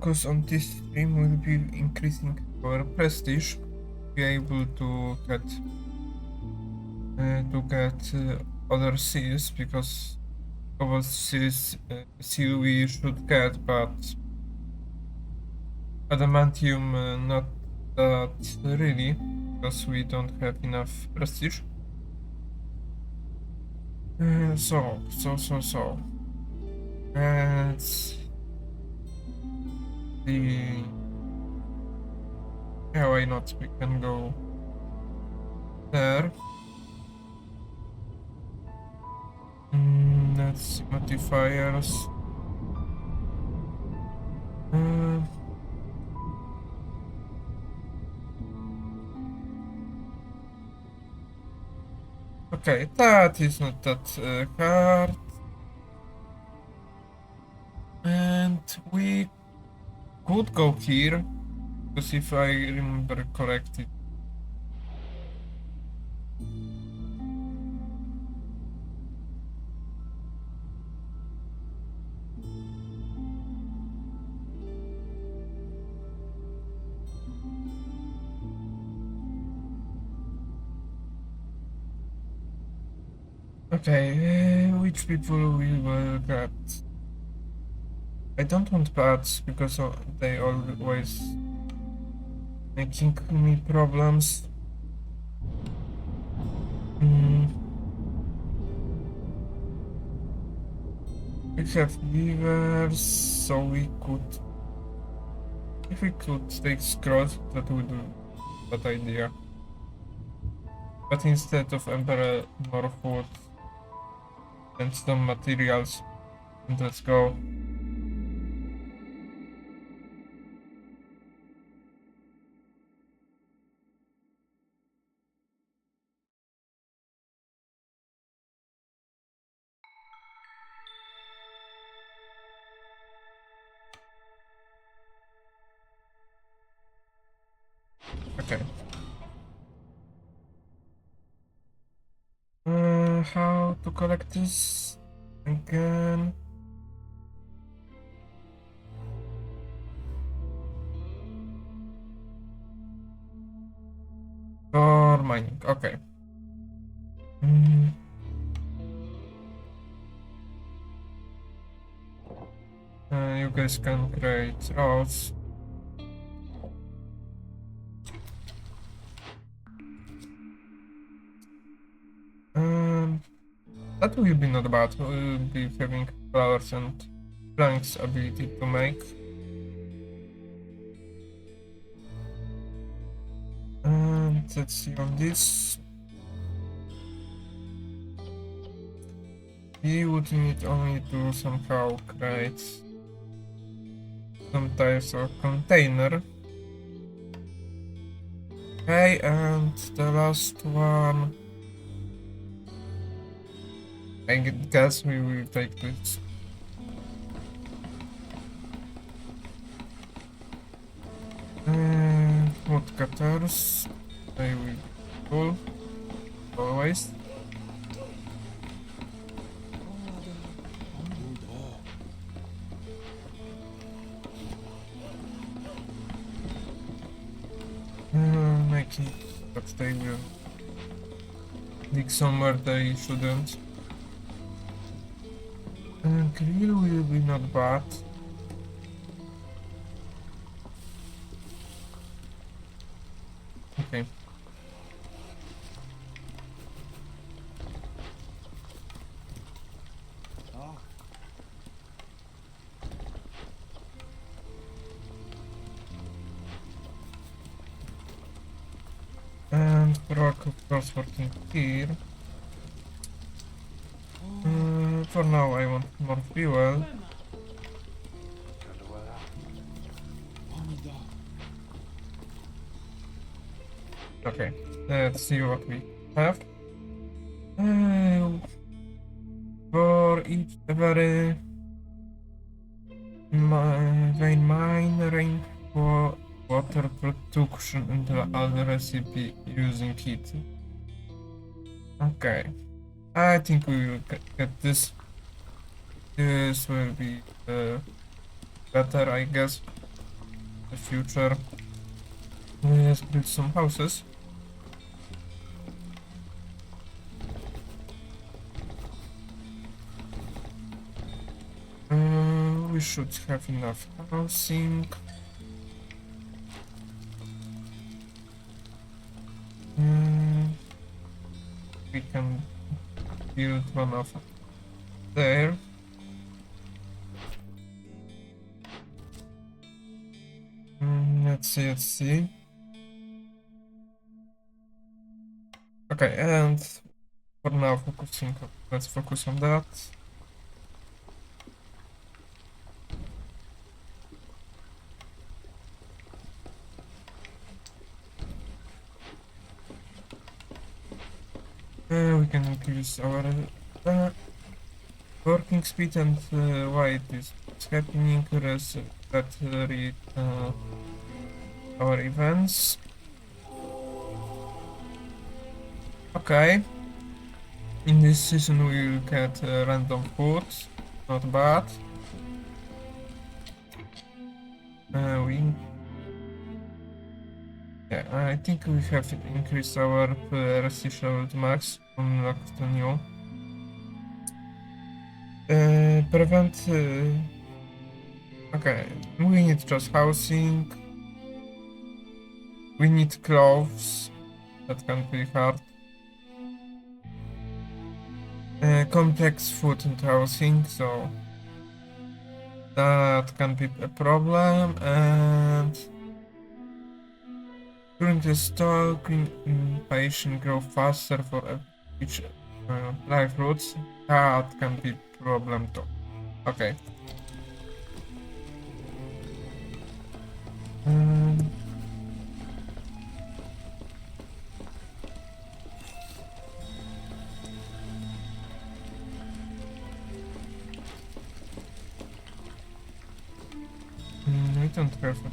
focus on this stream will be increasing our prestige, be able to get other seals, because other seals seal we should get, but adamantium not that really, because we don't have enough prestige. So. Let's see. Yeah, why not? We can go there. Let's see, modifiers. Uh, okay, that is not that hard. And we could go here, because if I remember correctly. Okay, which people we will get? I don't want bats, because they always making me problems. We have beavers, so we could... If we could take scrolls, that would be a bad idea. But instead of Emperor, more food and some materials. And let's go. Okay. How to collect this again? For mining, okay. You guys can create routes. That will be not bad. We'll be having flowers and planks ability to make. And let's see on this. We would need only to somehow create some types of container. Okay, and the last one. I guess we will take this. Woodcutters. They will be cool. Always. Make it that they will dig somewhere they shouldn't. Grill will be not bad. Okay. And rock of course working here. For now I want more fuel. Okay, let's see what we have. For each every vein mine for water production and the other recipe using it. Okay, I think we will get this. This will be better, I guess. the future. Let's build some houses. We should have enough housing. We can build one of there. Let's see. Okay, and for now, let's focus on that. We can increase our working speed and why it is happening. Read our events. Okay. In this season we will get random food. Not bad. Yeah, I think we have increased our prestige level to max. Unlocked the new. Prevent. Okay, we need just housing. We need clothes. That can be hard. Complex food and housing, so that can be a problem. And during the stock, patient grow faster for each life routes. That can be problem too. Okay. We don't have it.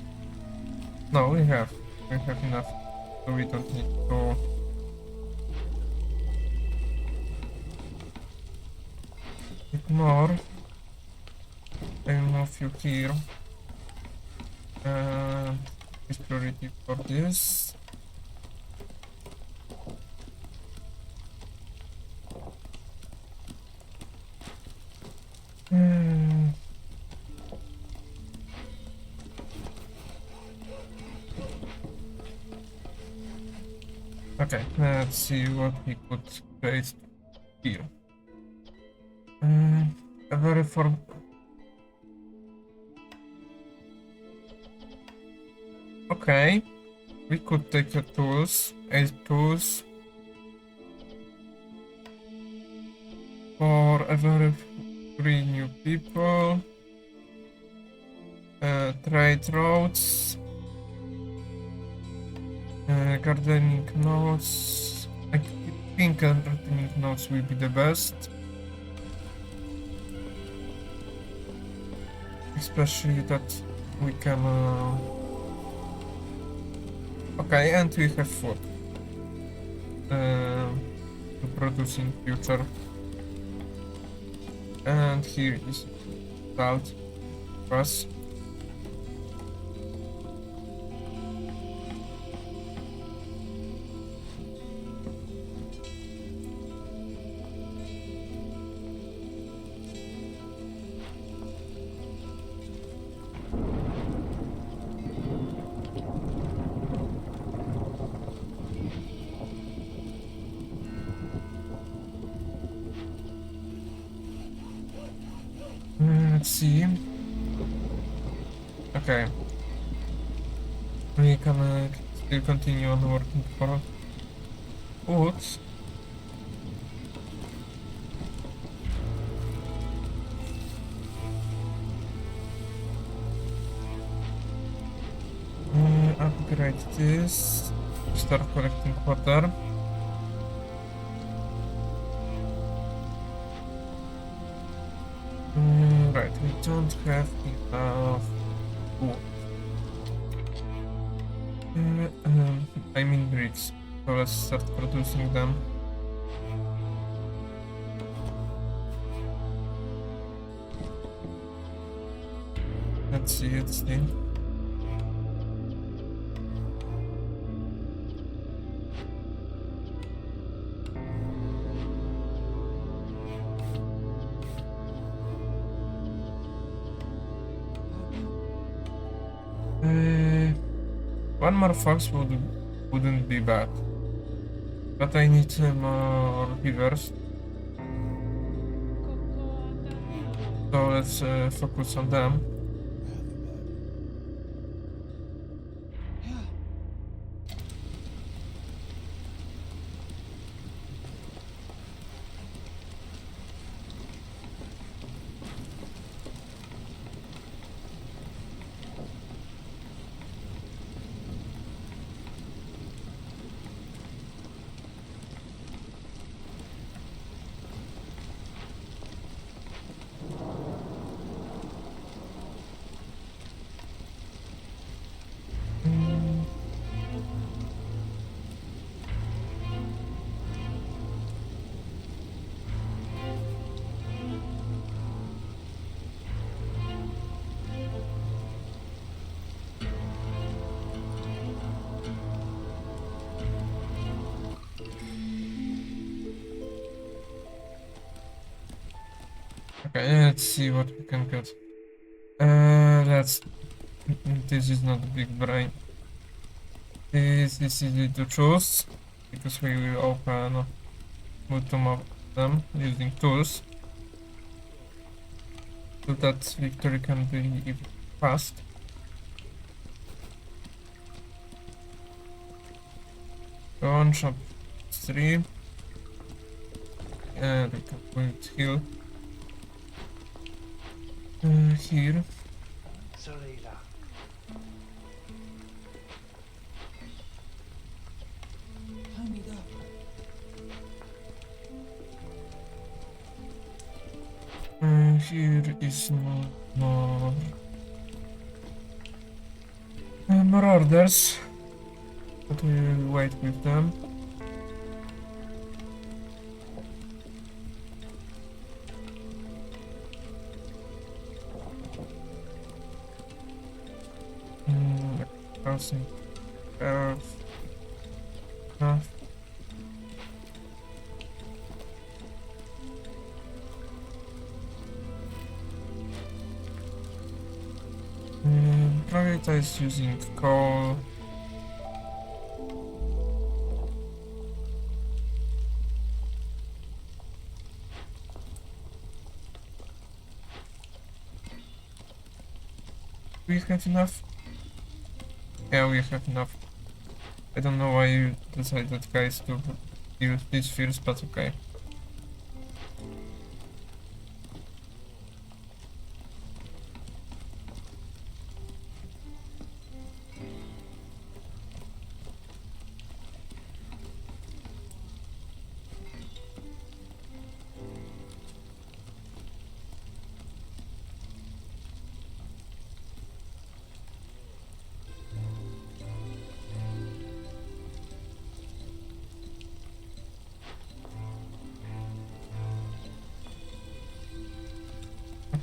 No, we have enough, so we don't need to ignore. I'll move you here. Is priority for this. Okay, let's see what we could create here. A very form. Okay, we could take the tools, 8 tools for every 3 new people. Trade roads. Gardening nodes. I think gardening nodes will be the best. Especially that we can... Okay, and we have food to produce in future. And here is salt for us. Let's see. Okay. We can still continue on working for food. Upgrade this. Start collecting water. Right, we don't have enough wood. I mean bricks, so let's start producing them. Let's see. One more fox wouldn't be bad, but I need more beavers. So let's focus on them. Mm, Okay, let's see what we can get. Let's. This is not a big brain. This is easy to choose because we will open bottom of them using tools, so that victory can be even fast. Launch up 3, and we can put heal here. Here is more more orders, but we will wait with them. Crossing earth. Prioritize using coal. We have enough? Yeah, we have enough. I don't know why you decided, guys, to use these first, but okay.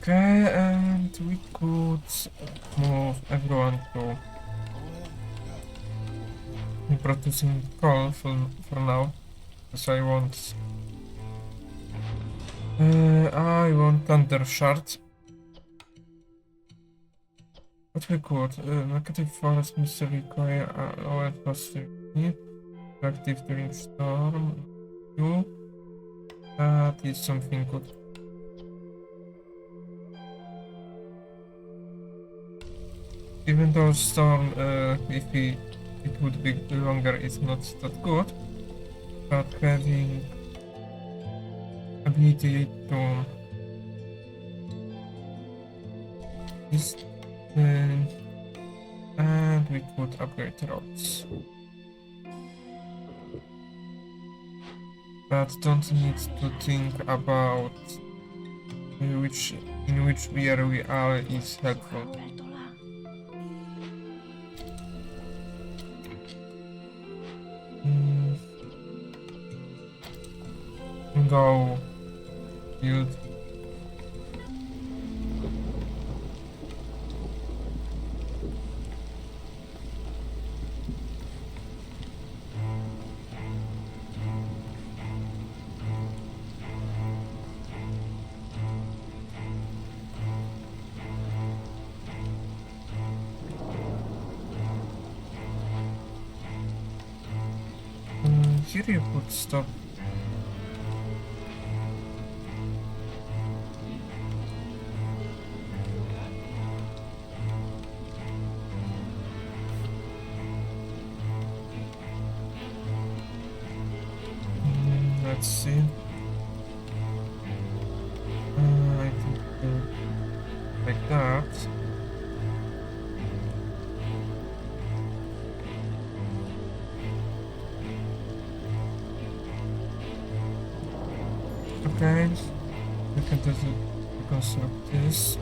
Okay, and we could move everyone to producing coal for now, because I want Thunder Shard. But we could negative forest mystery require lower possibility, active during storm. You that is something good. Even though storm, it would be longer, it's not that good. But having ability to this, and we could upgrade roads. But don't need to think about in which year we are is helpful. Go, build. here you could stop. Let's see. I think like that. Okay, we can reconstruct this.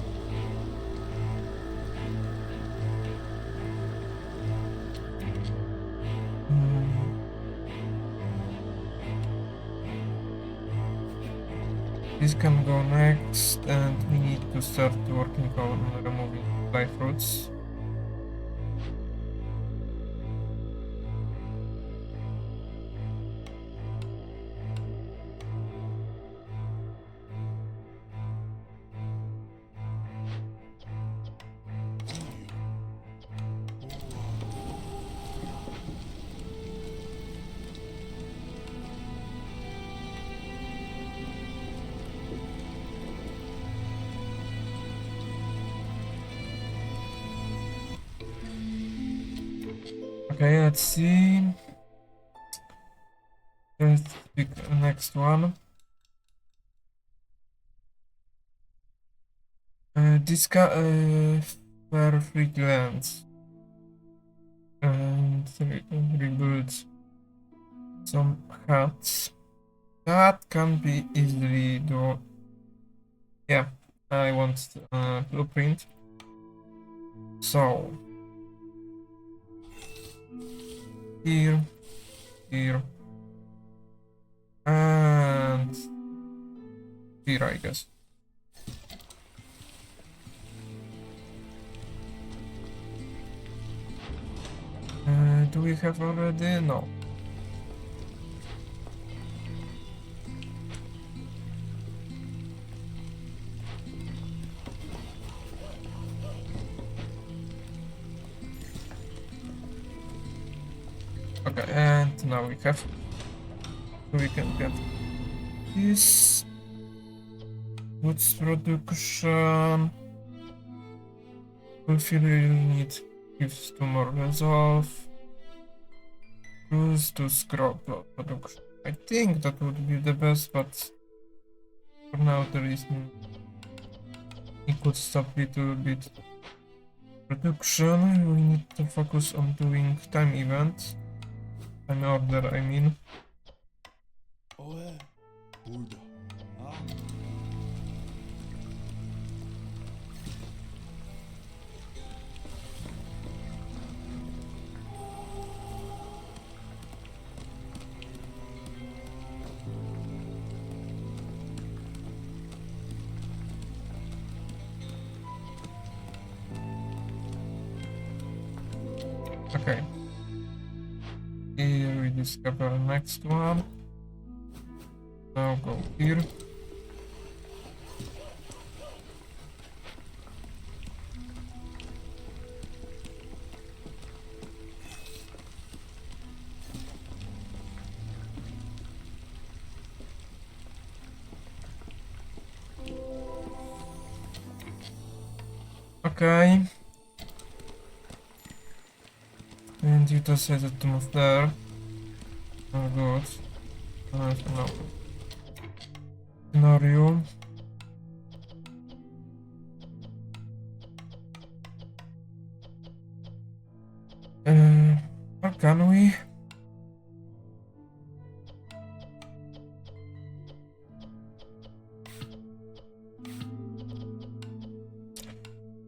This can go next, and we need to start working on removing life roots. Okay, let's see. Let's pick the next one. Discover free lands and rebuild some huts. That can be easily done. Yeah, I want blueprint. So here, and here, I guess. Do we have already? No. Okay, and now we have. We can get this goods production. Fulfill your unit gives 2 more resolve. Cruise to scrap production. I think that would be the best, but for now there is no. It could stop little bit production. We need to focus on doing time events. Time order, I mean. Okay. Here we discover the next one. Now go here. Okay. And you decided to move there. Oh, good. No. Scenario. Or can we?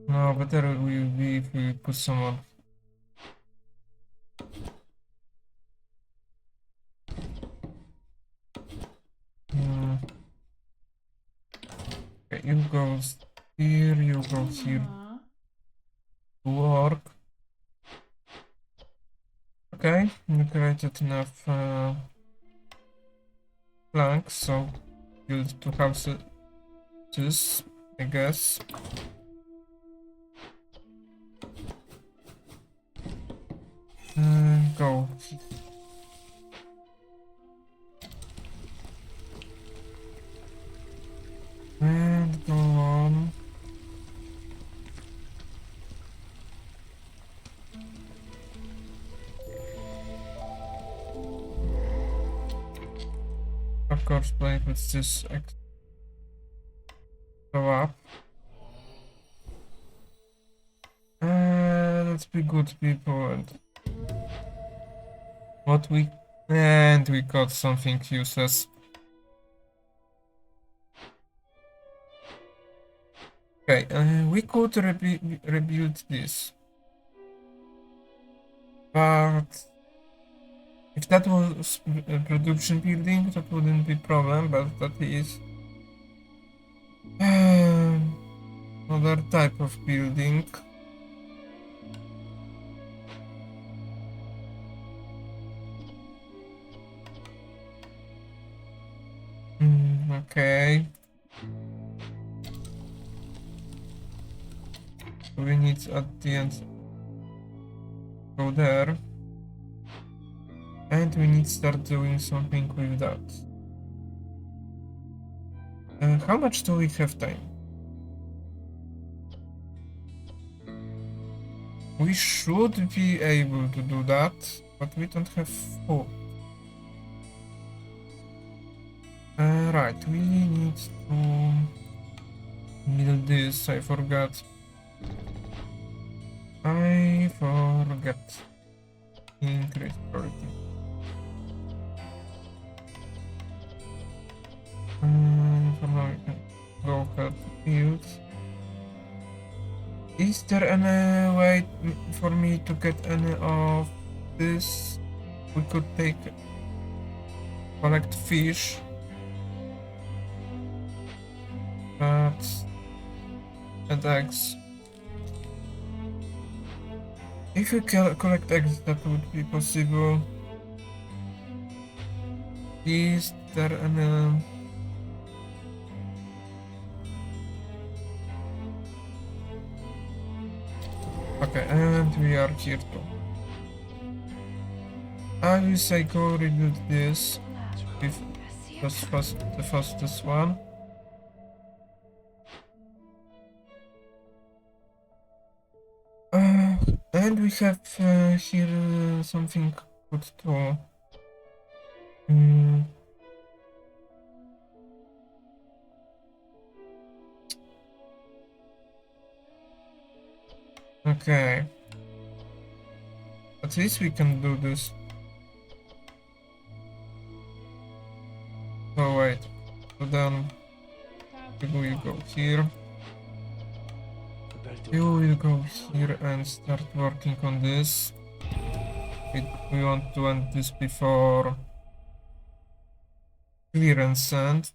No, better will be if we put someone. Okay, you go here, you go here. Work. Okay, you created enough planks, so build 2 houses, I guess. Go. corpse plate. Let's just go up. Let's be good people and we got something useless. Okay, we could rebuild this, but if that was a production building, that wouldn't be problem. But that is another type of building. Okay. We need at the end go there. And we need to start doing something with that. How much do we have time? We should be able to do that, but we don't have food. Right, we need to build this. I forgot. Increase priority. For now we can go ahead to build. Is there any way for me to get any of this? We could collect fish. And eggs. If we collect eggs, that would be possible. Is there any... Okay, and we are here too. I will say go rebuild this. If that's the fastest one. And we have here something good too. Okay. At least we can do this. Oh wait. So then you go here. You will go here and start working on this. We want to end this before clearance end.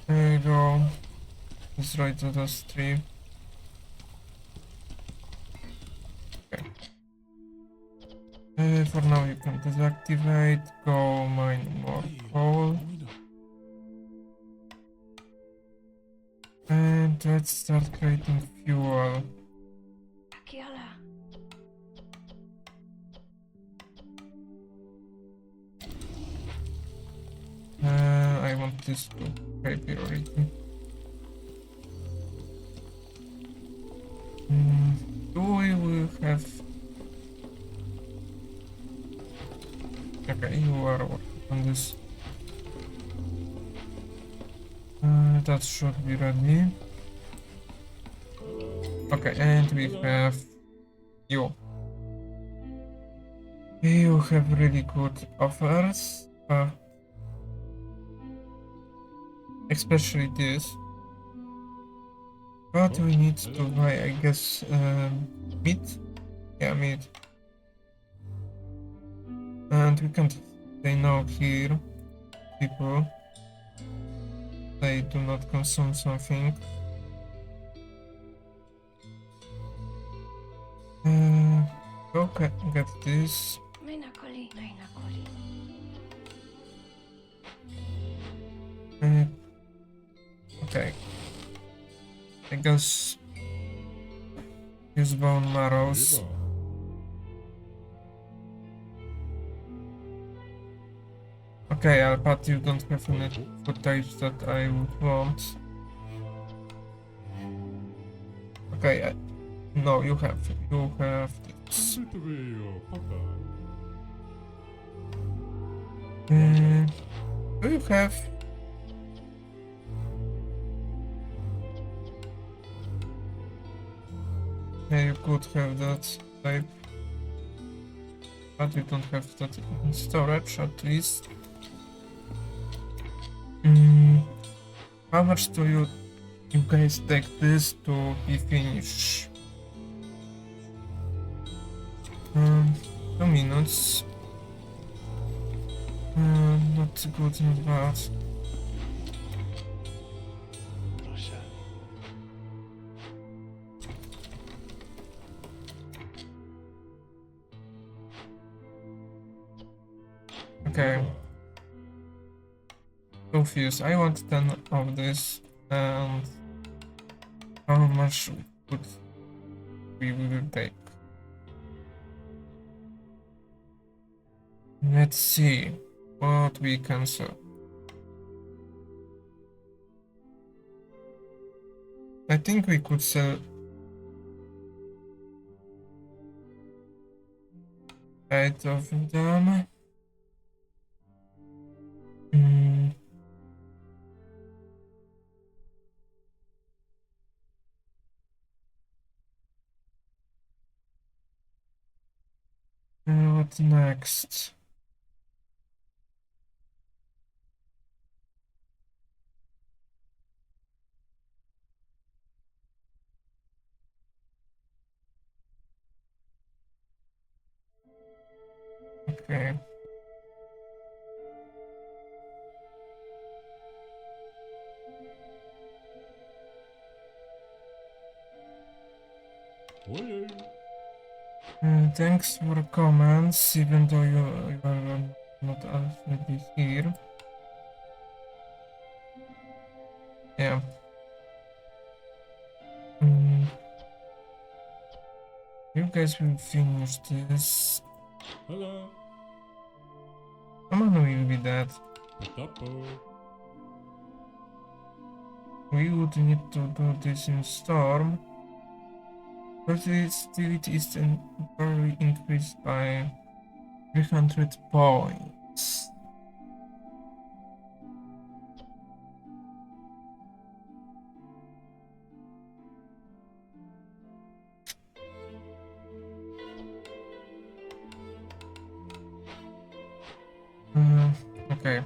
There you go. Let's write to those three. Okay. For now you can deactivate, go mine more coal. And let's start creating fuel. I want this to high priority. We will have... Okay, you are working on this. That should be ready. Okay, and we have you. You have really good offers, especially this. But we need to buy, I guess, meat. Yeah, meat. And we can't say no here, people. They do not consume something. Go get this. Okay. I guess use bone marrows. Okay, but you don't have any footage that I would want. Okay, no, you have this. Do you have? Yeah, you could have that type, but you don't have that in storage at least. How much do you guys take this to be finished? 2 minutes. Not good, not bad. Okay. Confused. I want 10 of this, and how much would we will take? Let's see what we can sell. I think we could sell 8 of them. What next? Okay. Thanks for comments, even though you are not already here. Yeah. You guys will finish this. Hello. Someone will be dead. We would need to do this in storm. Resistivity is temporarily increased by 300 points. Okay.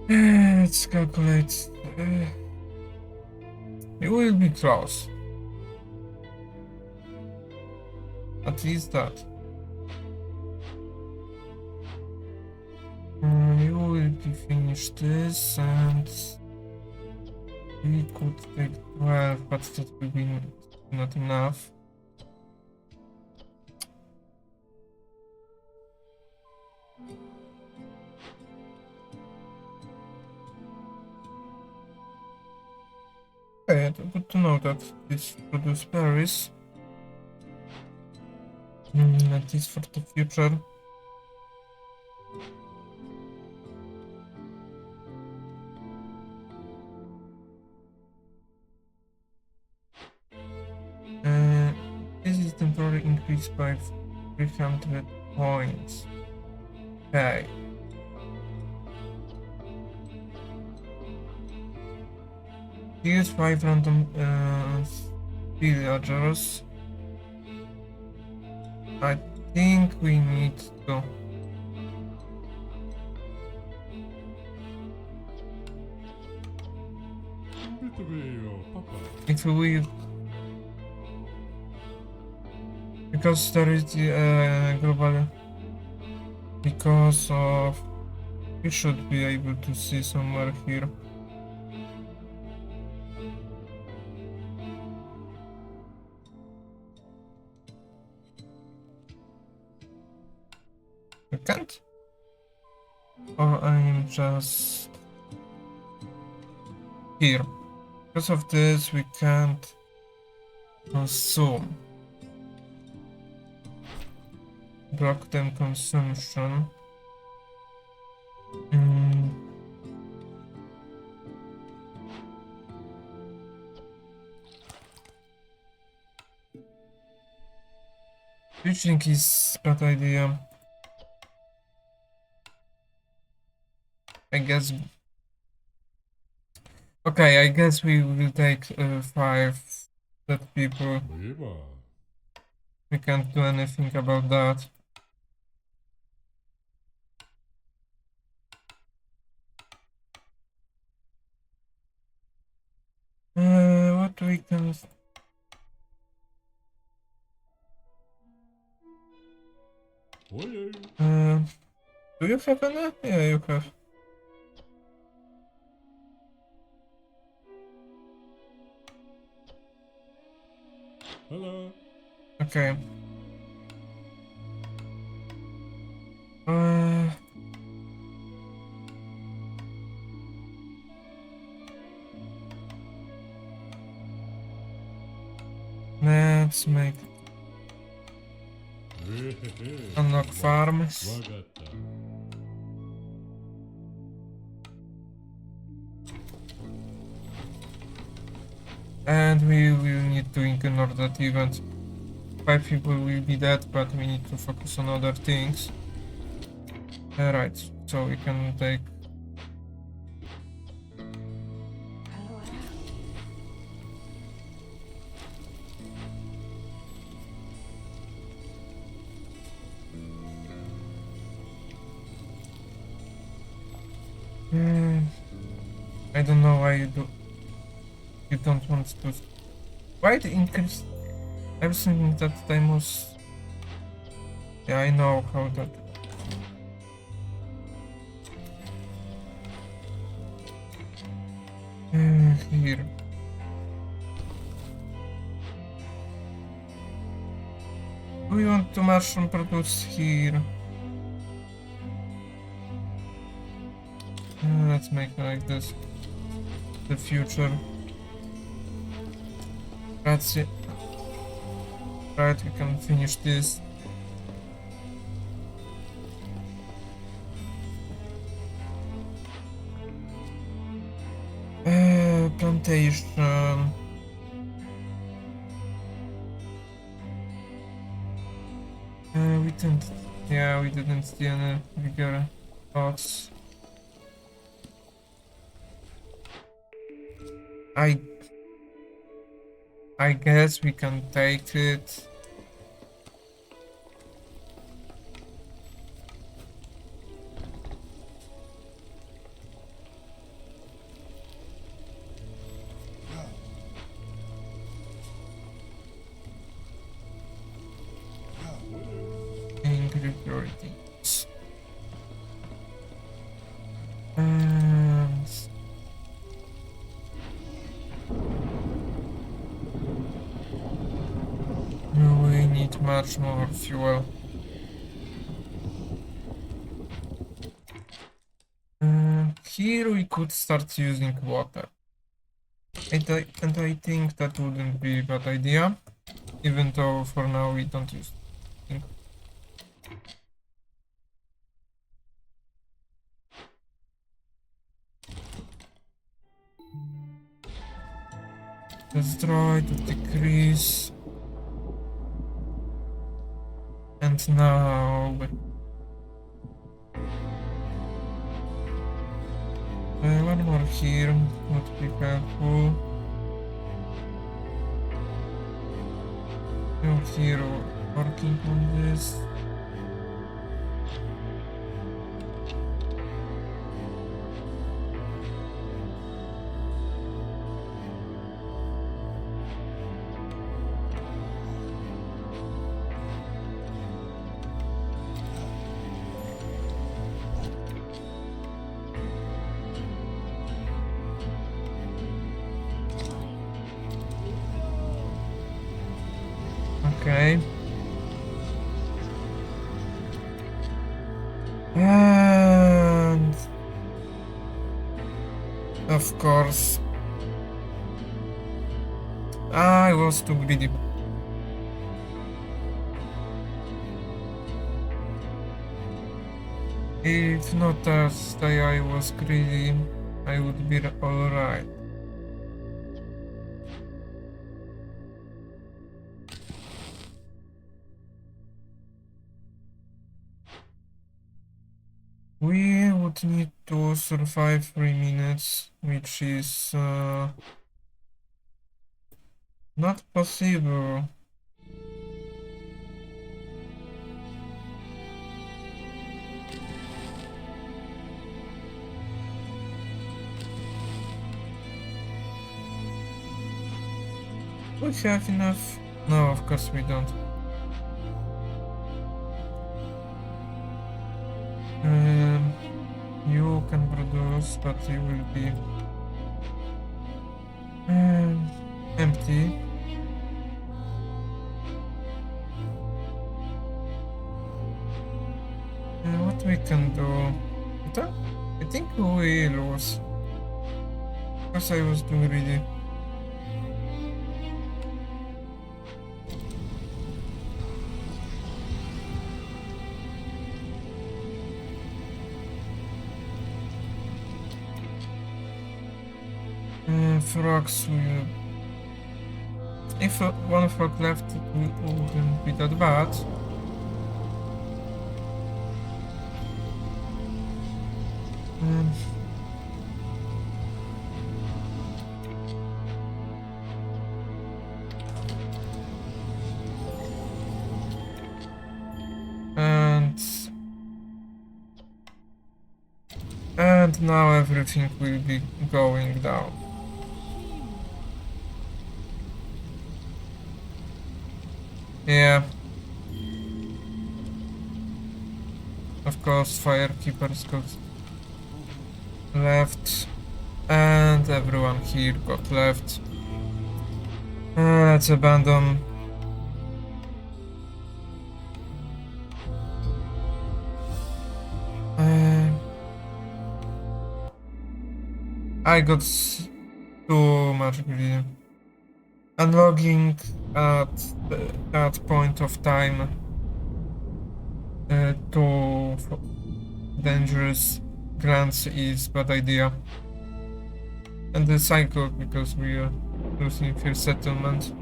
Let's calculate. It will be close. At least that. You will be finished this, and we could take 12, but that will be not enough. Okay, good to know that this produces berries. At least for the future. This is temporarily increased by 300 points. Okay. Here's 5 random villagers. I think we need to. If we, because there is the global, because of, we should be able to see somewhere here. can't? Or I'm just here. Because of this, we can't consume. Block them consumption. Do you think is bad idea? I guess. Okay, I guess we will take 5 dead people. We can't do anything about that. What we can. Do you have any? Yeah, you have. Hello. Okay. Let's make unlock farms. And we will need to ignore that event. 5 people will be dead, but we need to focus on other things. Right, so we can take. I don't know why you do. You don't want to. Why the increase? I was thinking that time was. Yeah, I know how that. Here. Do we want to mushroom produce here? Let's make it like this. The future. That's it. Right, we can finish this. Plantation. We didn't. Yeah, we didn't see any bigger thoughts. I guess we can take it. Angry priorities. We need much more fuel. Here we could start using water. And I think that wouldn't be a bad idea, even though for now we don't use it. Let's try to decrease. And now one more here would be helpful. Now here working on this. Okay. And of course, I was too greedy. If not as I was greedy, I would be alright. We would need to survive 3 minutes, which is not possible. We have enough? No, of course we don't. You can produce, but you will be empty. What we can do? I think we lose. Because I was too greedy. Frogs will... If one frog left, it wouldn't be that bad. And now everything will be going down. Yeah. Of course, firekeepers got left. And everyone here got left. Let's abandon. I got too much greedy. Unlogging at that point of time to dangerous grants is bad idea. And the cycle, because we are losing first settlement.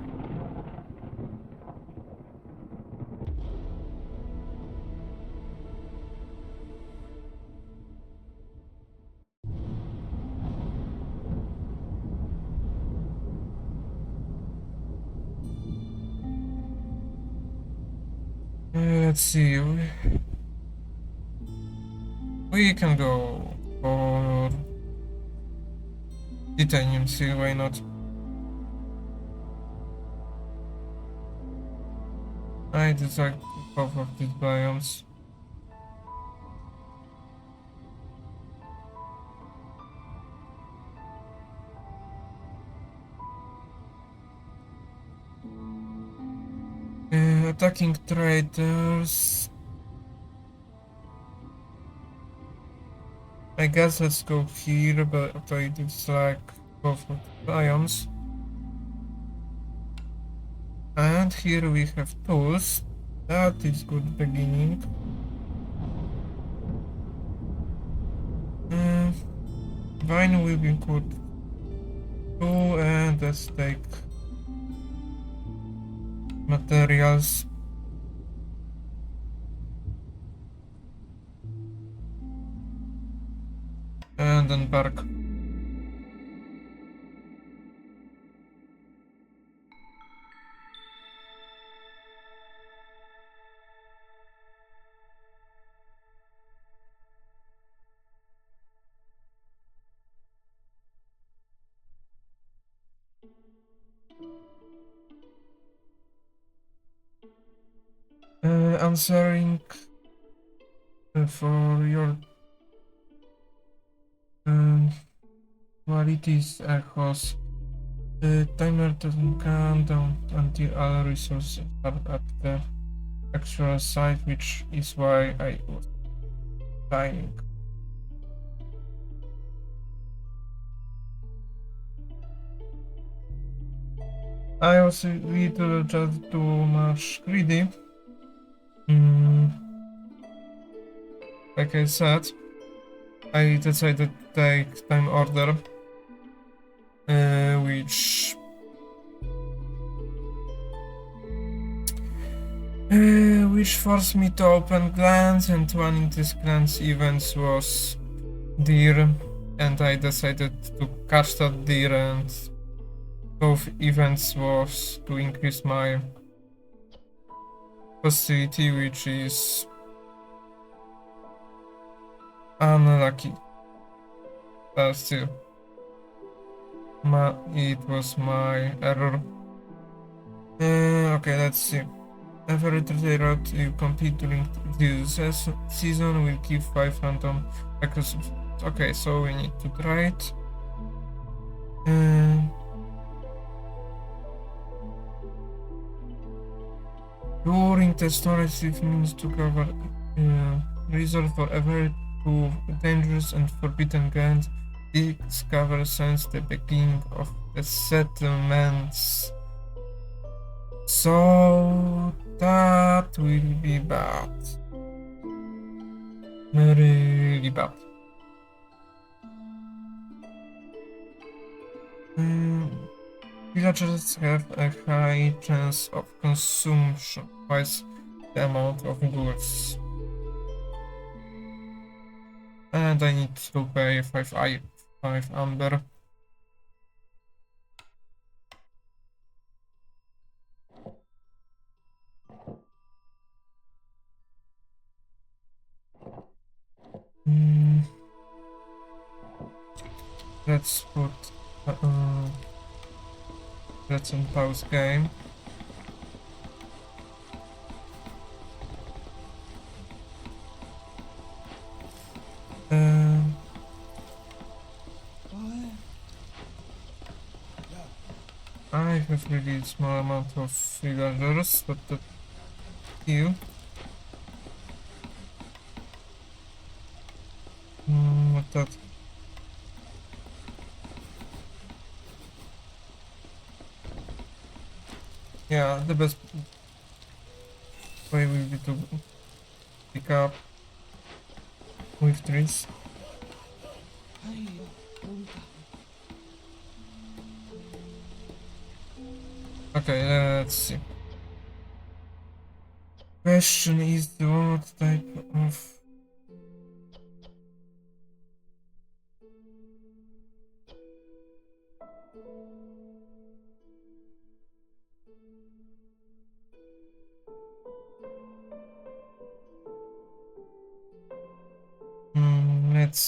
Let's see. We can go for titanium seal, why not? I dislike both of these biomes. Attacking traders. I guess let's go here, but I dislike both of the biomes. And here we have tools. That is good beginning. Vine will be good too, and let's take materials. And embark. Answering for your qualities echoes. The timer doesn't count down until all resources are at the actual site, which is why I was dying. I was a little just too much greedy. Like I said, I decided to take time order, which forced me to open glance, and one of these glance events was deer, and I decided to catch that deer, and both events was to increase my facility, which is unlucky. But still, it was my error. Okay, let's see. Every route you complete during this season will give 5 random records. Okay, so we need to try it. During the storage, it means to cover resort for every two dangerous and forbidden ground. Discover since the beginning of the settlements. So that will be bad. Really bad. Villagers have a high chance of consumption, twice the amount of goods. And I need to pay 5 amber. Let's put let's pause game. I have really small amount of villagers, but the few. What that? Yeah, the best way will be to pick up with trees. Okay, let's see. Question is what type of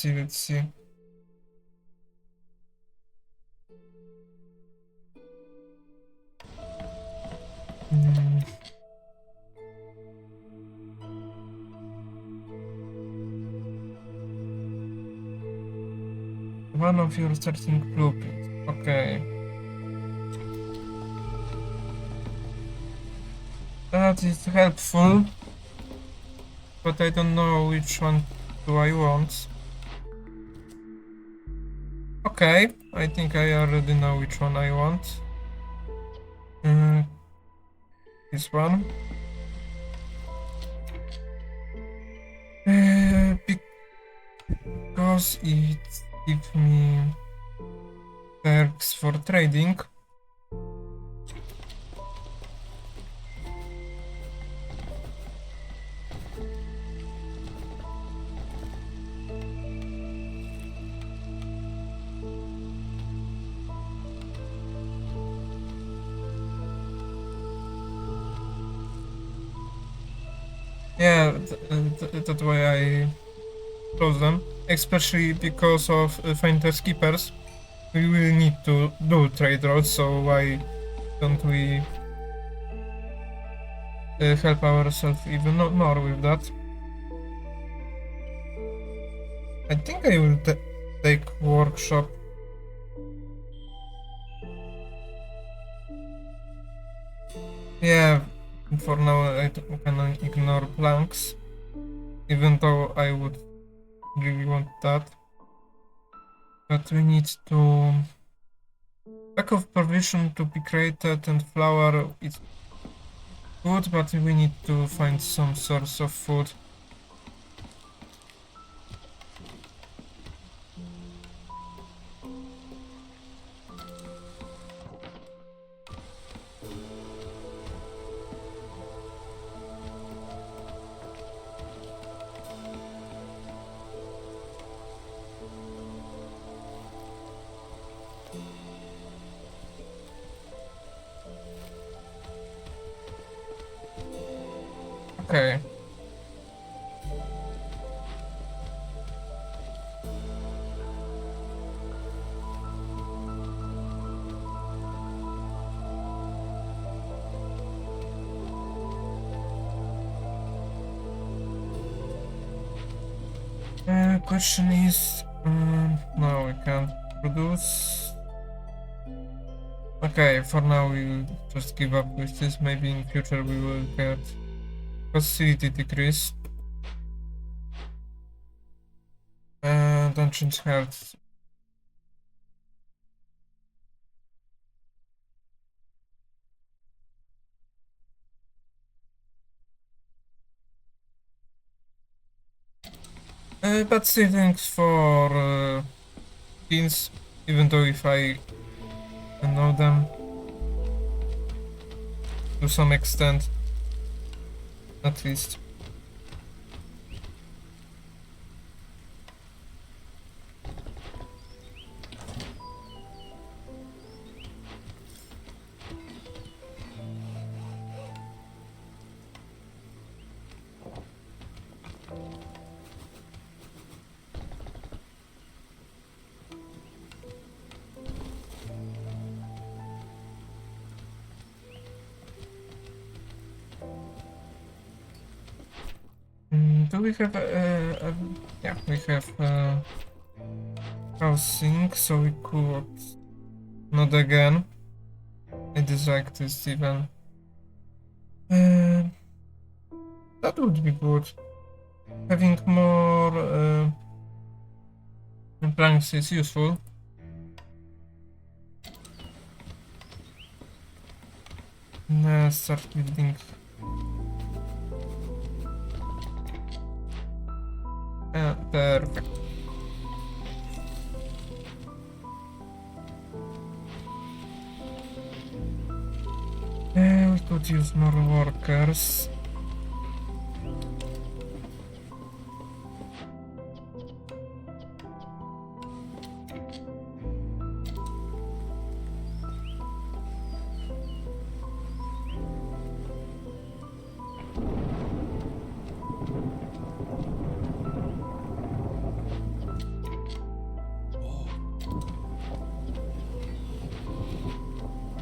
let's see. One of your starting blueprints. Okay. That is helpful, but I don't know which one do I want. Okay, I think I already know which one I want. This one. Because it gives me perks for trading. Yeah, that's why I chose them, especially because of Finders Keepers. We will need to do trade routes, so why don't we help ourselves even more with that? I think I will take workshop. Yeah, for now I can ignore planks, even though I would really want that. But we need to... Lack of provision to be created and flour is good, but we need to find some source of food. Okay. Question is, no, we can't produce. Okay, for now we'll just give up with this. Maybe in future we will get facility decrease. And ancient health. But still thanks for skills, even though if I know them to some extent, at least. Do we have yeah, we have housing, so we could not again. I dislike this even. That would be good. Having more planks is useful. Start building. Perfect. We could use more workers.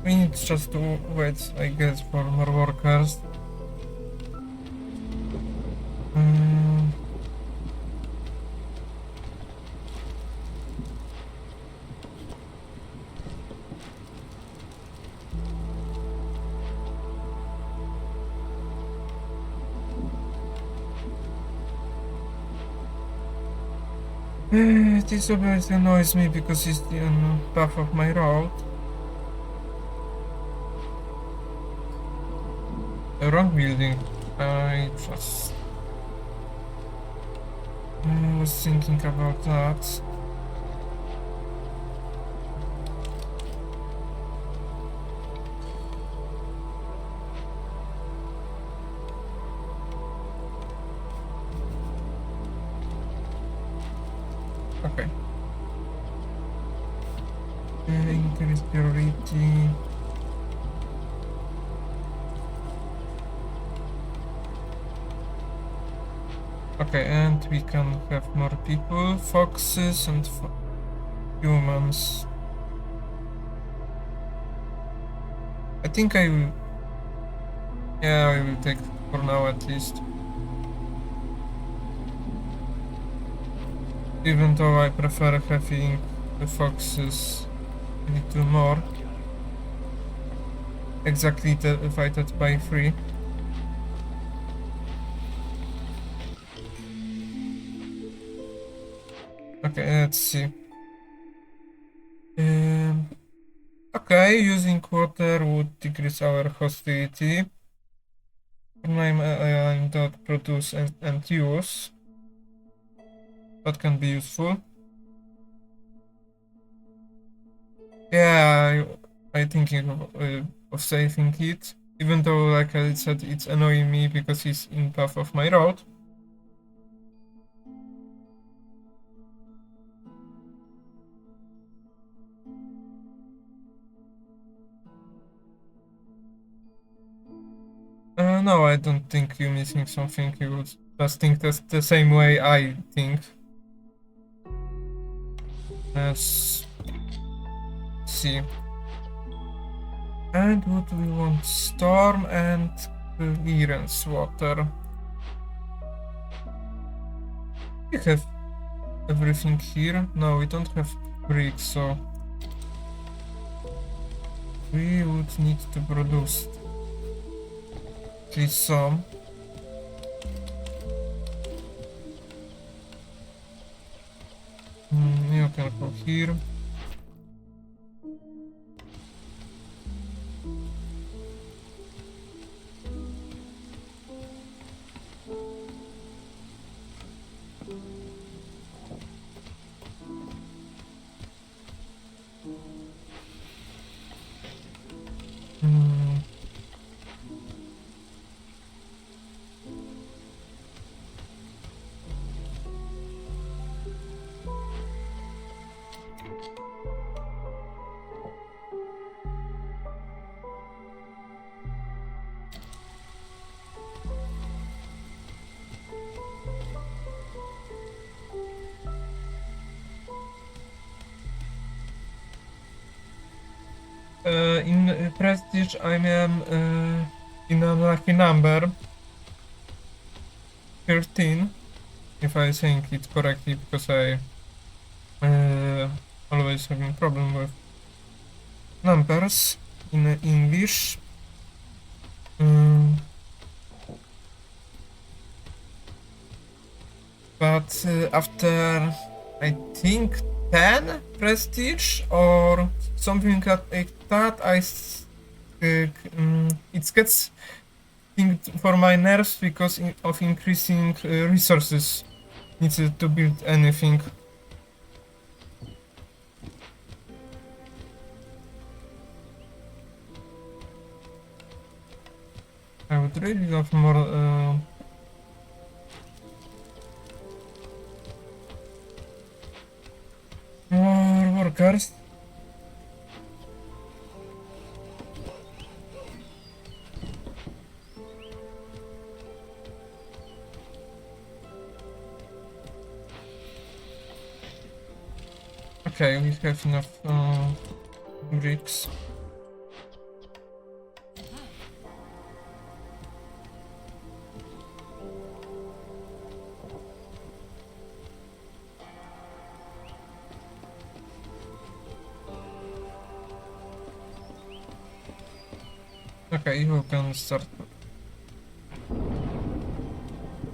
We need just to wait, I guess, for more workers. This obviously annoys me because it's on path of my road. Wrong building. I was thinking about that. Okay. Increase priority. Okay, and we can have more people, foxes and humans. I think I will... Yeah, I will take for now at least. Even though I prefer having the foxes a little more. Exactly divided by 3. Okay, let's see. Okay, using water would decrease our hostility. Name dot produce and use. That can be useful. Yeah, I thinking of saving it. Even though, like I said, it's annoying me because he's in path of my road. No, I don't think you're missing something. You would just think that's the same way I think. Let's see. And what do we want? Storm and clearance water. We have everything here. No, we don't have bricks, so we would need to produce at least some. You can go here. Hmm. In Prestige, I am in a lucky number 13, if I think it correctly, because I always having problem with numbers in English. But after I think 10 prestige or something like that, it gets thinged for my nerves because of increasing resources needed to build anything. I would really love more workers. Okay, we have enough bricks. Okay, you can start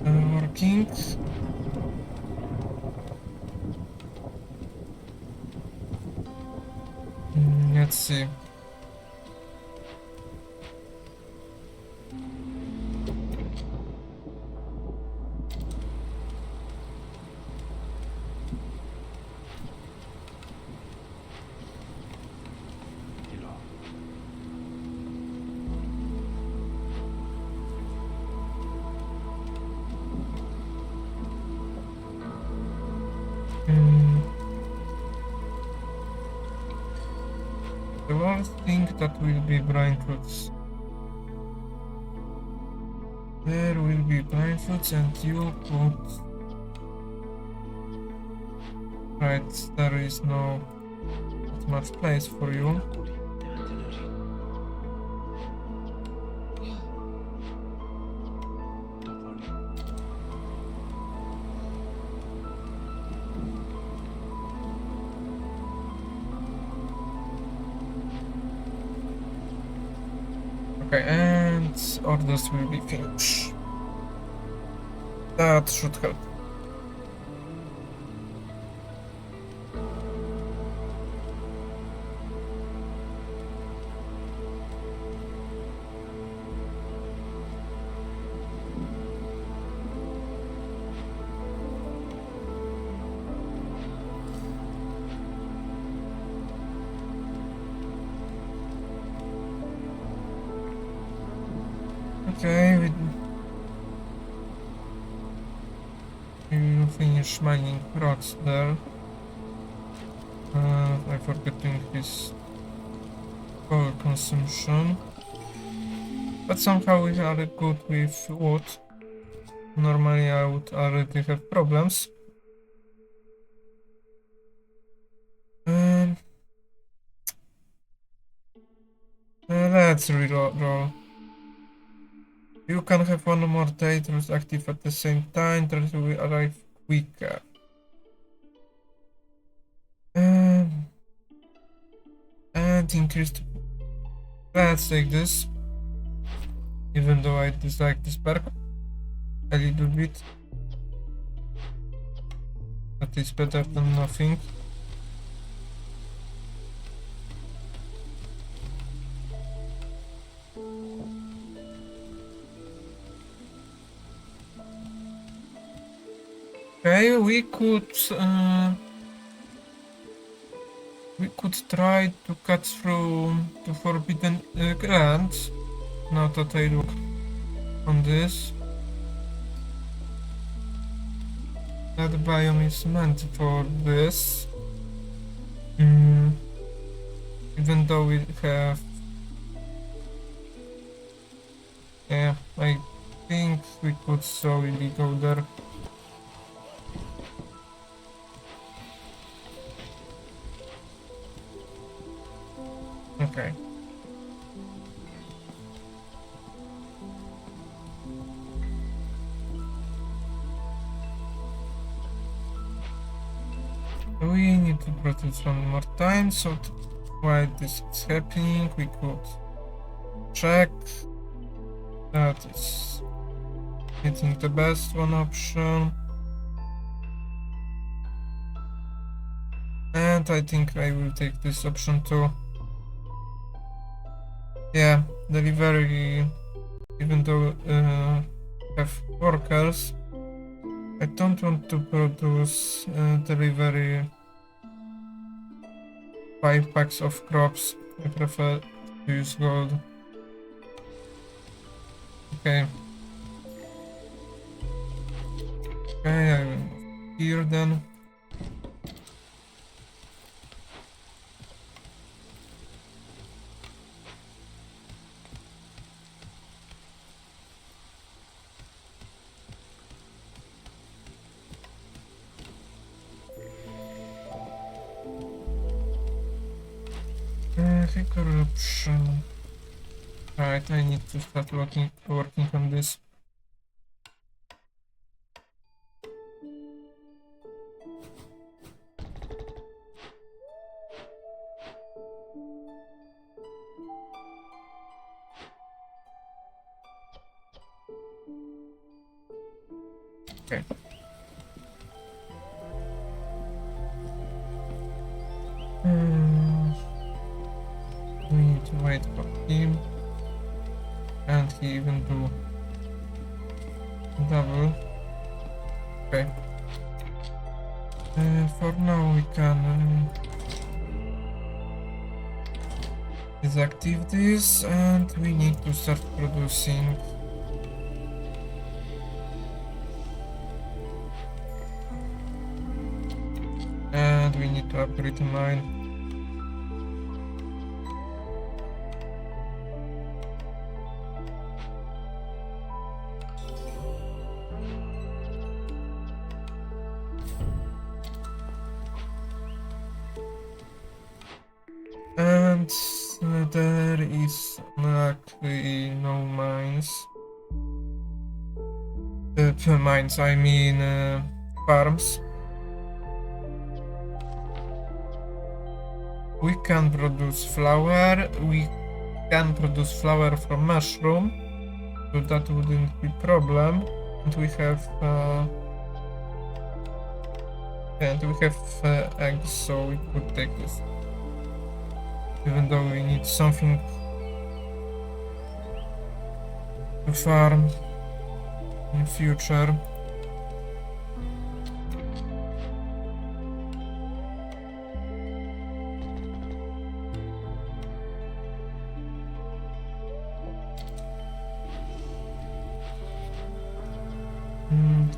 working. Let's see. The worst thing that will be blind fruits. There will be blind fruits and you put... Right, there is no that much place for you. Okay, and orders will be finished. That should help. Okay, we will finish mining rocks there. I forgot to increase power consumption. But somehow we are good with wood. Normally I would already have problems. Um, let's reroll. You can have one more daters active at the same time, that will arrive quicker. And increased. Let's take this. Even though I dislike this perk a little bit. But it's better than nothing. Okay, we could try to cut through the forbidden grants. Now that I look on this, that biome is meant for this. Even though we have, yeah, I think we could solely go there. Okay. We need to produce one more time, so while this is happening, we could check that is hitting the best one option. And I think I will take this option too. Yeah, delivery, even though have workers, I don't want to produce delivery 5 packs of crops. I prefer to use gold. Okay. Okay, I will move here then. Corruption. Right, I need to start working on this. Okay. We need to wait for him. And he even do double. Okay. For now we can deactivate this, and we need to start producing. And we need to upgrade the mine. And there is luckily no mines. Mines, I mean farms. We can produce flour. We can produce flour from mushroom, so that wouldn't be problem. And we have eggs, so we could take this. Even though we need something to farm in future.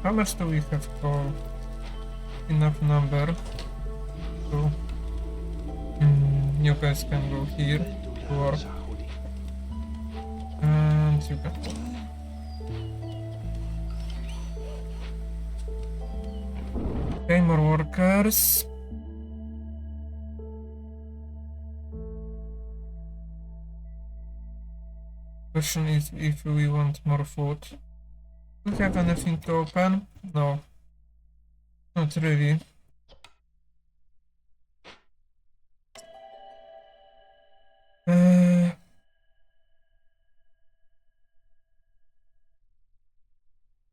How much do we have for enough number? So you guys can go here to work. And you can. Okay, more workers. Question is if we want more food. Do we have anything to open? No. Not really.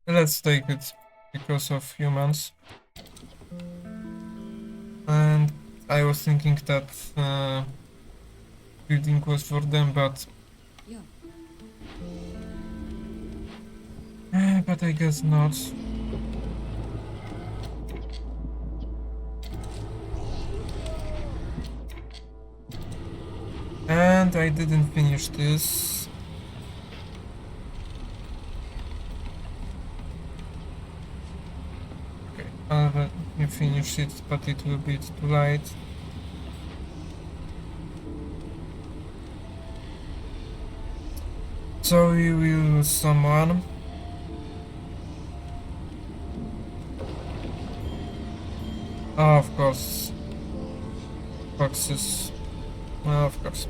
Let's take it because of humans. And I was thinking that building was for them, but but I guess not. And I didn't finish this. Okay, I'll let you finish it, but it will be too late. So we will lose someone. Oh, of course. Boxes. Well, of course.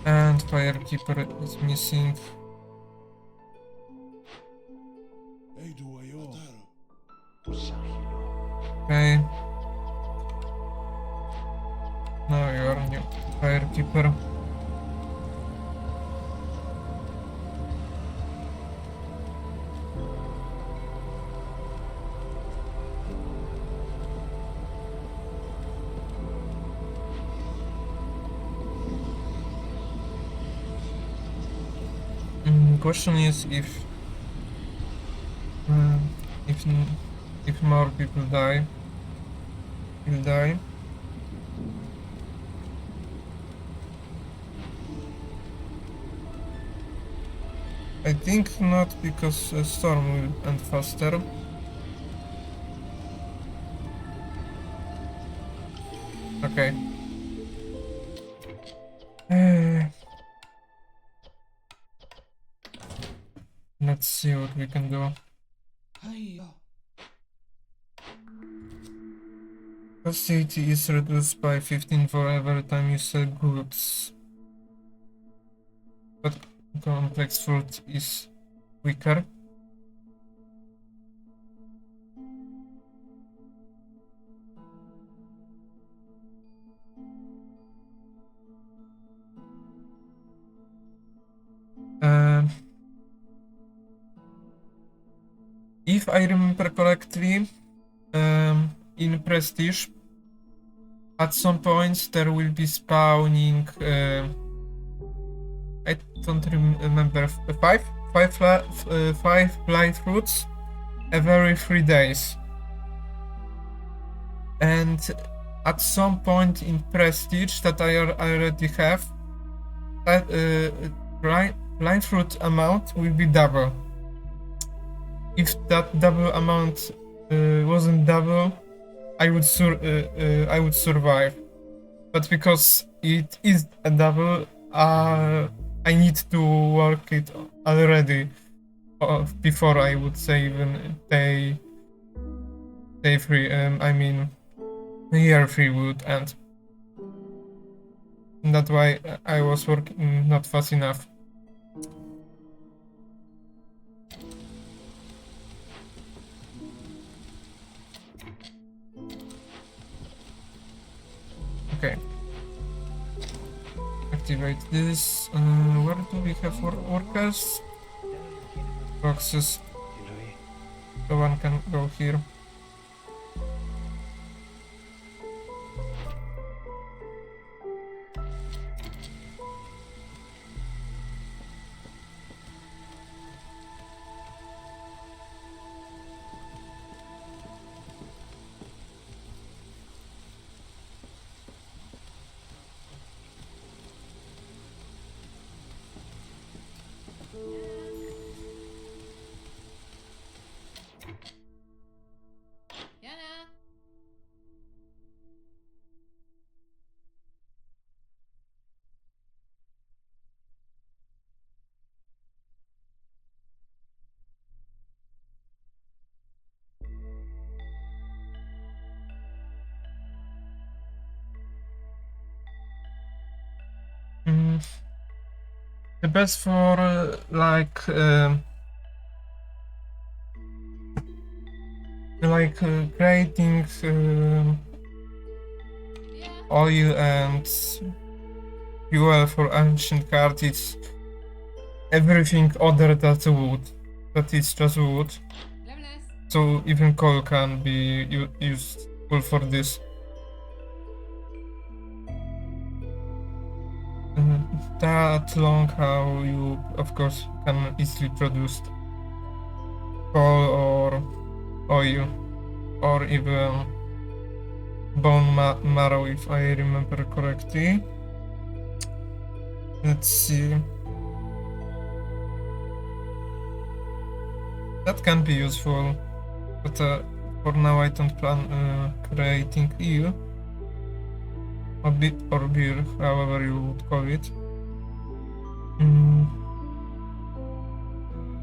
And Firekeeper is missing. Okay. Now you are new Firekeeper. Question is uh, if if more people die, will die. I think not, because a storm will end faster. Okay. Let's see what we can do. Capacity is reduced by 15 for every time you sell goods. But complex fruit is weaker. If I remember correctly, in Prestige, at some points there will be spawning. I don't remember, five blight fruits every 3 days. And at some point in Prestige that I already have, that blight fruit amount will be double. If that double amount wasn't double, I would survive. But because it is a double, I need to work it already before I would say even day 3. I mean year 3 would end. And that's why I was working not fast enough. Okay. Activate this. Where do we have workers? Boxes. So one can go here. Yana. The best for creating Yeah. oil and fuel for ancient cards is everything other than wood. That is just wood. Lemnes. So even coal can be useful for this. That long how you of course can easily produce coal or oil or even bone marrow if I remember correctly. Let's see. That can be useful, but for now I don't plan creating eel or beer, however you would call it.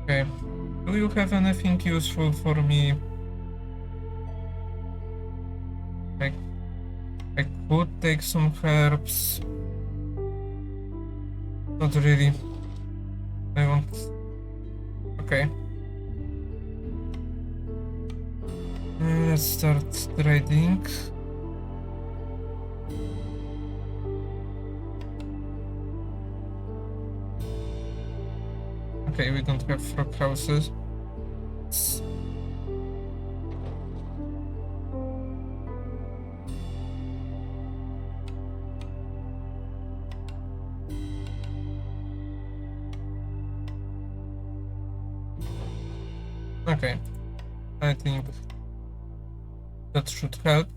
Okay. Do you have anything useful for me? I could take some herbs. Not really. I want. Okay. Let's start trading. Okay, we don't have frog houses. Okay, I think that should help.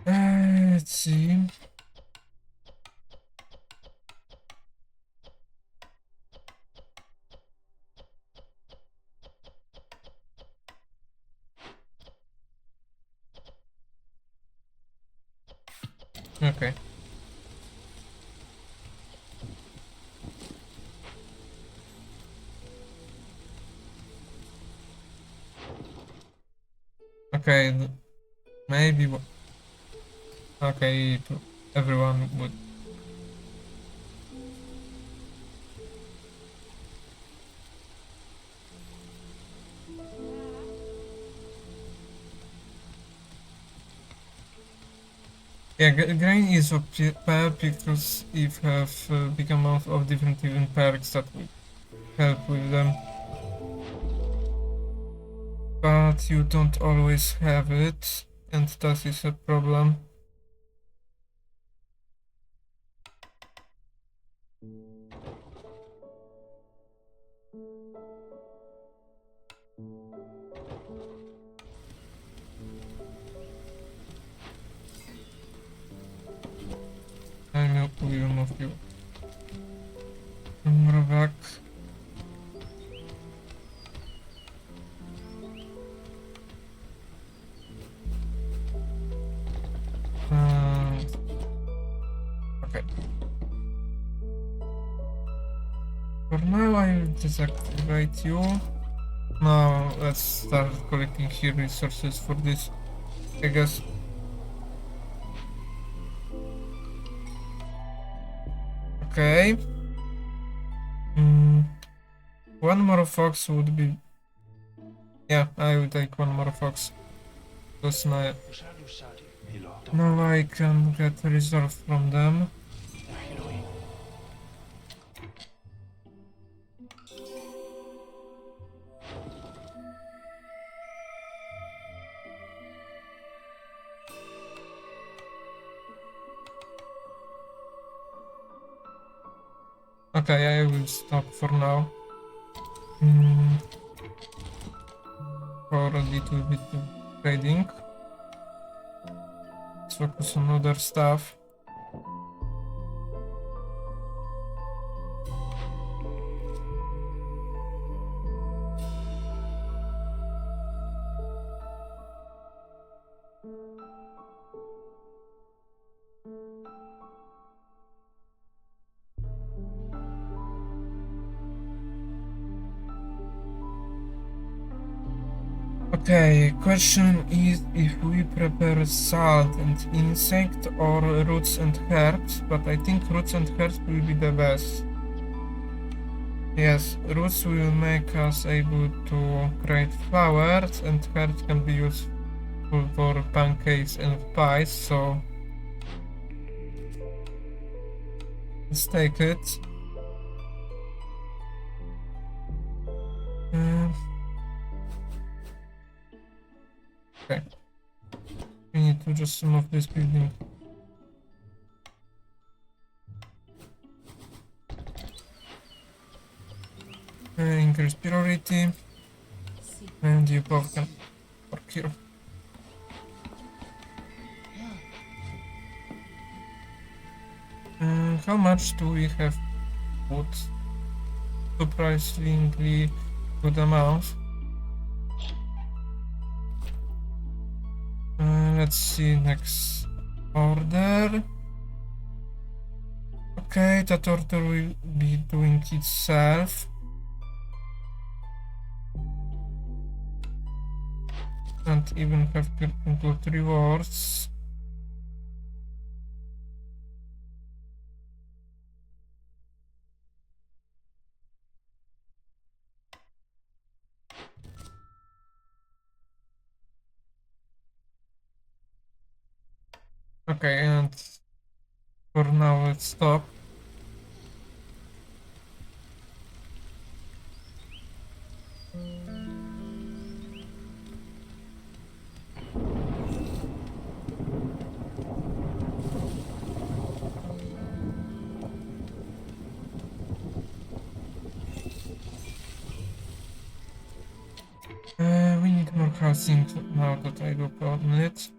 Let's see. Okay. Okay, maybe. Okay, everyone would. Yeah, grain is OP because if have big amount of different event perks that will help with them. But you don't always have it, and that is a problem. I will move you. Mrowak. Okay. For now, I will deactivate you. Now, let's start collecting here resources for this, I guess. Okay. One more fox would be... Yeah, I will take one more fox. Because now I can get resource from them. Okay, I will stop for now. For a little bit of trading. Let's focus on other stuff. Okay, question is if we prepare salt and insect or roots and herbs, but I think roots and herbs will be the best. Yes, roots will make us able to create flowers and herbs can be used for pancakes and pies, so let's take it. Okay, we need to just move this building. Increase priority, and you both can work here. How much do we have wood? Surprisingly good amount. Let's see next order. Okay, that order will be doing itself. And even have to include rewards. Okay, and for now let's stop. We need more housing now that I look on it.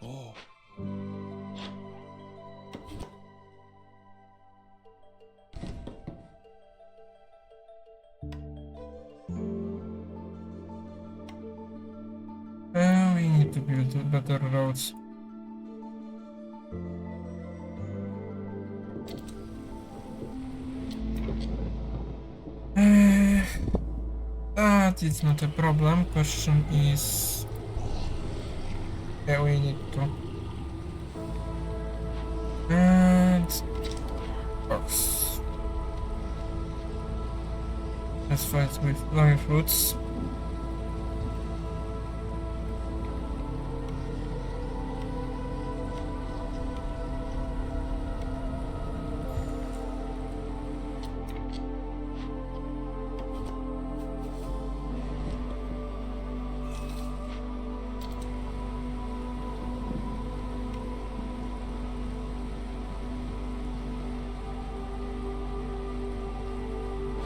Oh. We need to build better roads. That is not a problem. Question is, yeah, we need to. And box. Let's fight with live roots.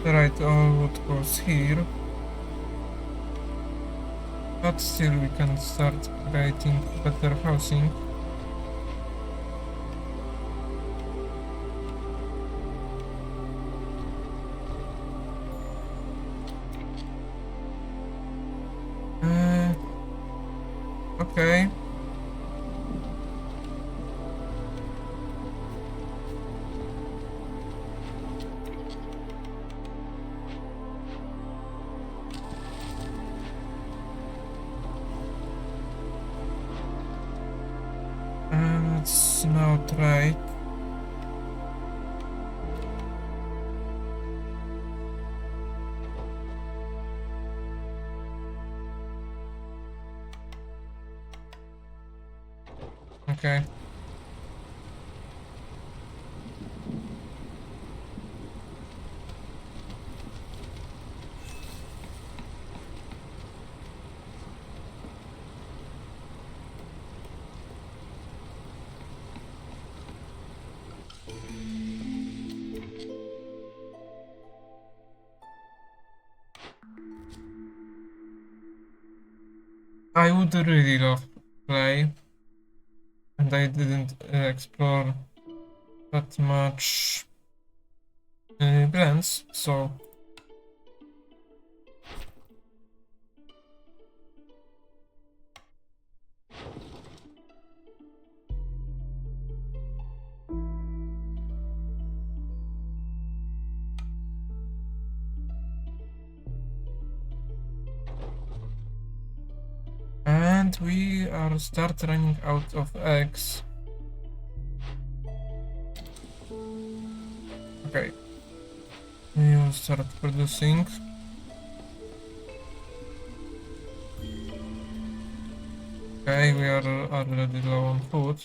Right, all what goes here. But still we can start creating better housing. Okay. Let's now try. Okay. I would really love to play, and I didn't explore that much. plans, so and we are start running out of eggs. Okay, we will start producing. Okay, we are already low on food.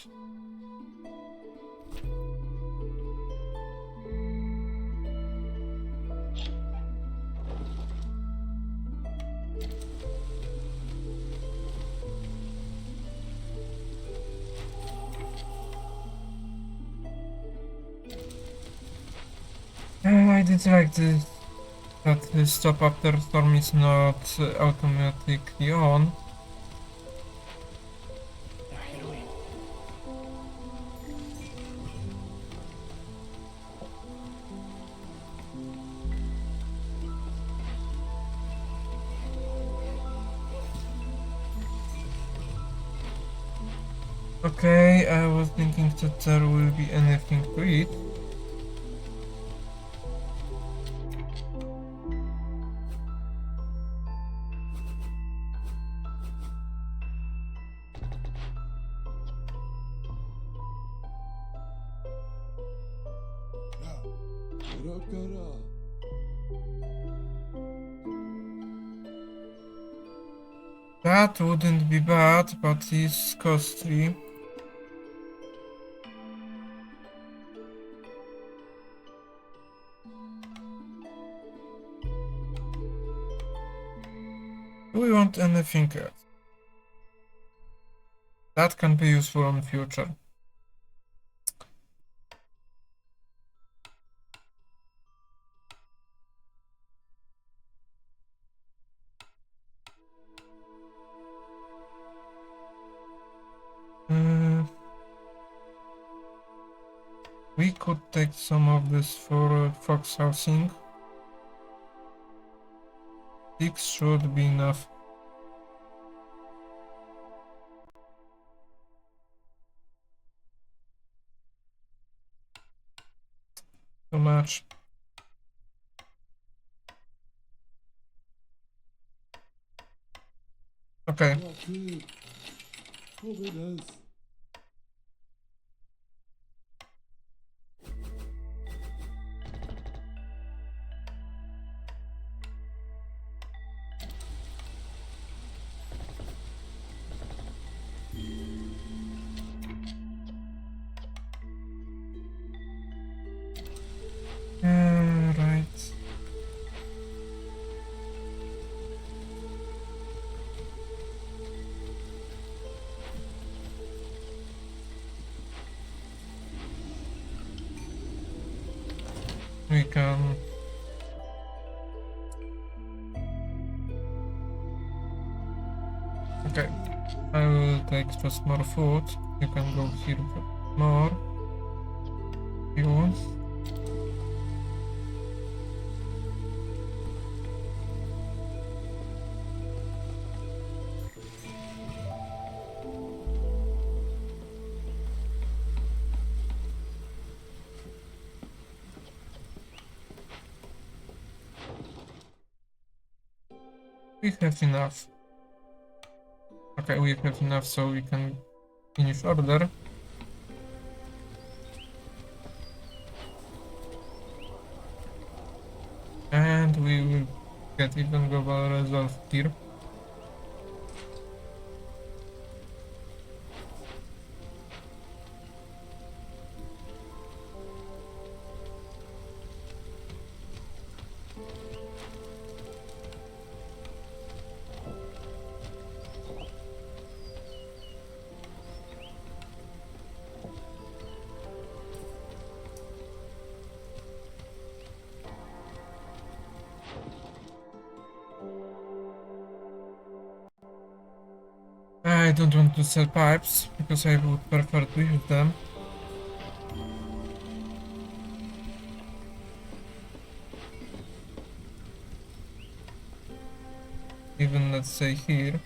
I did like this, that the stop after storm is not automatically on. Okay, I was thinking that there will be anything to eat. That wouldn't be bad, but it's costly. Do we want anything else? That can be useful in future. We could take some of this for fox housing. 6 should be enough. Too much. Okay. Right. We can... Okay. I will take just more food. You can go here for more. You. We have enough. Okay, we have enough so we can finish order. And we will get even global resolve here. I don't want to sell pipes because I would prefer to use them. even let's say here.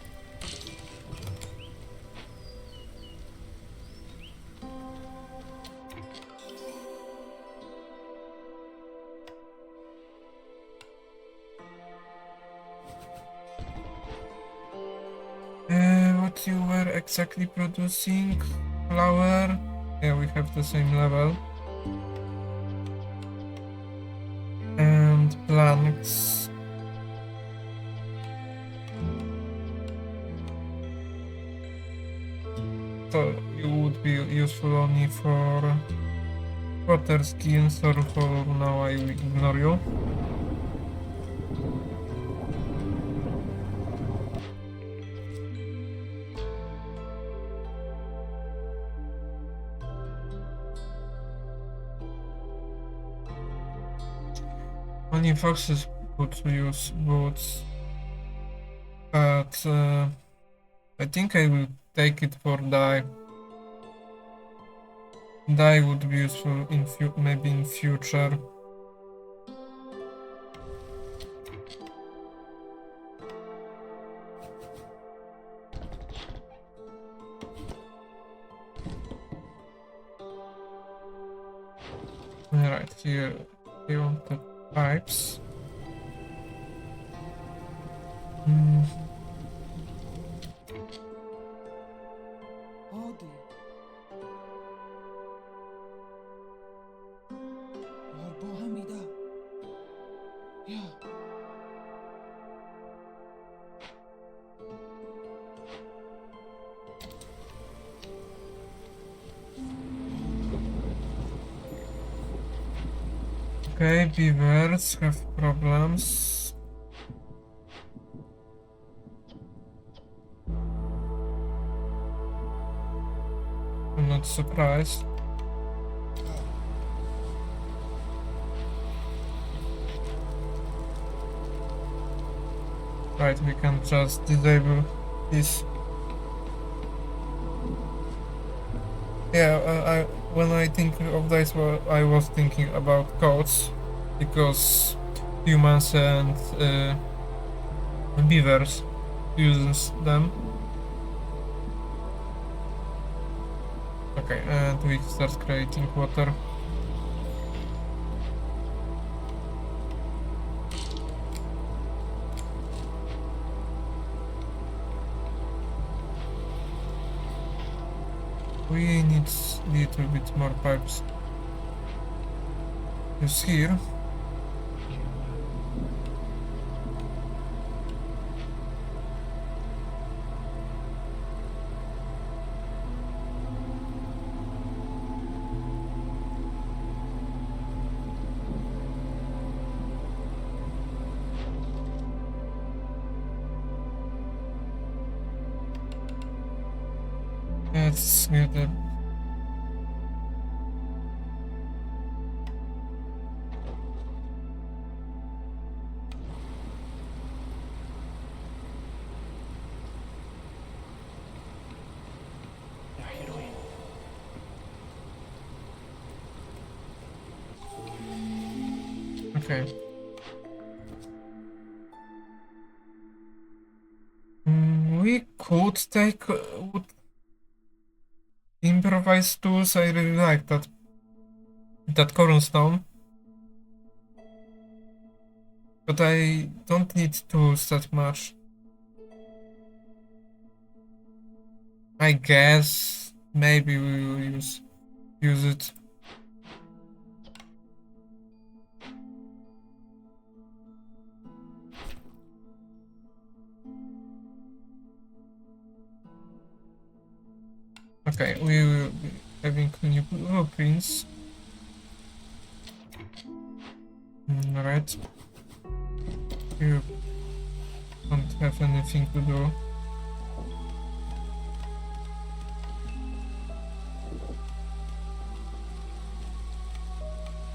What you were exactly producing? Flour? Yeah, we have the same level. And planks. So you would be useful only for water skins, or for now I will ignore you. Only foxes could use boots, but I think I will take it for dye. Dye would be useful in maybe in future. Alright, here we want the pipes. هادي یار با هم میده یا Okay, beavers have problems. I'm not surprised. Right, we can just disable this. Yeah, when I think of this, well, I was thinking about coats, because humans and beavers uses them. Okay, and we start creating water. We need little bit more pipes. Is here. Let's get it. يا حلوين Okay. We could take wood improvise tools. I really like that cornerstone, but I don't need tools that much. I guess maybe we will use it. Okay, we will be having new blueprints. Alright. You don't have anything to do.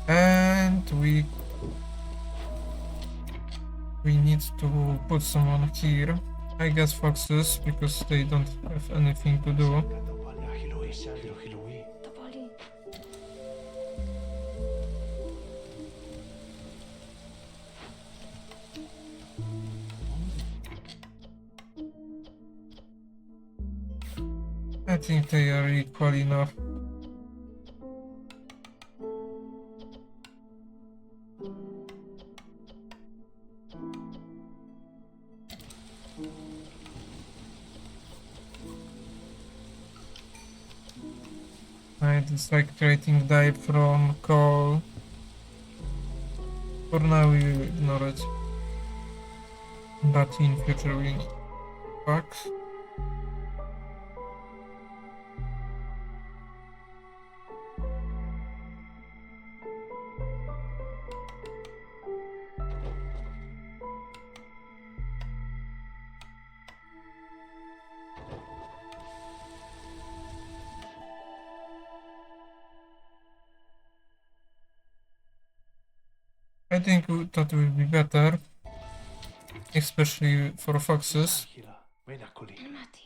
And we need to put someone here. I guess foxes, because they don't have anything to do. يا حلوين يا حلوين طب I think they are equal enough. Right, it's like creating dye from coal. For now we will ignore it. But in future we need back. I think that will be better, especially for foxes. Angela, ven eccoli. Calmati.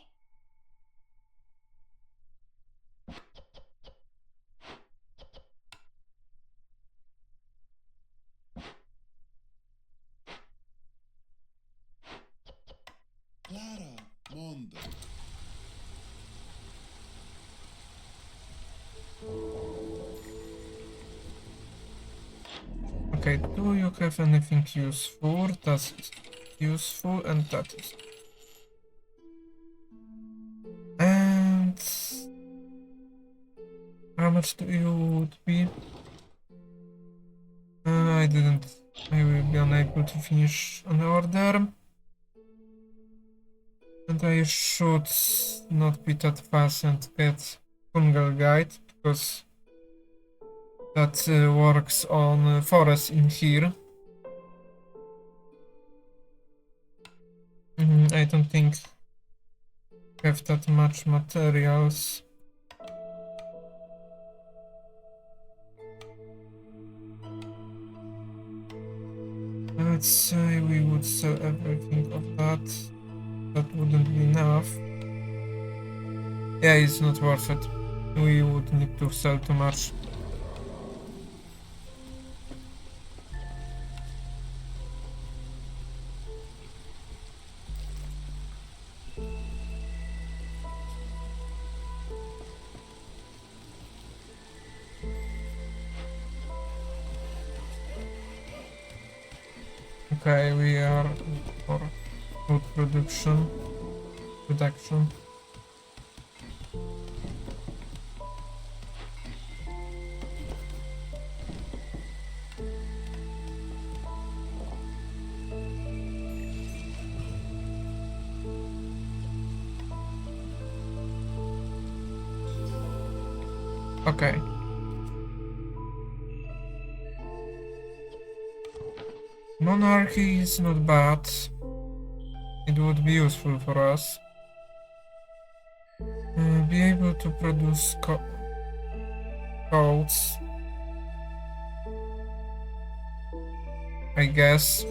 Clara, mondo. Okay, do you have anything useful? That's useful, and that is. And how much do you would be? I didn't. I will be unable to finish an order. And I should not be that fast and get fungal guide, because that works on forest in here. I don't think I have that much materials. Let's say we would sell everything of that. That wouldn't be enough. Yeah, it's not worth it. We would need to sell too much. Okay, we are for food production. Okay. Monarchy is not bad. It would be useful for us. Be able to produce coats, I guess.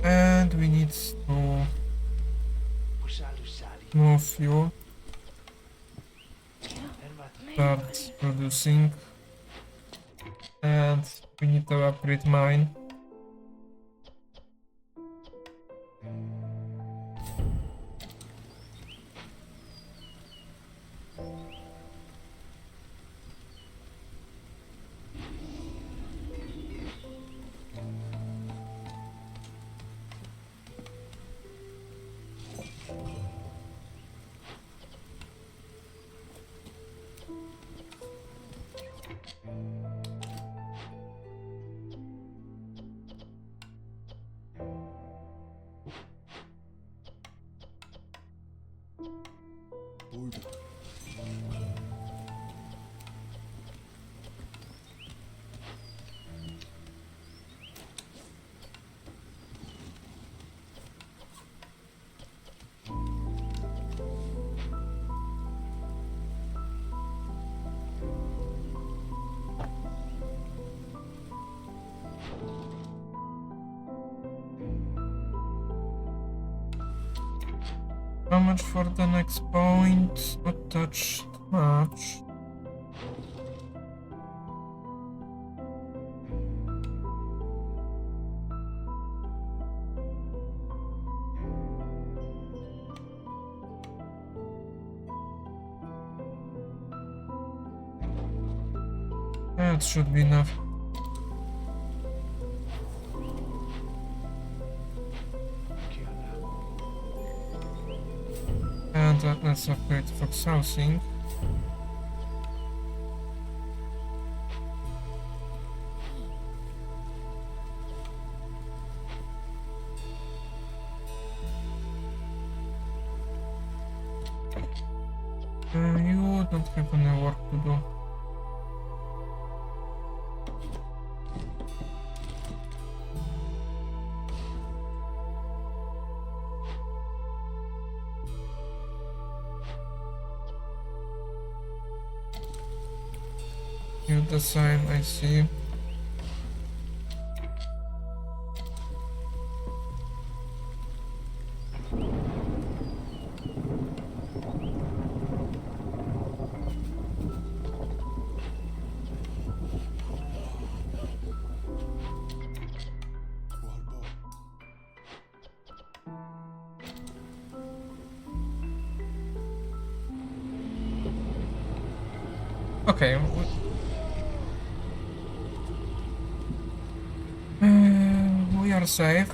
And we need to move you. Start producing. And we need to upgrade mine. Bulldog. How much for the next point? Not touched much. That should be enough. And let's upgrade Fox Housing. You don't have any work to do. You the sign, I see. Warbo. Okay. We are safe.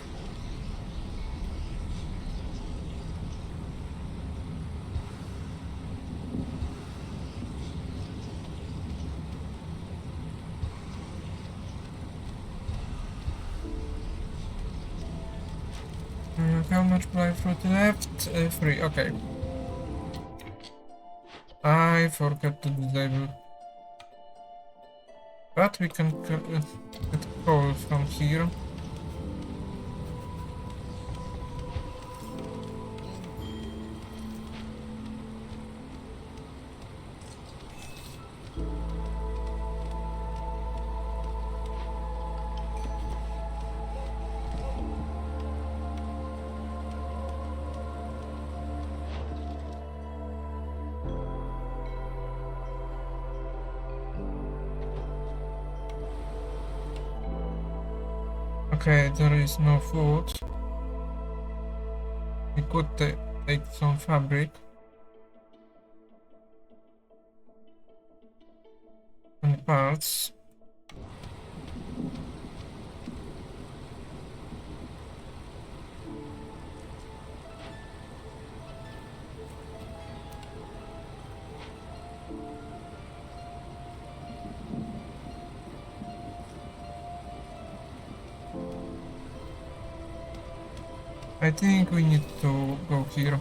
How much blind fruit left? 3, okay. I forgot to disable. But we can get coal from here. Okay, there is no food. We could take some fabric. And parts. I think we need to go here.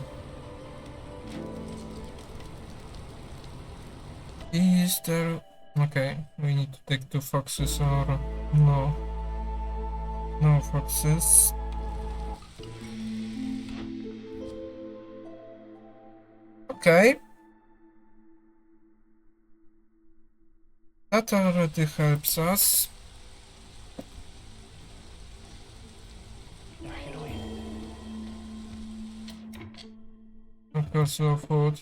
Is there... Okay, we need to take 2 foxes or... No. No foxes. Okay. That already helps us. Of course, no food.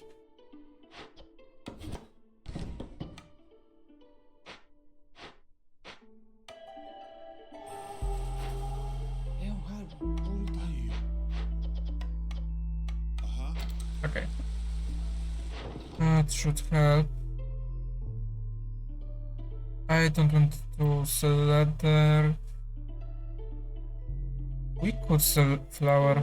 Ewan, halv. Ulit. طيب. أها. Okay. That should help. I don't want to sell leather. We could sell flour.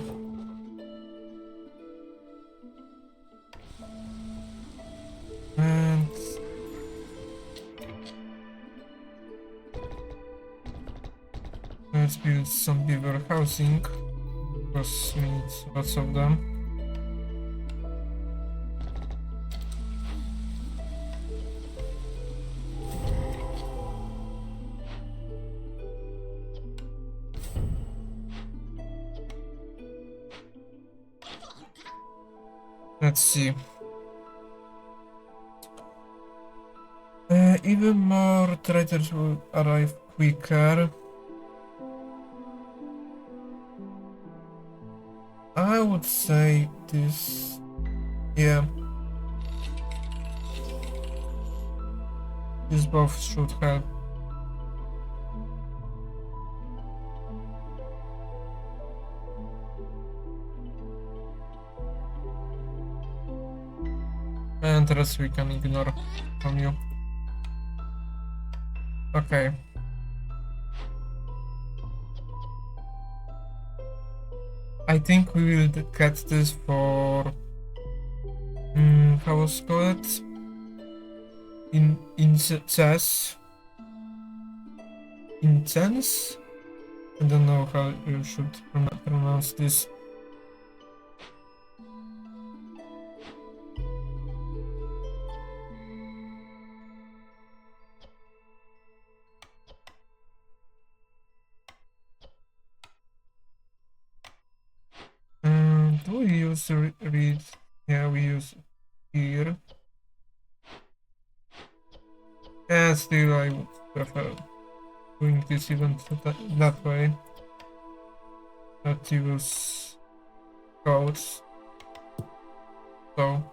And let's build some beaver housing because we need lots of them. Let's see. Even more traders will arrive quicker. I would say this. Yeah. These both should help. And the rest we can ignore from you. Okay. I think we will get this for how was it called? Incense. Incense? I don't know how you should pronounce this. Do we use read? Yeah, we use here. Yeah, still I would prefer doing this event that way. Not use codes. So.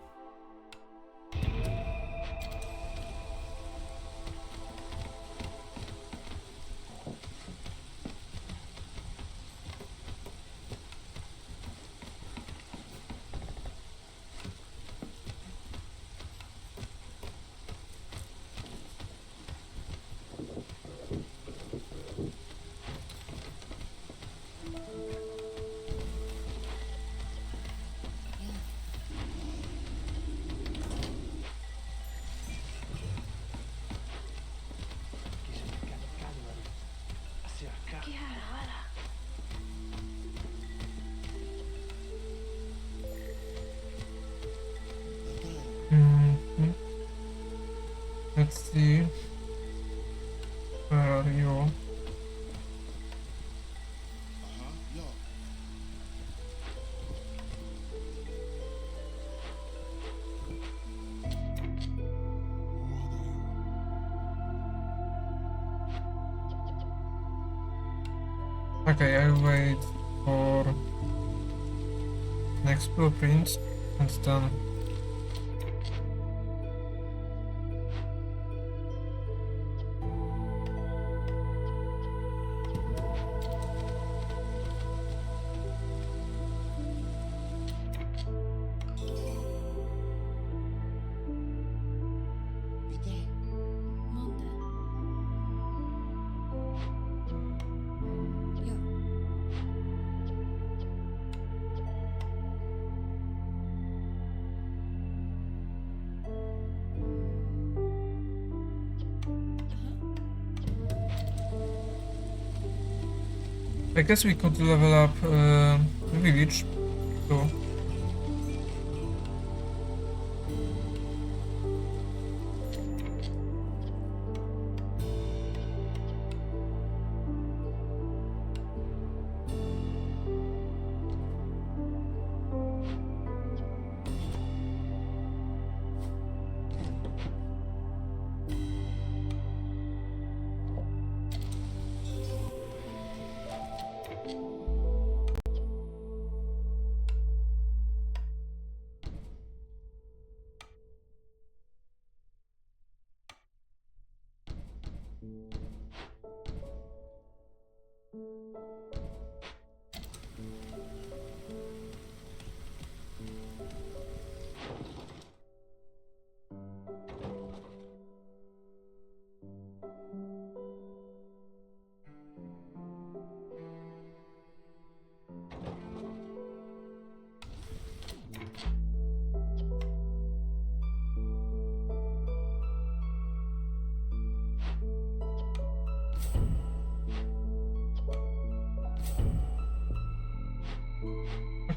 Let's see. Where are you? Ja. Okay, I wait for next blueprint and then. Mitä? Monte. Joo. I guess we could level up the village too.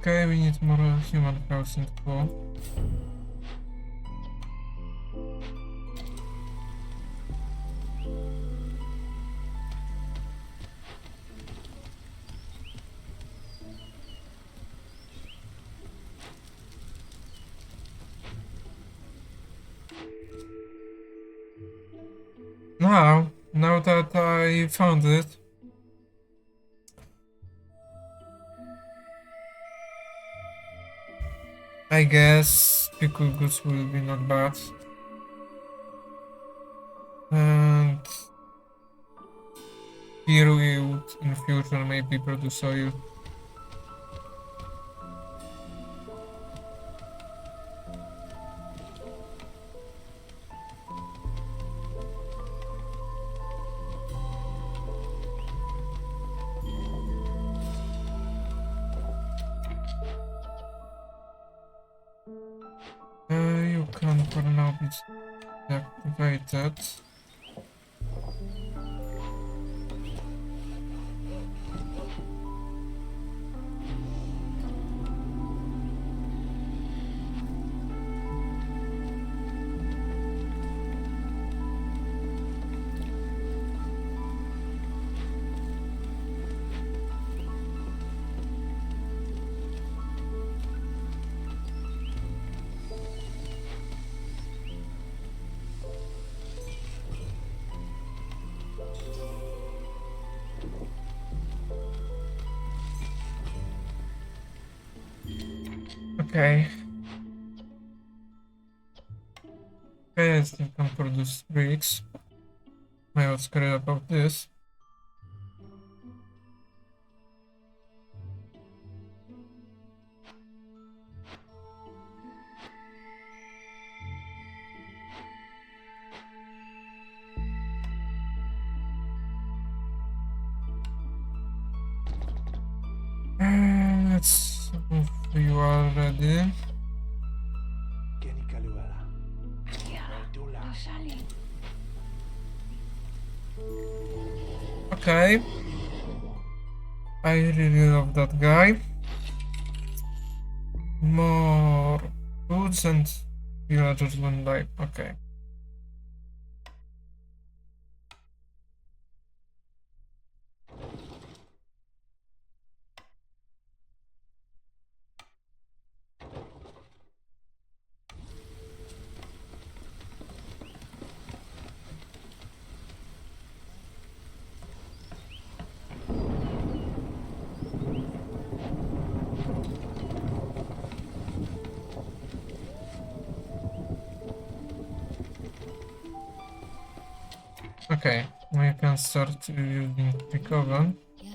Okay, we need more human housing too. Now that I found it, I guess pickle goods will be not bad. And here we would in future maybe produce oil. You can for now be deactivated. Okay. Okay, I still can produce bricks. I was scared about this. Let's move you already. Okay. I really love that guy. More goods and villagers will die. Okay. Okay, we can start using pick oven. Yeah.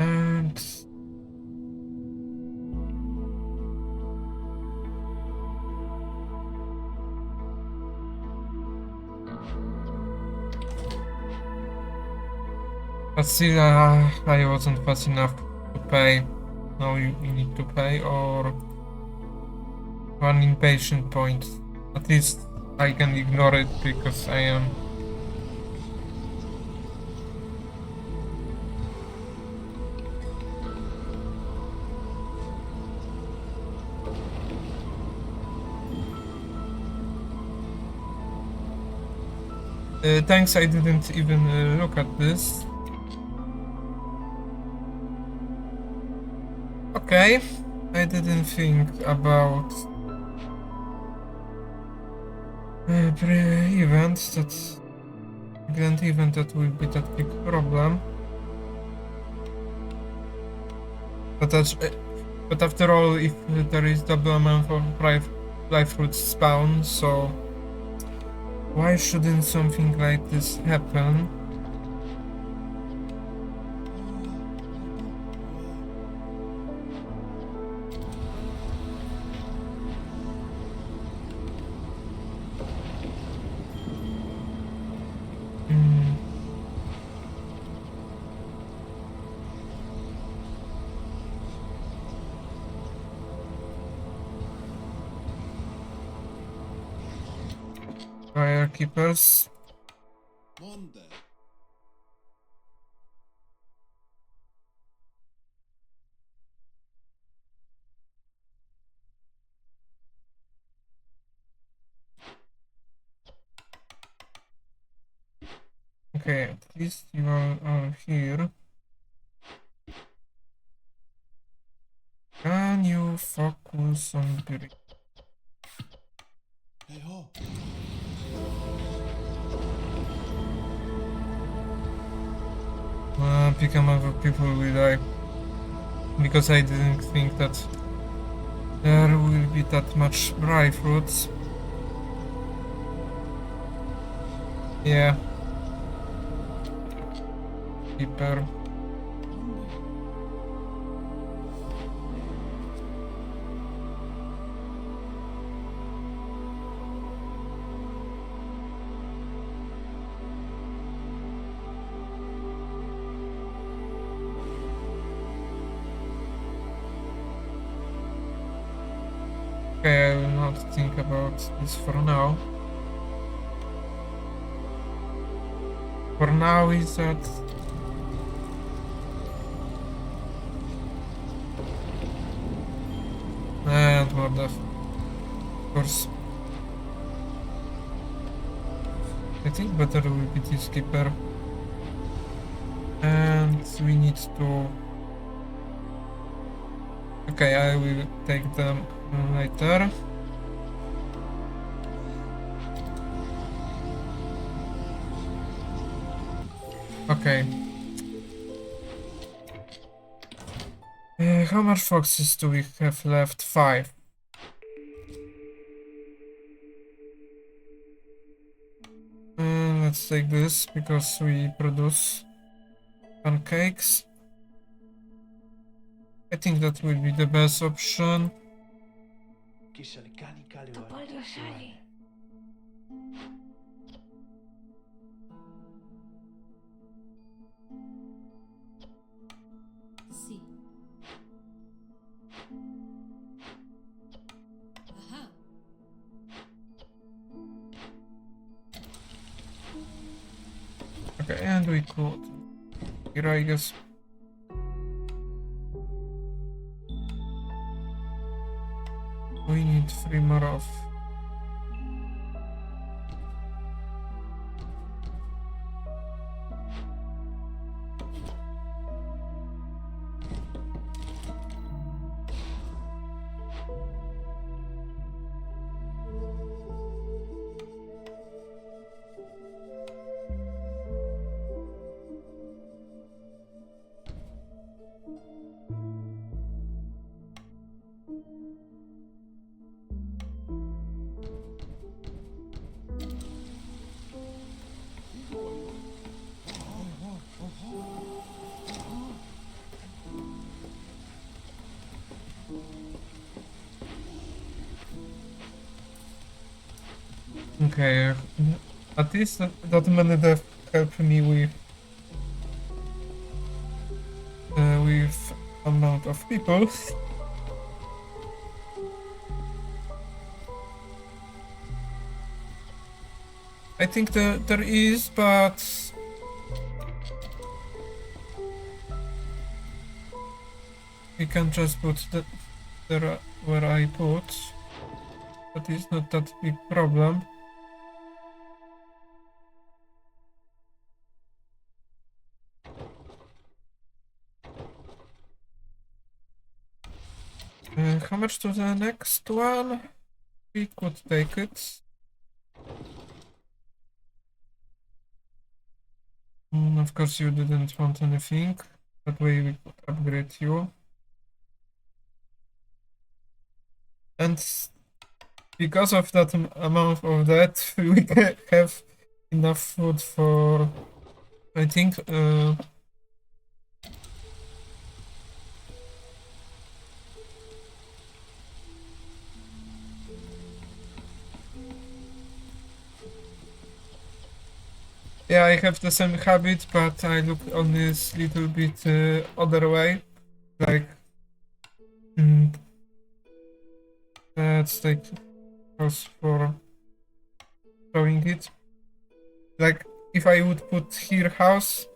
And but still, I wasn't fast enough to pay. Now you need to pay or one impatient point. At least I can ignore it because I am. Thanks, I didn't even look at this. Okay, I didn't think about pre-event that will be that big problem. But but after all, if there is double amount of life roots spawn, so why shouldn't something like this happen? Hmm. Fire keepers. Monday. Okay, at least you are here. Can you focus on building? Hey ho! Pick among the people will die. Because I didn't think that there will be that much dry fruits. Yeah. Keeper. Okay, I will not think about this for now. For now is that and what the of course. I think better will be this keeper. And we need to okay, I will take them later. Okay. How much foxes do we have left? 5. Let's take this because we produce pancakes. I think that will be the best option. Sì. Aha. Okay, and we could here, I guess. We need 3 more of. Okay, at least that many death help me with amount of people. I think there is, but we can just put there where I put. That is not that big problem. How much to the next one? We could take it. Of course you didn't want anything. That way we could upgrade you. And because of that amount of that, we can have enough food for, I think, yeah, I have the same habit, but I look on this little bit other way. Like, let's take pause for showing it. Like, if I would put here house,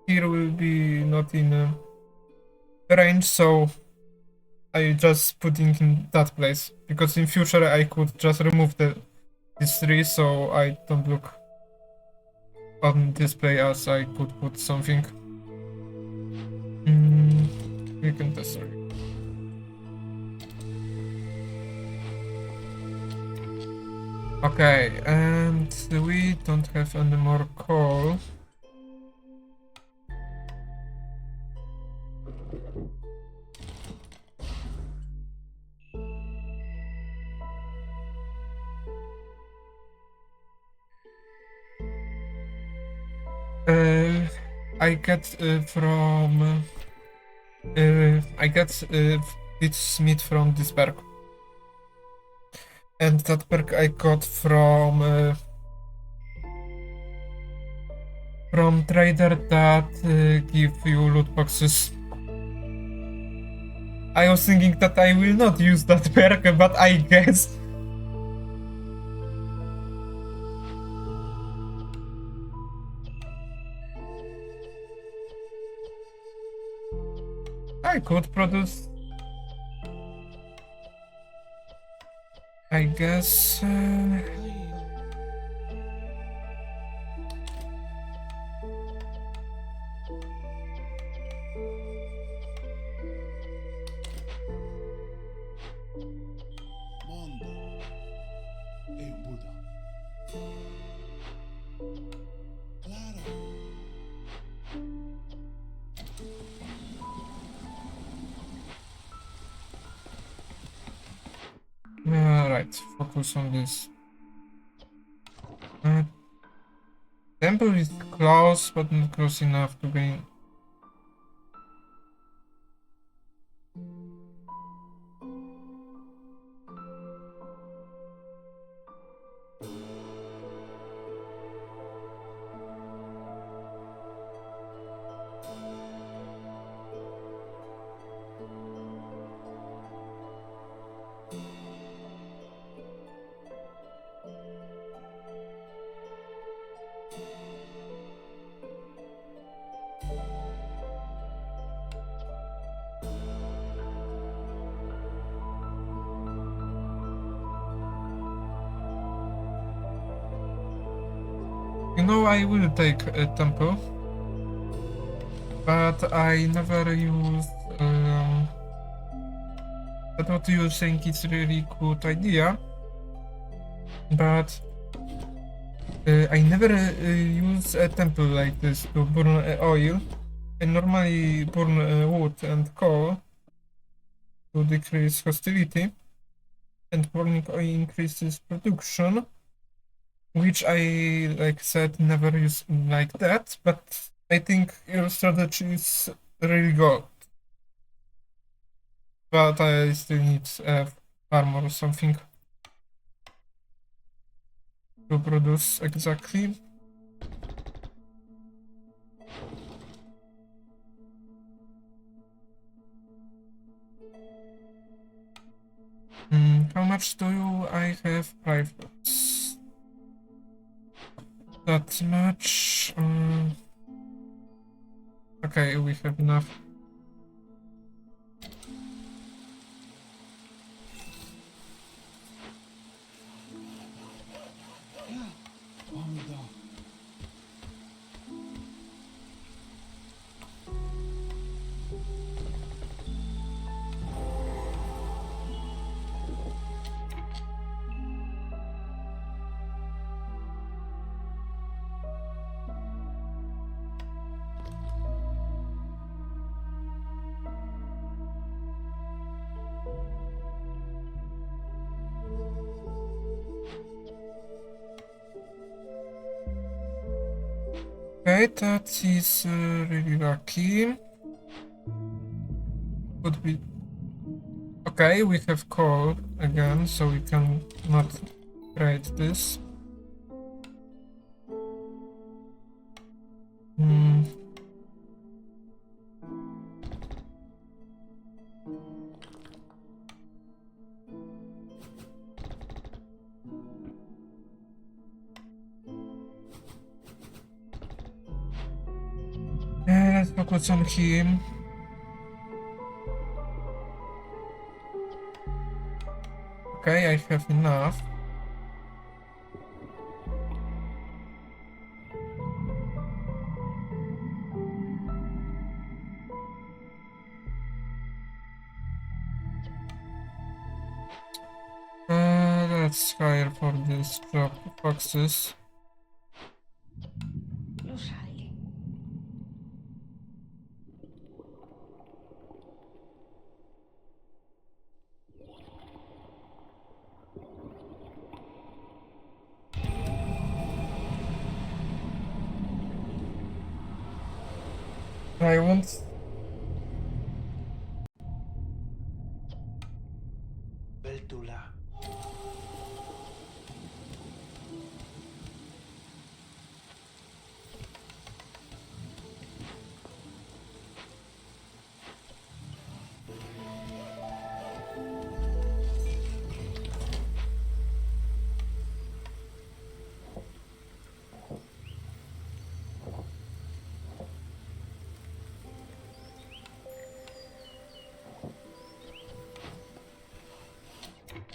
here will be not in range, so I just putting in that place. Because in future I could just remove this tree, so I don't look. on display as I could put something. We can test it. Okay, and we don't have any more coal. I get this meat from this perk, and that perk I got from trader that give you loot boxes. I was thinking that I will not use that perk, but I guess. I could produce. I guess. Monday. Hey, Buddha. Clara. Right, focus on this. Temple is close, but not close enough to gain. You know, I will take a temple, but I never use. But what you think is really good idea, but I never use a temple like this to burn oil. I normally burn wood and coal to decrease hostility, and burning oil increases production, which I, like said, never use like that, but I think your strategy is really good. But I still need farm or something to produce exactly. How much do I have privates? That much. Okay, we have enough. Yeah. Wanda. Okay, that is really lucky. Could be. Okay, we have coal again, so we can not trade this. Let's focus on him. Okay, I have enough. Let's hire for this job foxes. Lo sai. I want. Beltula.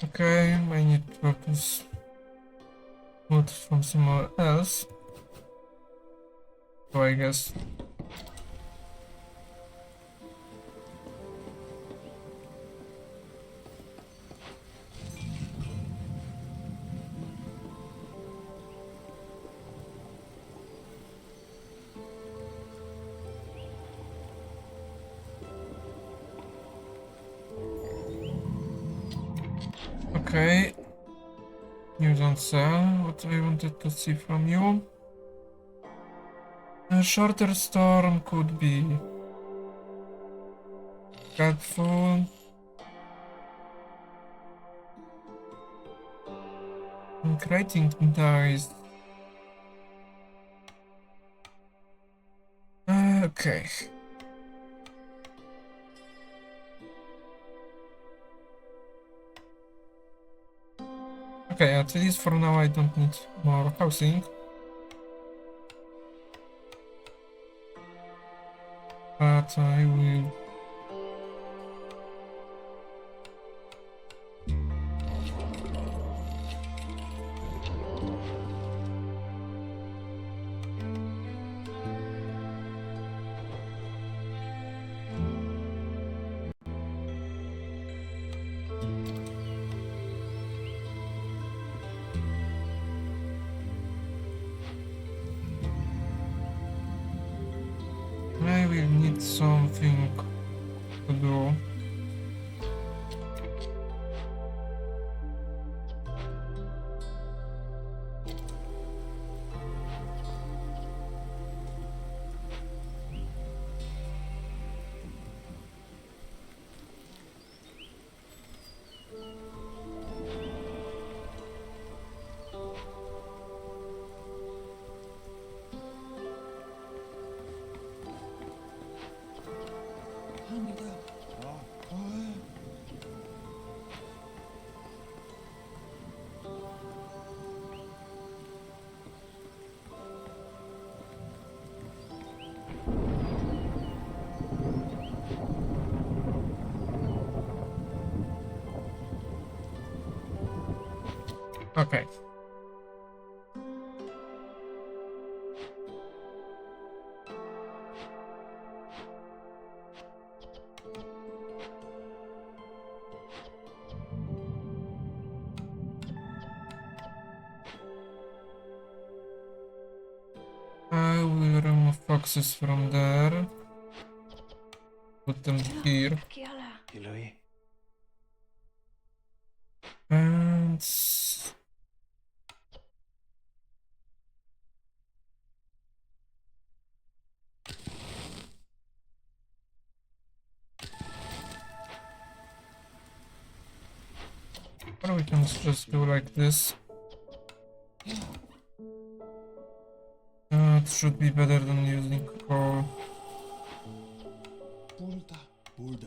Okay, I need to purchase wood from somewhere else. So I guess. Okay. You don't sell what I wanted to see from you. A shorter storm could be helpful. And creating dice. Okay. Okay, at least for now I don't need more housing. But I will... I will need something to do. Hamida. Okay. I will remove foxes from there. Put them here. Kiala. Eloy. And... or we can just do like this. It should be better than using coal. Pulta. Pulda.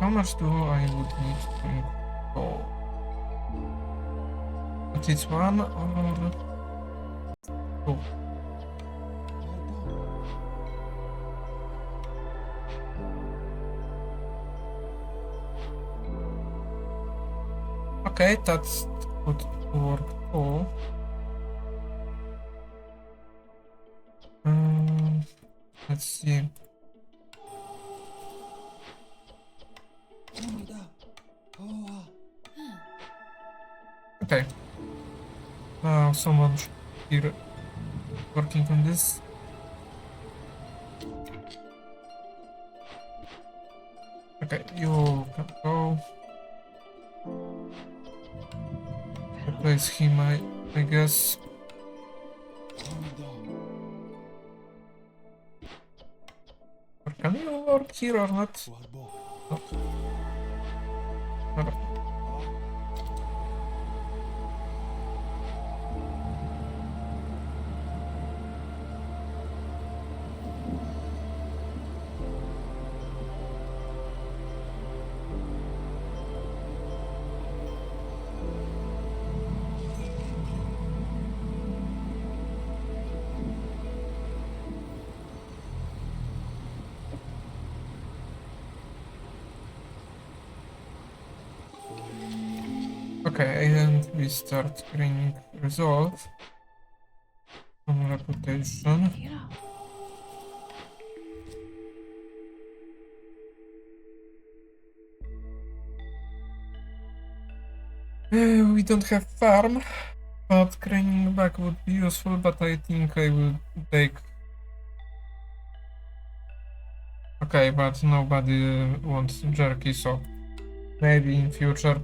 how much do I would need to go? But it's one or two? Okay, that's good work too. Let's see. 합니다. Okay. Now someone should be working on this. Okay, you can go. Replace him, I guess. 합니다. Or can you work here or not? warbo. No. Never. Okay, and we start gaining result on reputation. We don't have farm, but craning back would be useful, but I think I will take... Okay, but nobody wants jerky, so maybe in future.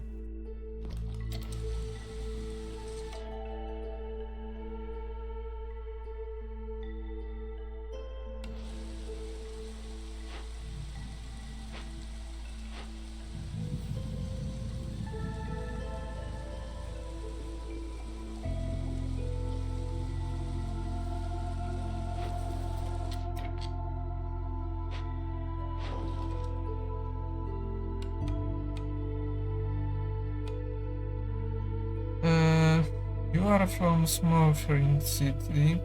You are from small foreign city.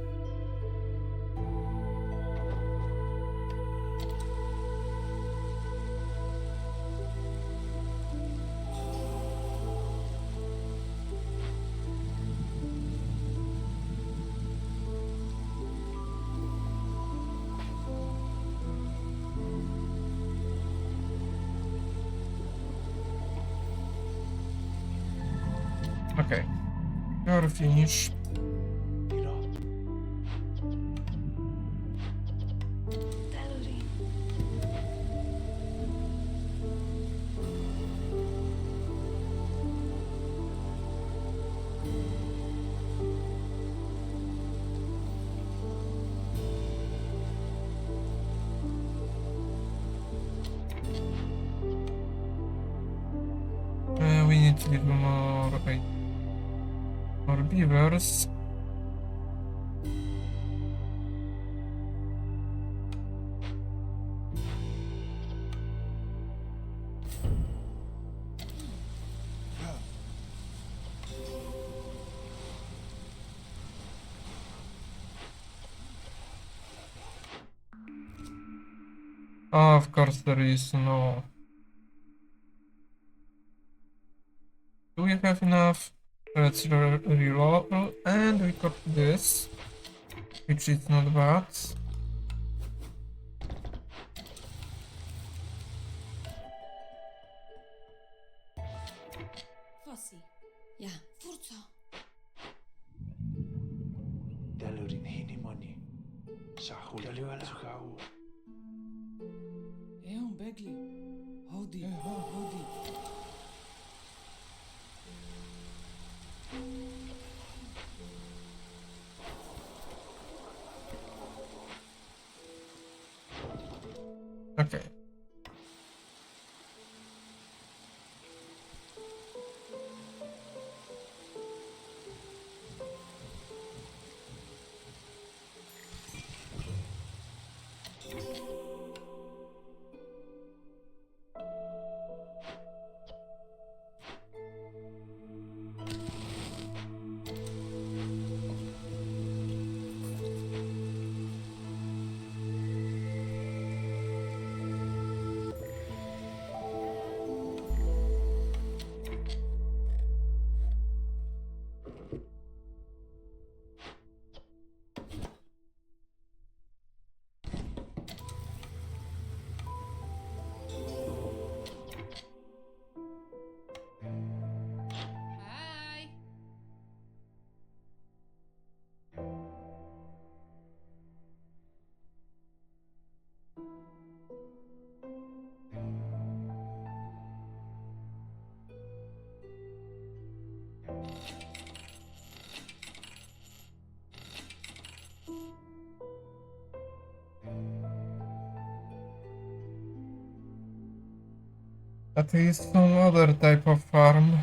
Okay, you're finished. Mira, We need a little more, more beavers. Oh, of course there is no... Do we have enough? Let's reroll, and we got this, which is not bad. Fossi. Ja, forza. Dalurin hinimoni. Sahul Sahau. Begley. Howdy. Howdy. Okay. At least some other type of farm.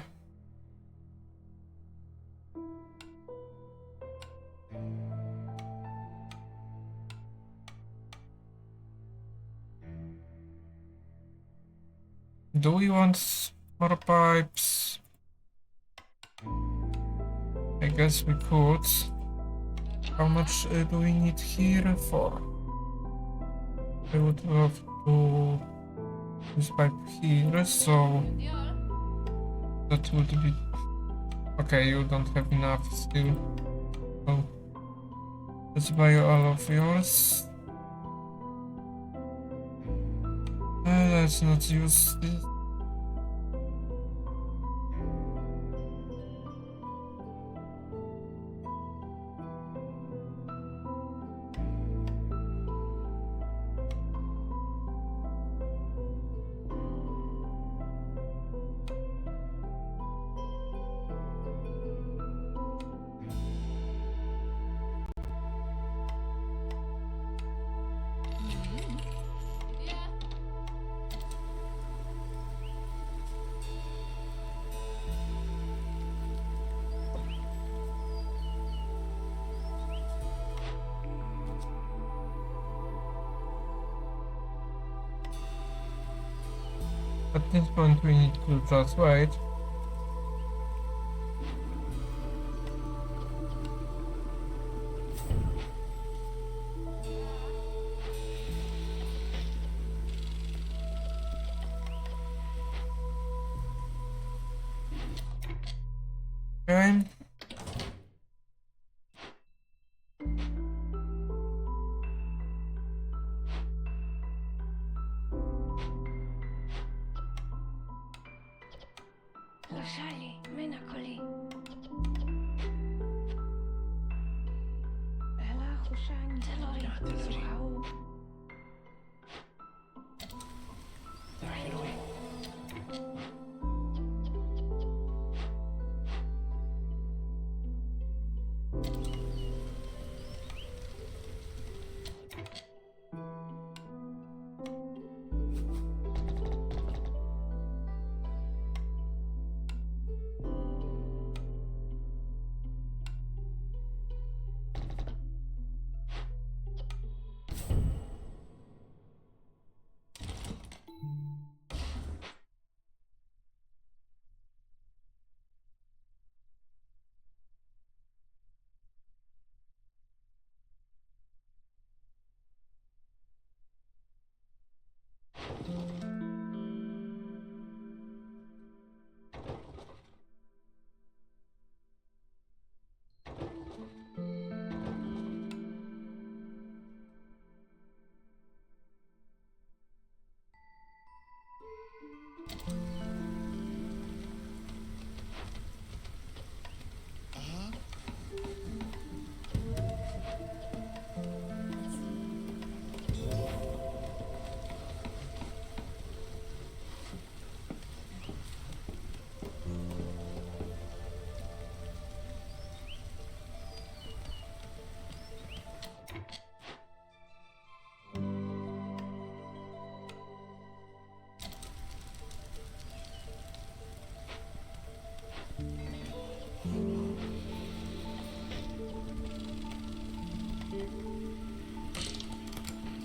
Do we want more pipes? I guess we could. How much do we need here for? I would love to use pipe here, so that would be... Okay, you don't have enough still. So let's buy all of yours. Let's not use this. At this point we need to just wait. Okay. Lasciali, menacoli. Ela Hushan Telori, Suhau.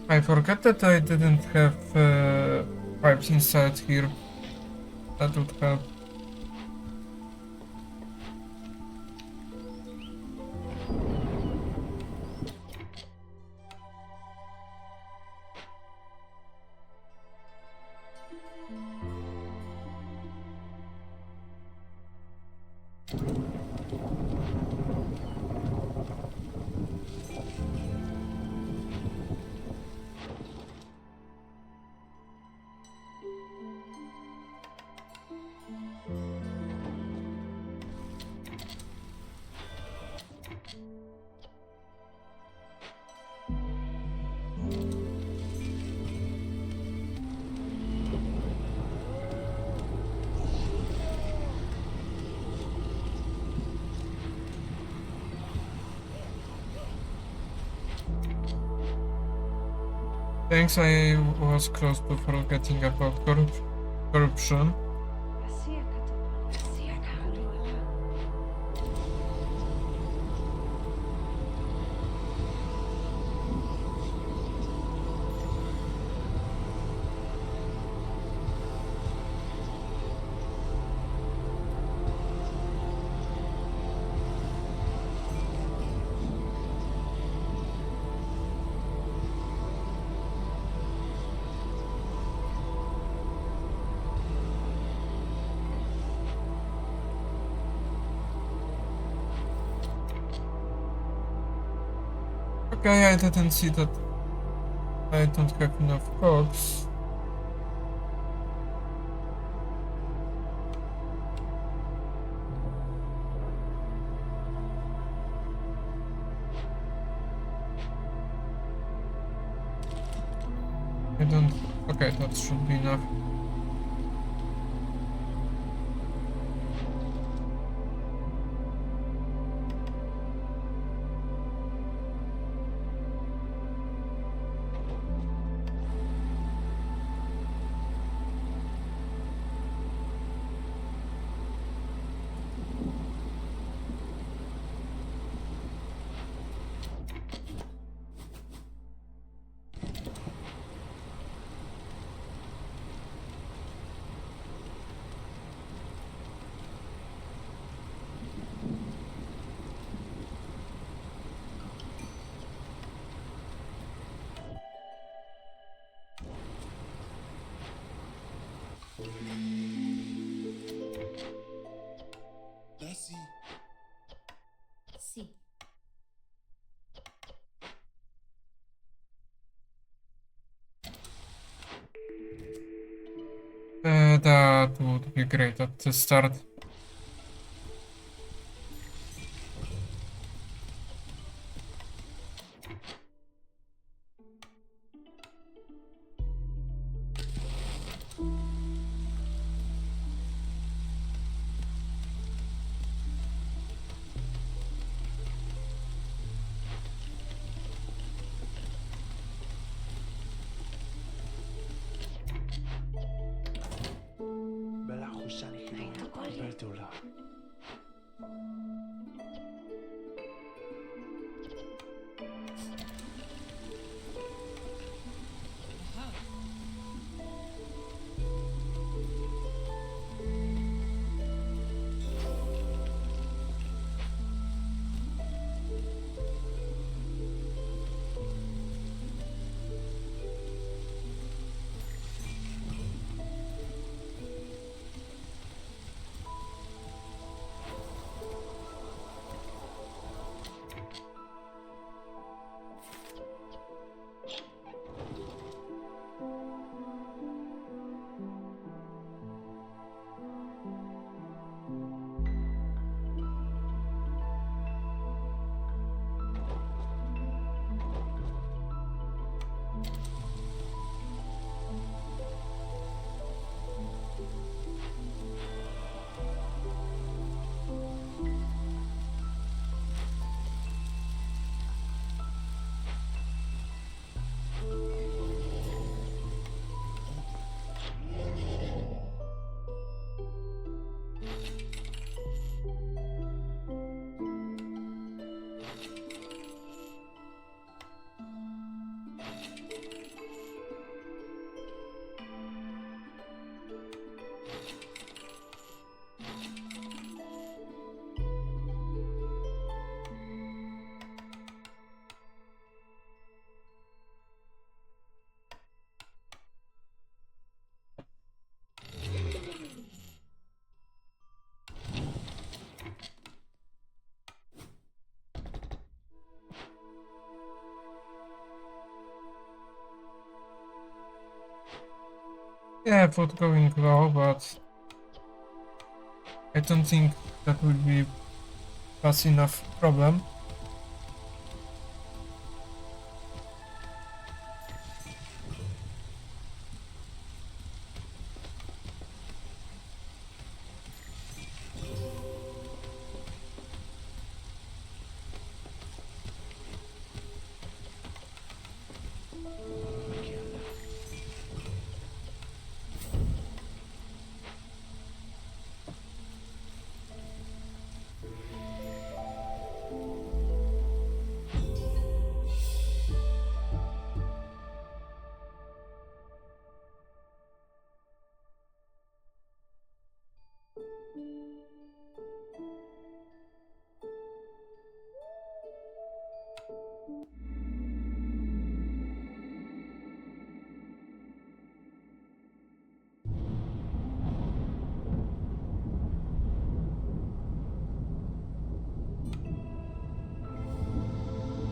I forgot that I didn't have pipes inside here. That would help. Thanks, I was close to forgetting about corruption. Okay, I didn't see that I don't have enough cogs. I don't... Okay, that should be enough. Lassie, Sì. That would be great at the start. بلا خوشانی خیلی بردولا Yeah, food going low, but I don't think that will be fast enough problem.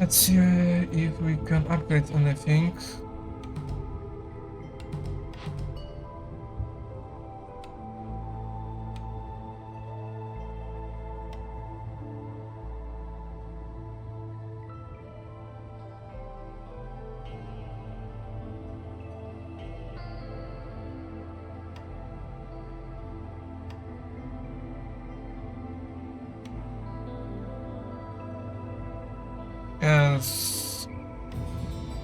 Let's see if we can upgrade anything. Yes,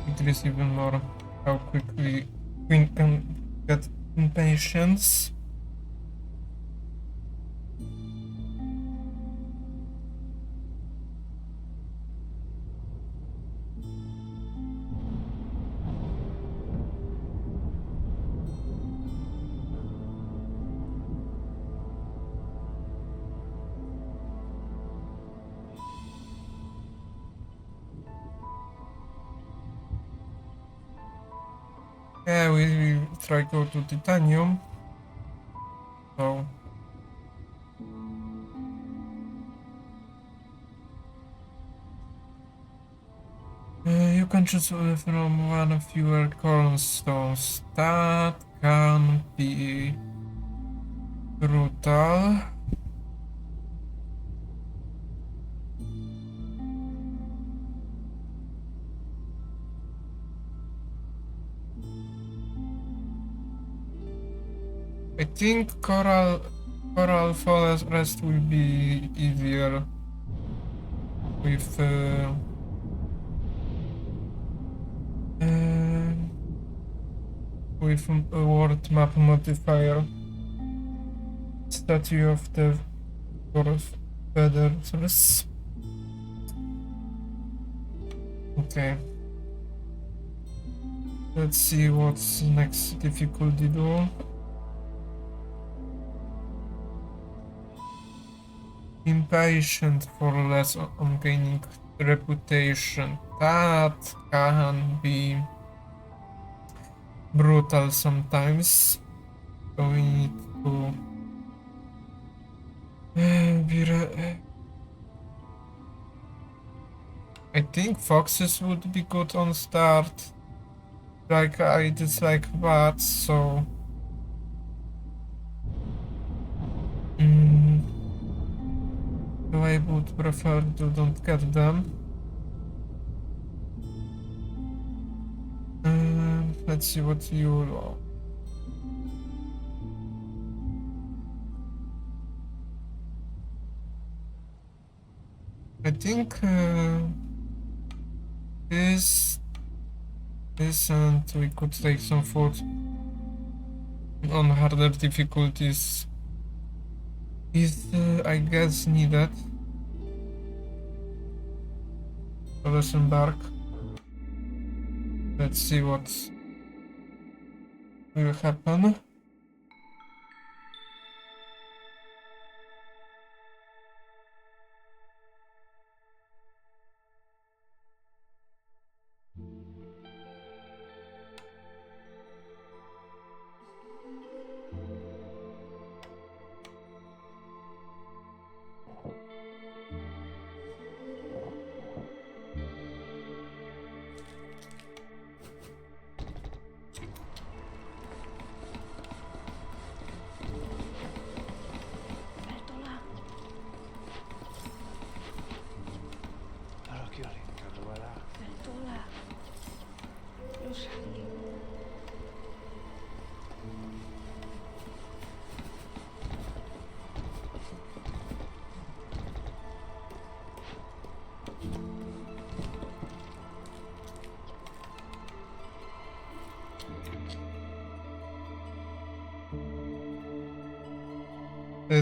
increase even more how quickly we can get impatience. Yeah, we try go to titanium. So you can choose from one of fewer cornerstones. That can be brutal. I think coral forest will be easier with uh, with a world map modifier. Statue of the Forest Feathers. Okay. Let's see what's next difficulty do. Impatient for less on gaining reputation. That can be brutal sometimes. So we need to I think foxes would be good on start. Like I dislike bats, so so I would prefer to don't get them. Let's see what you. I think this, and we could take some food on harder difficulties is, I guess, needed. So let's embark. Let's see what will happen.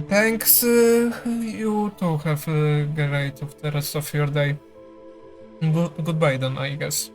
Thanks, you too have a great of the rest of your day. Goodbye then, I guess.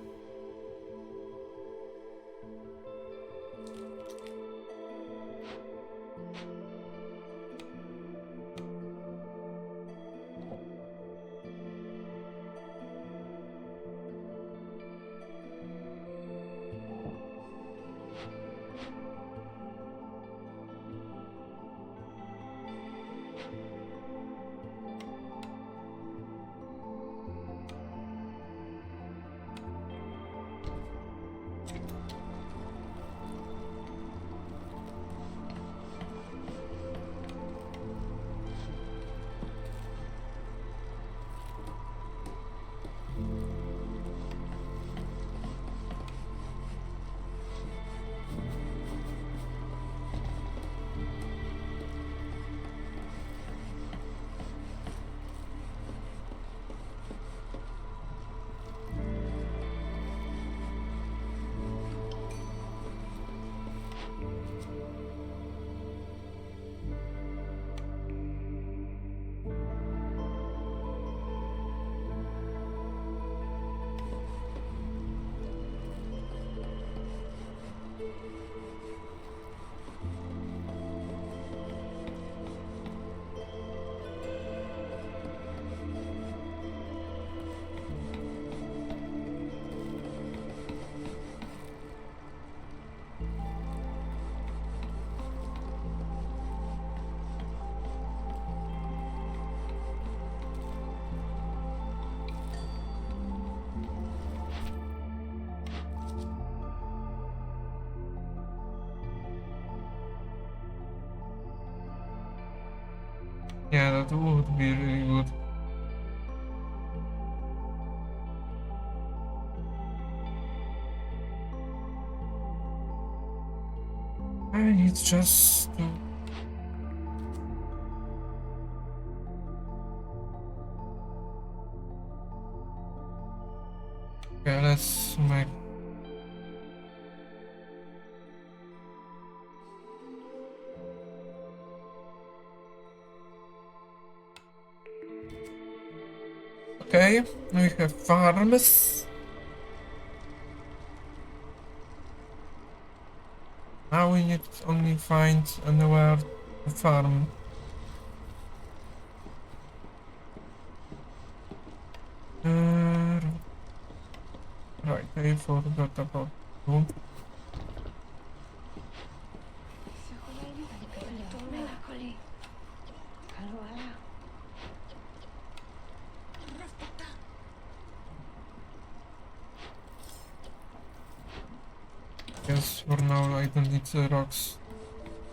Yeah, that would be really good. I need just to... Okay, let's make... Okay, we have farms. Now we need to only find anywhere to farm. Uh, right, I forgot about you. Yes, for now I don't need the rocks.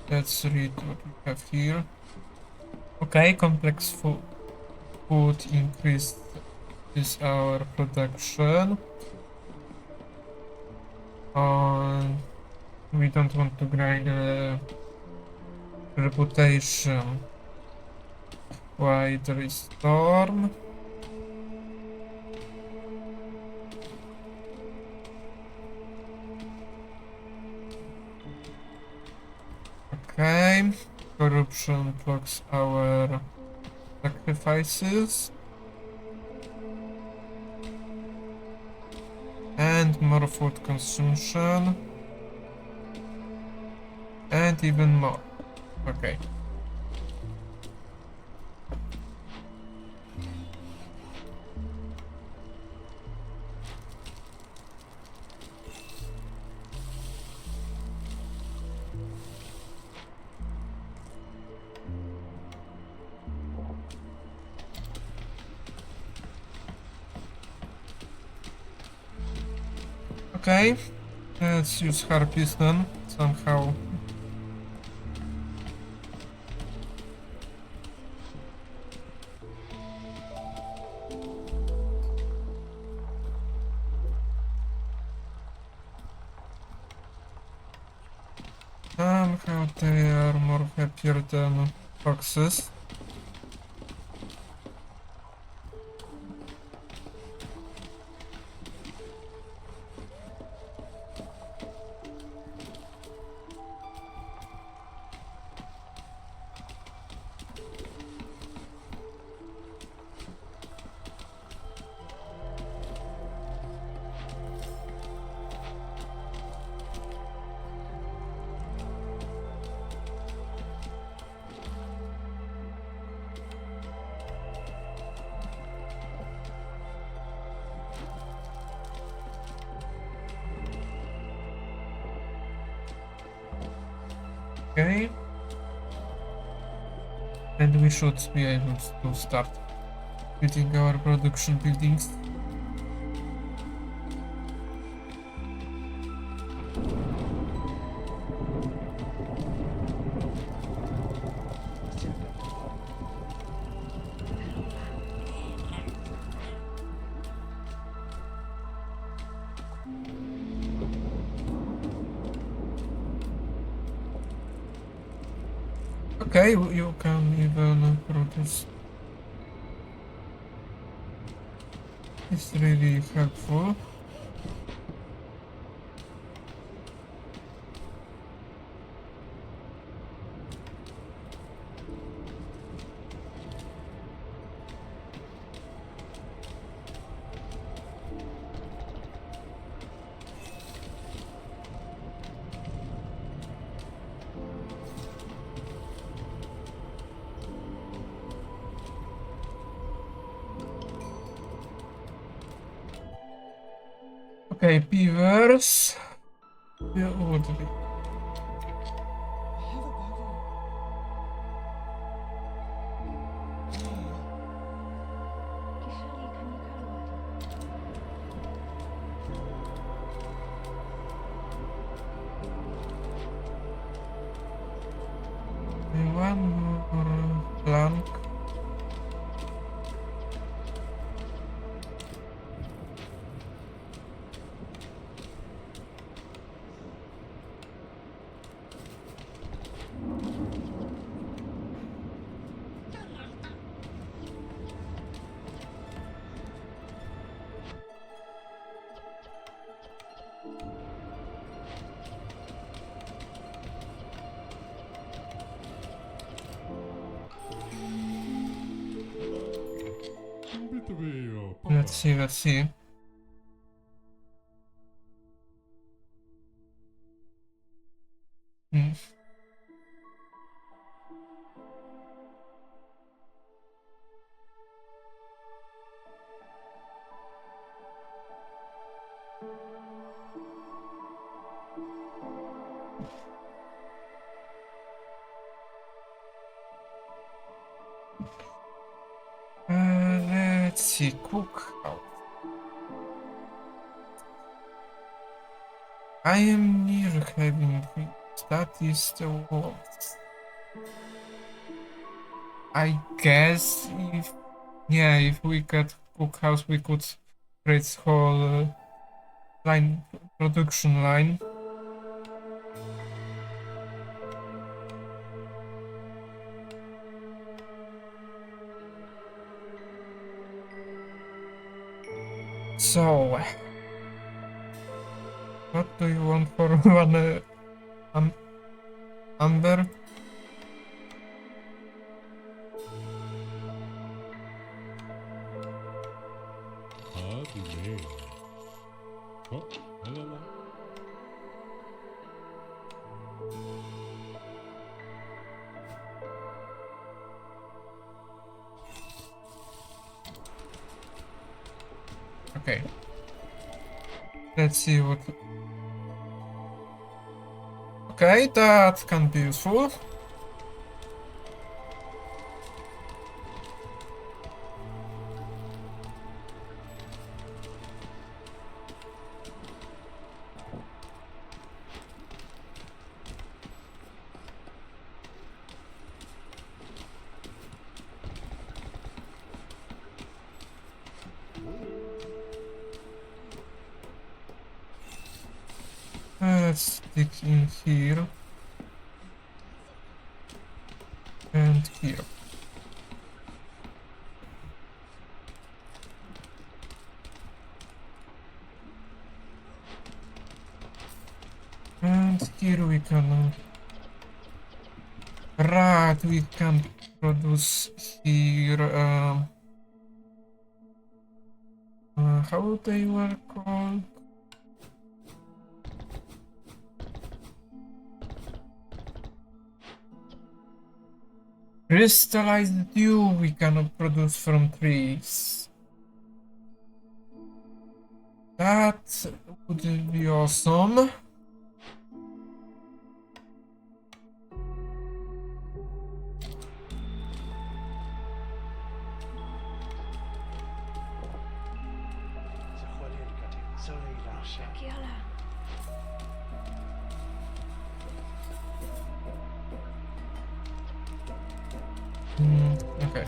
Let's read what we have here. Okay, complex food increased is our production. We don't want to grind reputation. Why there is storm? Okay, corruption blocks our sacrifices. And more food consumption. And even more. Okay. Okay, let's use harpies then, somehow. Somehow they are more happier than foxes. Okay. And we should be able to start building our production buildings. Okay, you can even produce. It's really helpful. Okay, beavers. Yeah, would be. I have a buggy. One more plank. Let's see, let's see. Hmm. Let's see, cookhouse. I am near having it. That is the worst. I guess if we get cookhouse, we could create whole production line. So, what do you want for one amber? Okay. Let's see what. Okay, that can be useful. Let's stick in here and here. And here we can right, we can produce here how they were called? Crystallized dew we cannot produce from trees. That would be awesome. Okay.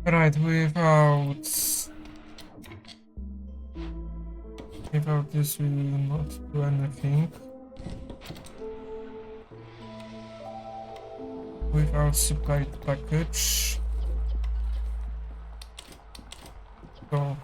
Right, without this we will not do anything. Without supplied package. So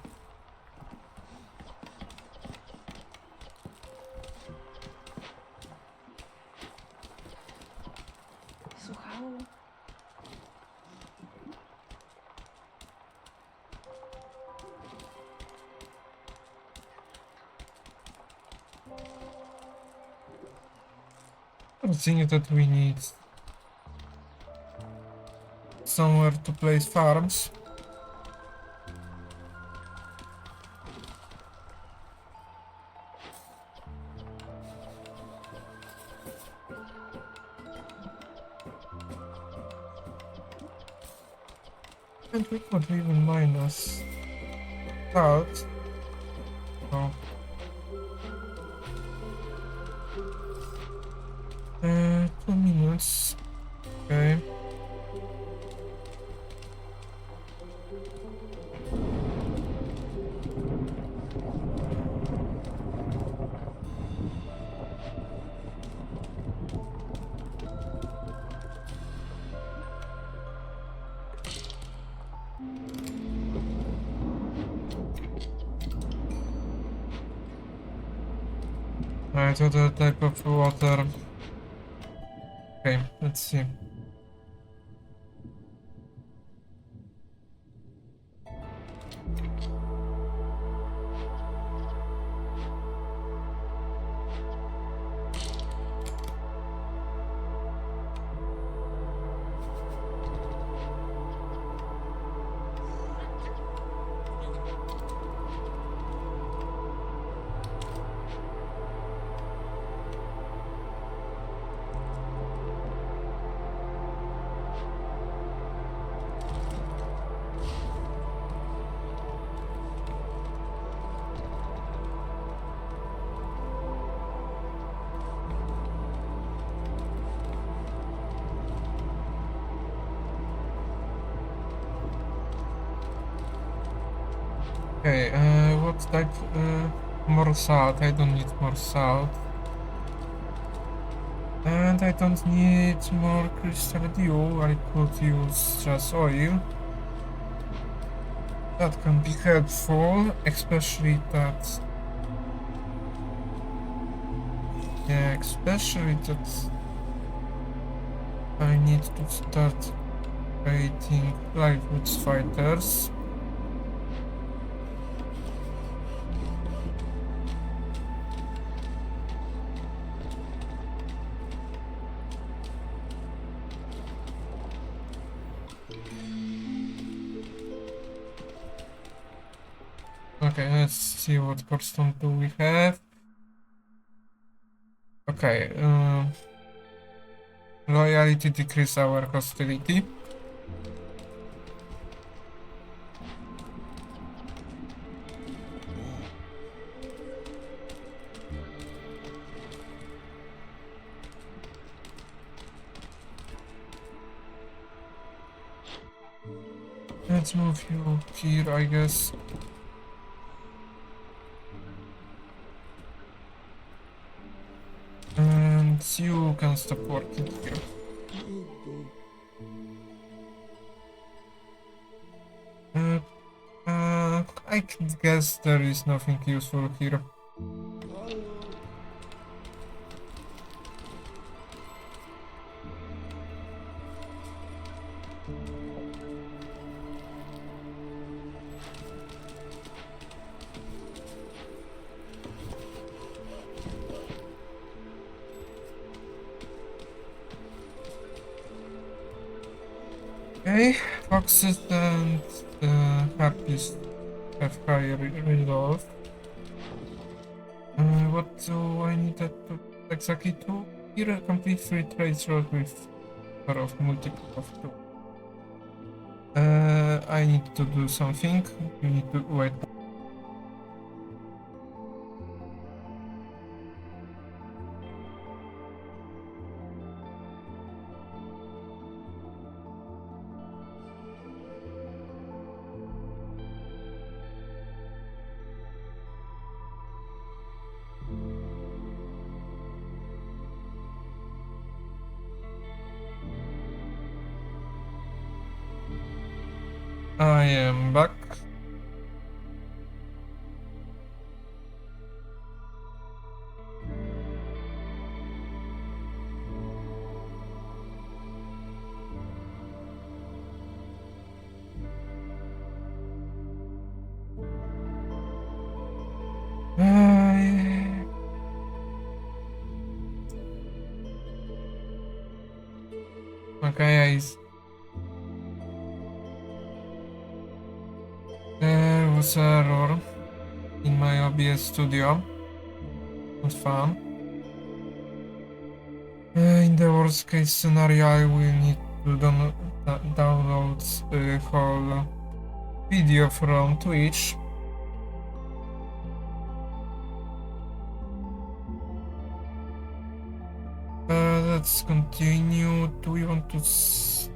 I think that we need somewhere to place farms. And we could even minus that. So 2 minutes. Okay. Right, other type of water. Okay, let's see. Okay, what type? More salt. I don't need more salt. And I don't need more crystal dew. I could use just oil. That can be helpful, especially that. Yeah, especially that I need to start creating livelihood fighters. Okay, let's see what cobblestone do we have. Okay, loyalty decrease our hostility. Let's move you here, I guess. And you can stop working here. I guess there is nothing useful here. Okay, foxes and harpies have higher resolve. What do I need that to exactly to? Here, complete free trades roll with power of multiple of 2. I need to do something. You need to wait. I am back. Okay, there was error in my OBS studio. Not fun. In the worst case scenario, I will need to download the whole video from Twitch. Let's continue. Do we want to?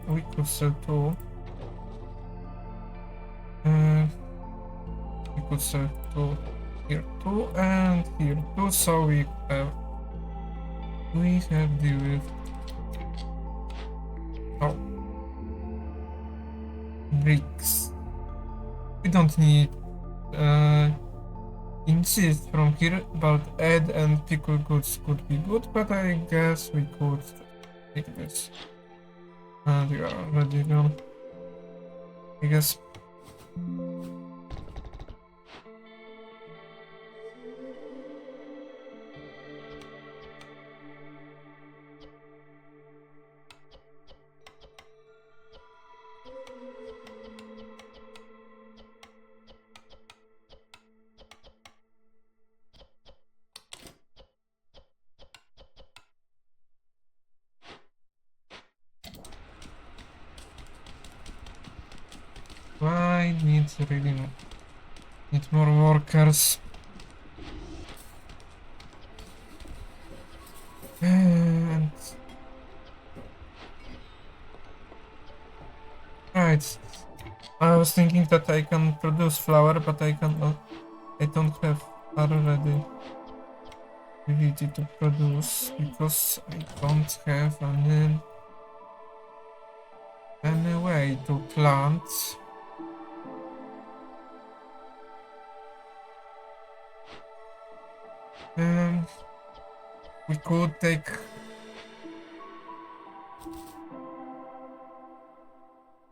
We could sell 2. We could sell 2 here 2 and here 2. So we have deal with. Oh, bricks. We don't need insist from here, but egg and pickle goods could be good, but I guess we could take this. And we are already gone. I guess. I need more workers. And right, I was thinking that I can produce flour, but I cannot. I don't have already ability to produce because I don't have any way to plant. We could take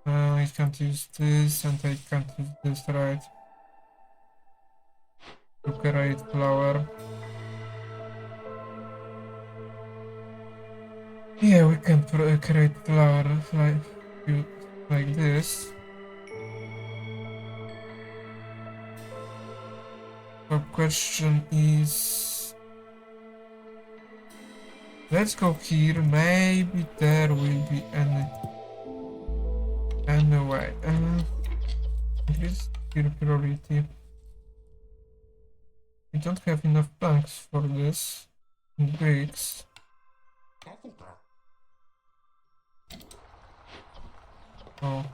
I can't use this and I can't use this, right? To create flour. Yeah, we can create flour like this. The question is, let's go here. Maybe there will be any way. Increase here priority. We don't have enough planks for this. And bricks. Oh.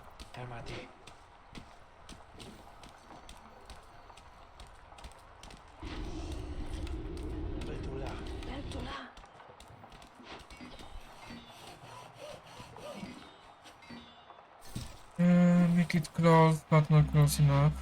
Make it close, but not close enough.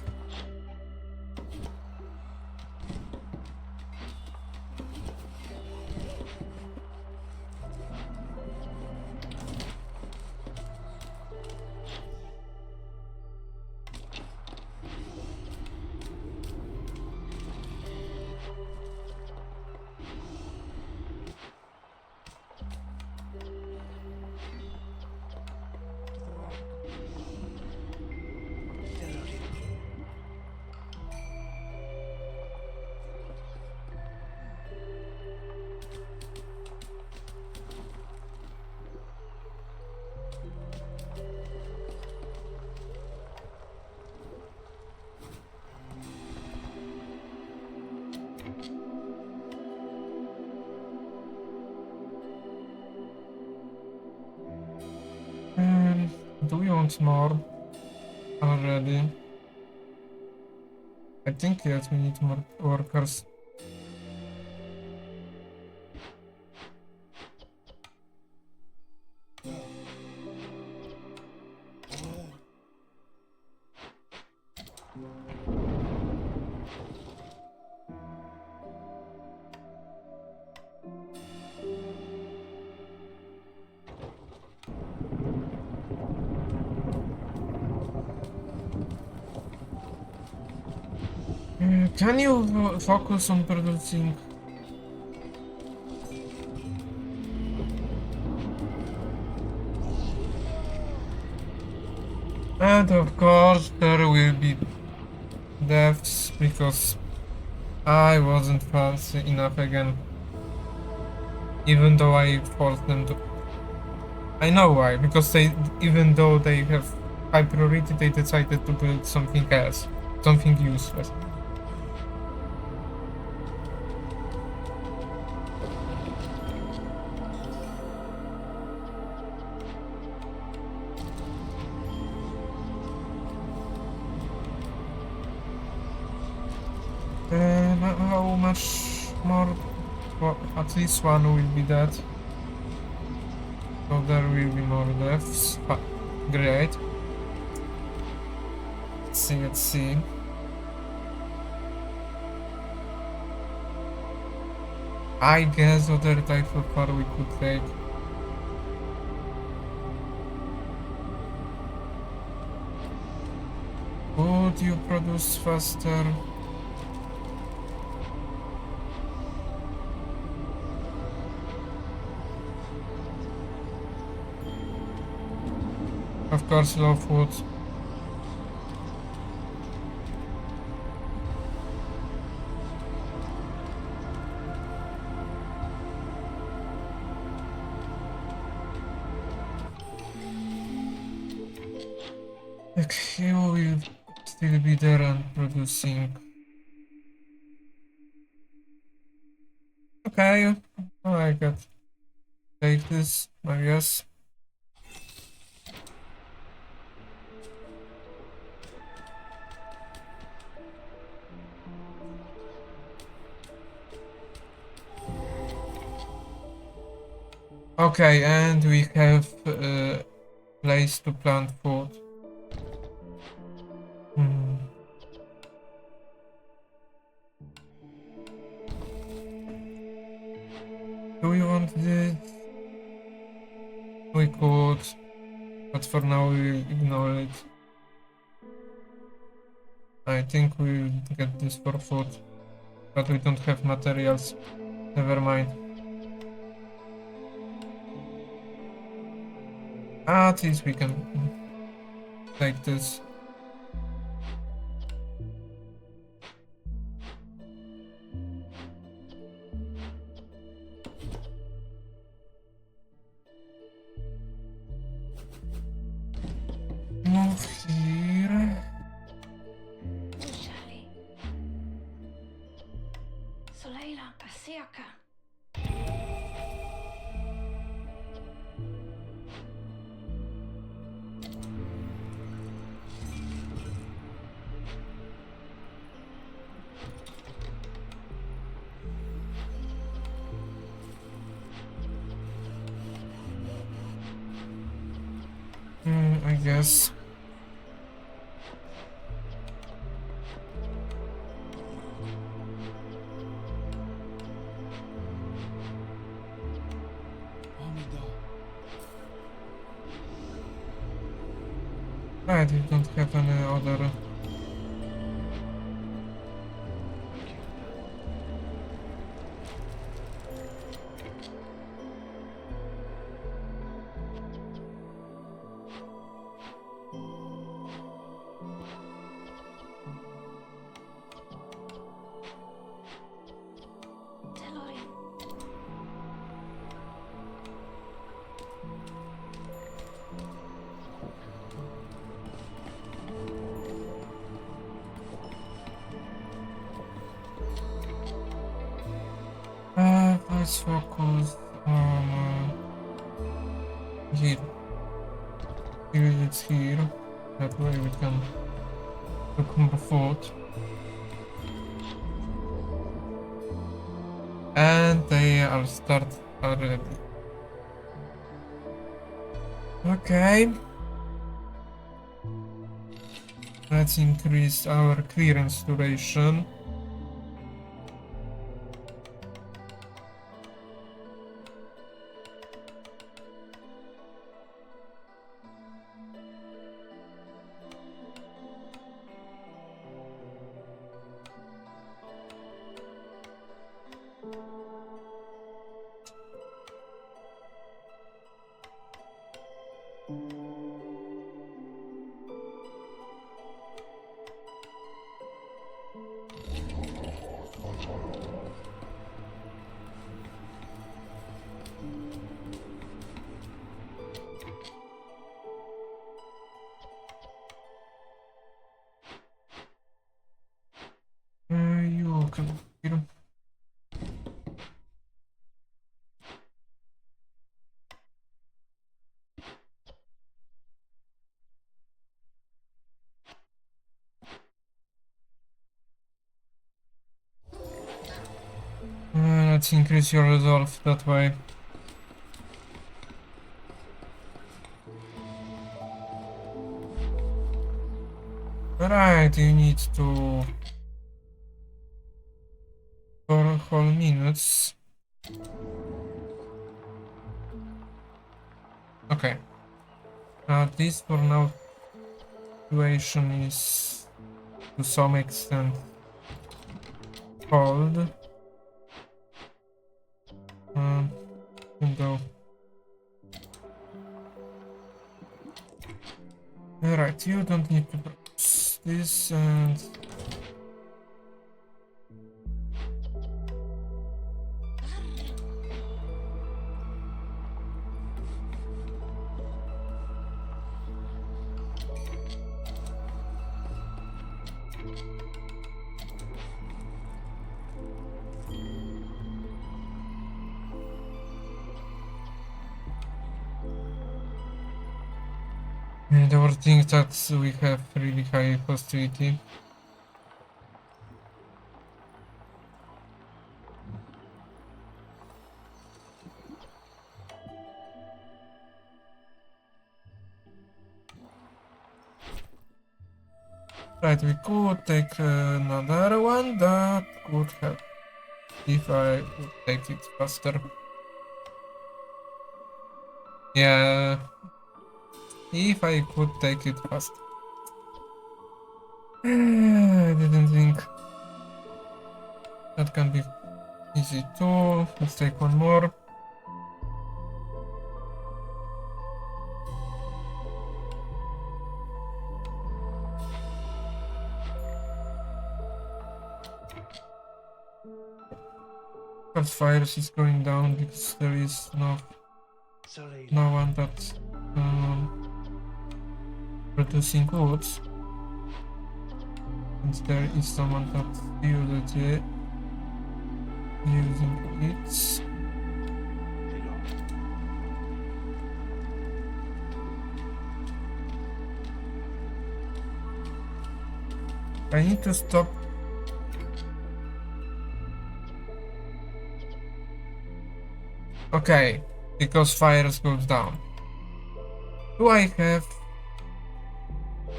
Do we want more already? I think yes, we need more workers. Can you focus on producing? And of course there will be deaths because I wasn't fast enough again. Even though I forced them to. I know why, because even though they have high priority, they decided to build something else, something useless. How much more? Well, at least one will be dead. So there will be more deaths. Great. Let's see. I guess other type of car we could take. Would you produce faster? Of course, low food. Okay, will still be there and producing. Okay, I got take this, I guess. Okay, and we have a place to plant food. Hmm. Do we want this? We could, but for now we'll ignore it. I think we'll get this for food, but we don't have materials. Never mind. At least we can take this. Move here. Charlie. Soleila, Asiaka. I guess. Hamida. Right, we don't have any other. Telorin. Let's focus on here. Here it's here. That way we can look more food. And they are start already. Okay. Let's increase our clearance duration. You can here. Let's increase your resolve that way. Right, you need to for whole minutes. Okay. This for now situation is to some extent cold. Even though. Alright, you don't need to produce this and and our thing that we have really high hostility. Right, we could take another one that could help if I would take it faster. Yeah, if I could take it faster. I didn't think that can be easy too. Let's take one more. Because fires is going down because there is no one that's producing woods. And there is someone that's using it. I need to stop. Okay, because fires goes down. Do I have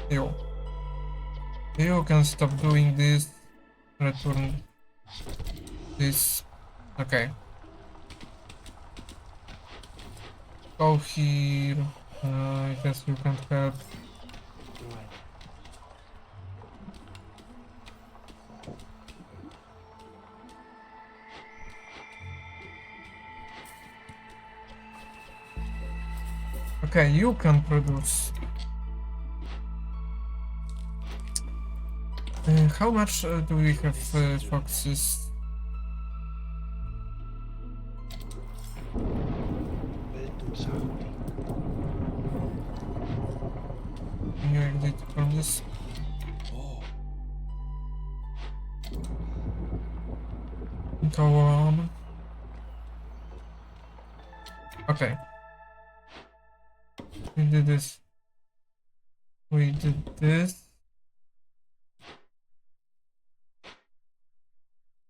you? You can stop doing this. Return this. Okay. Go here. I guess you can't help. Okay, you can produce. How much do we have foxes? Can you exit from this? Go on. Okay. We did this. We did this.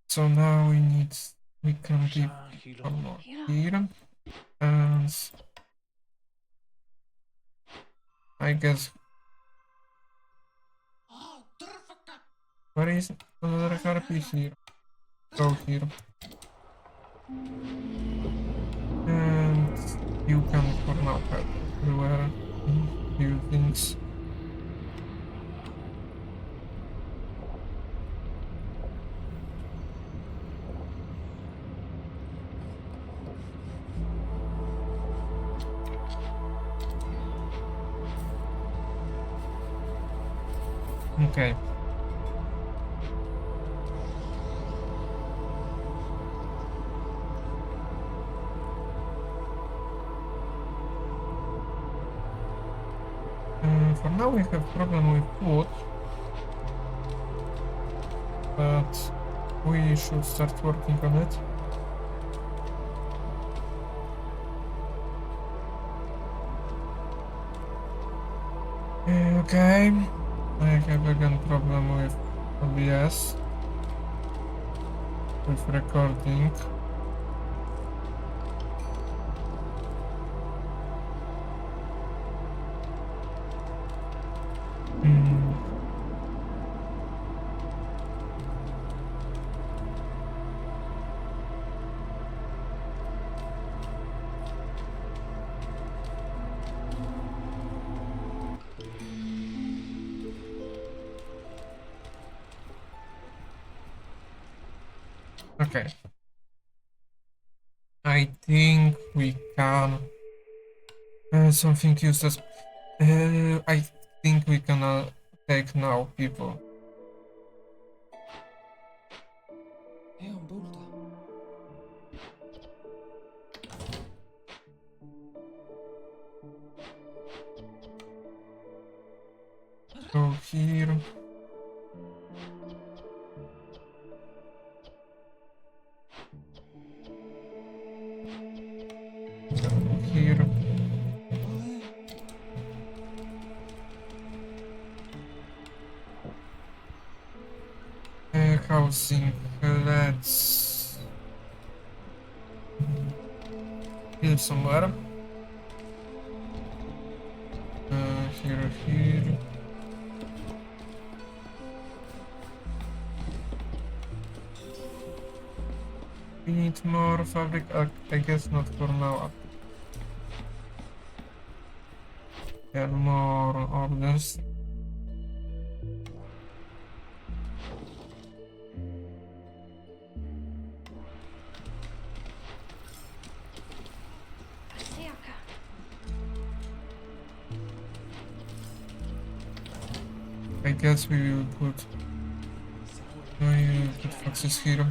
So now we can keep one more here. And I guess where is another harpy here? Go here. And you can for now help everywhere. Few things. Okay. For now we have problem with food, but we should start working on it. Okay, I have again problem with OBS, with recording. Okay. I think we can something useless. I think we can take now people. È un boulder. Go here. Go here. Housing. Let's build somewhere. Here. We need more fabric. I guess not for now. And more orders. Asiaka. I guess we will put foxes here.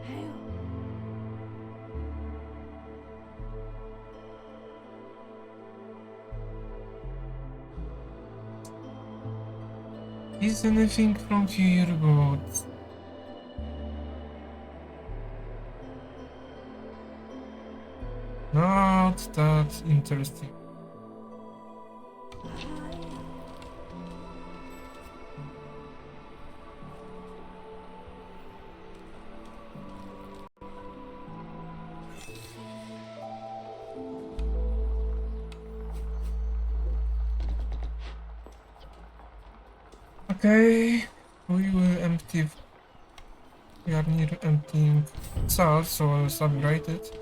Hail. Is anything from here good? Not that interesting. Okay, we will empty. We are near emptying salt, so I'll subgrade it.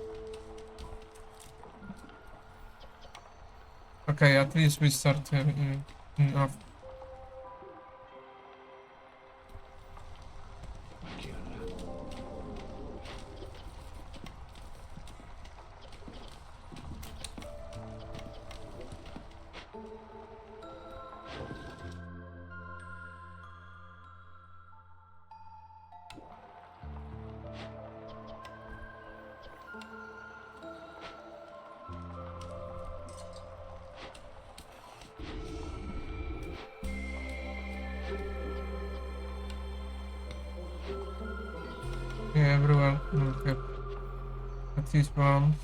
Okay, at least we start having enough. Yeah, everyone will have at least one.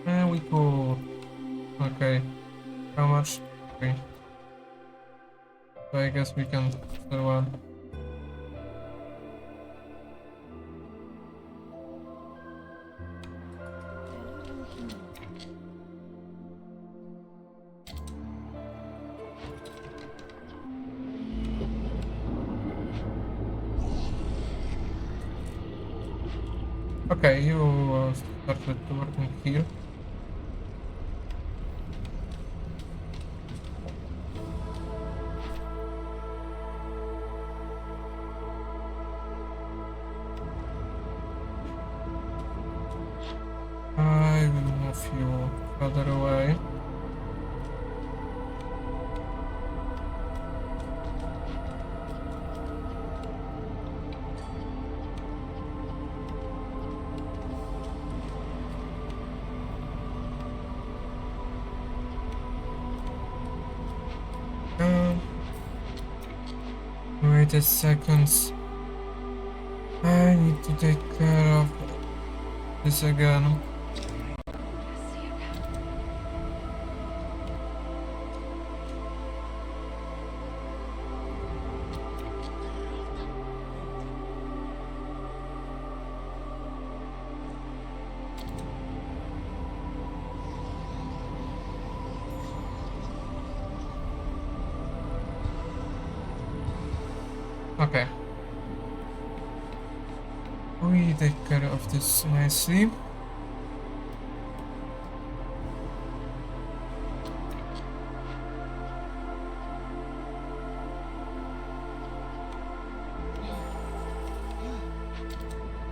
And we go. Okay. How much? 3. So I guess we can sell one. Okay, you started working here. I will move you further away. Wait a second. I need to take care of this again. Asiaka. Okay. We take care of this nicely.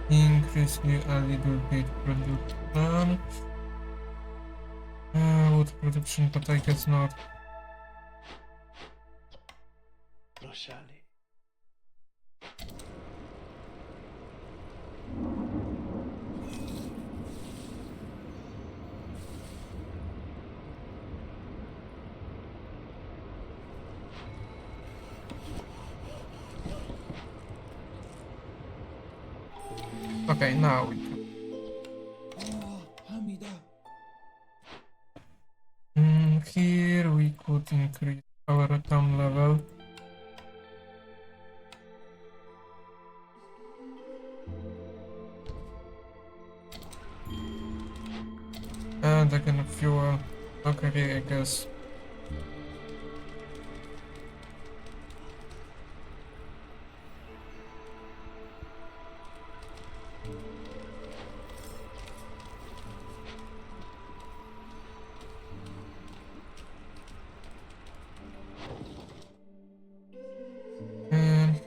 Increase a little bit production. Wood production, but I guess not. Roshali. Okay, now we can. Oh, Hamida. Here we could increase our town level. And again fuel. Okay, I guess. And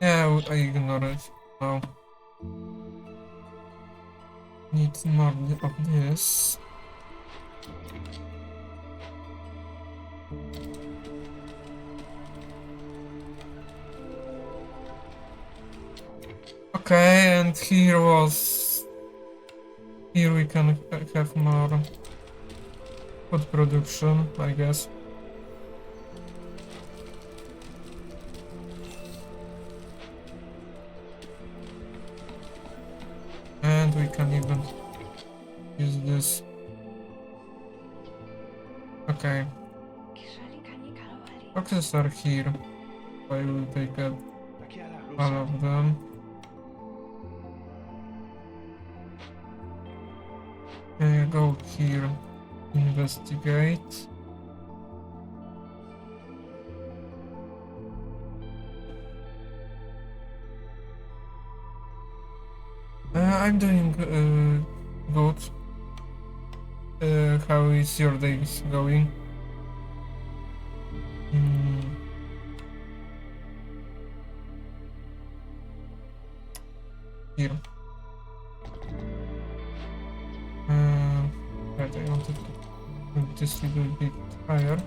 yeah, I ignore it now. Need more of this. Okay, and here was. Here we can have more food production, I guess. And we can even use this. Okay, Kishalikani Kalawali. boxes are here. I will take Aquí a la all Rosa. of them. Go here, investigate. I'm doing good. How is your day going? Here. Right, I wanted to put this little bit higher.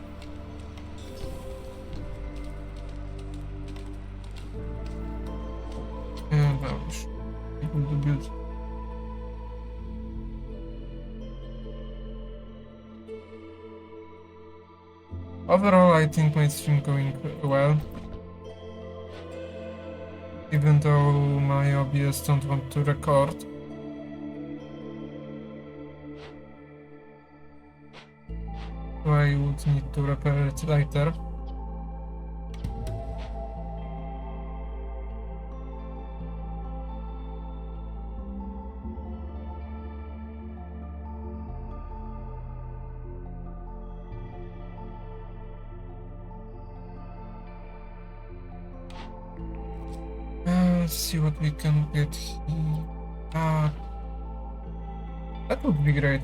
And now we should be able to build. Overall, I think my stream going well. Even though my OBS don't want to record. So I would need to repair it later. Let's see what we can get here. That would be great.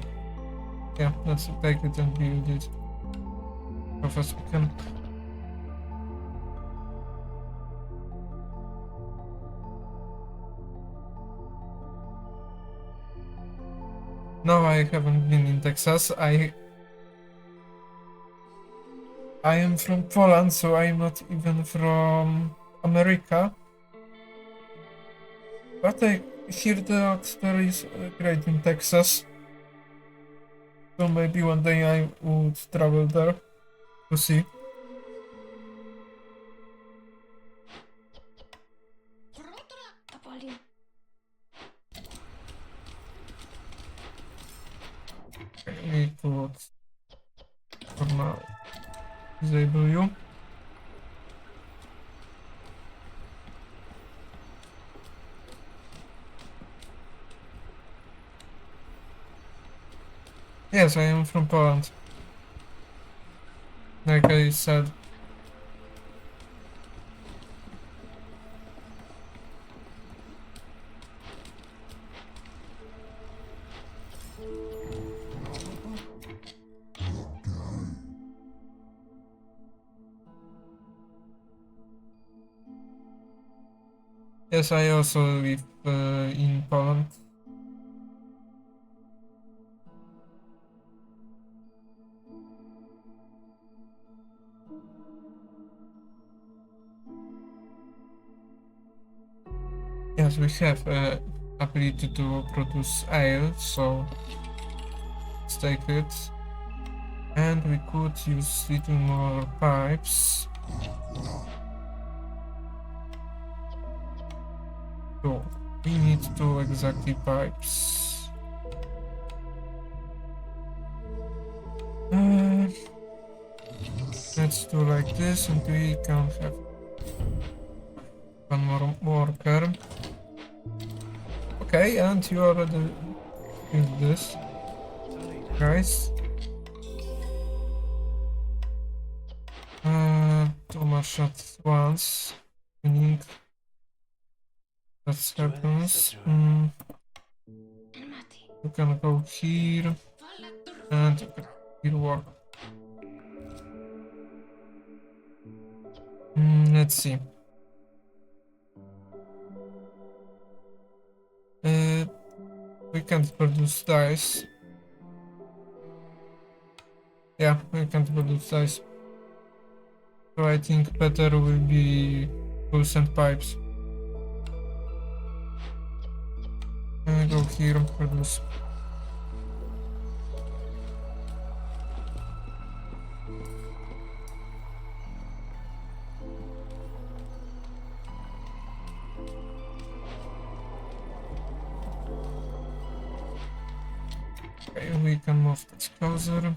Yeah, let's take it and build it as fast as we can. No, I haven't been in Texas. I am from Poland, so I'm not even from America. But hear that there is great in Texas. So maybe one day I would travel there to see. To boli. We could for now disable you. Yes, I am from Poland. Like I said. Yes, I also live in Poland. Yes, we have ability to produce ale, so let's take it. And we could use little more pipes. So we need 2 exactly pipes. Let's do like this, and we can have one more worker. Okay, and you already did this, guys. Too much at once. Meaning that happens. Mati. You can go here, and you can here work. Let's see. We can't produce dice. Yeah, we can't produce dice. So I think better will be tools and pipes. Go here and produce. Okay, we can move this closer.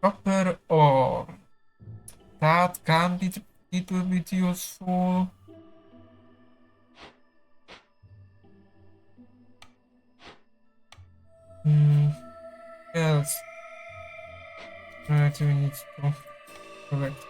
Copper ore. That can be a little bit useful. Yes. Right, we need to collect.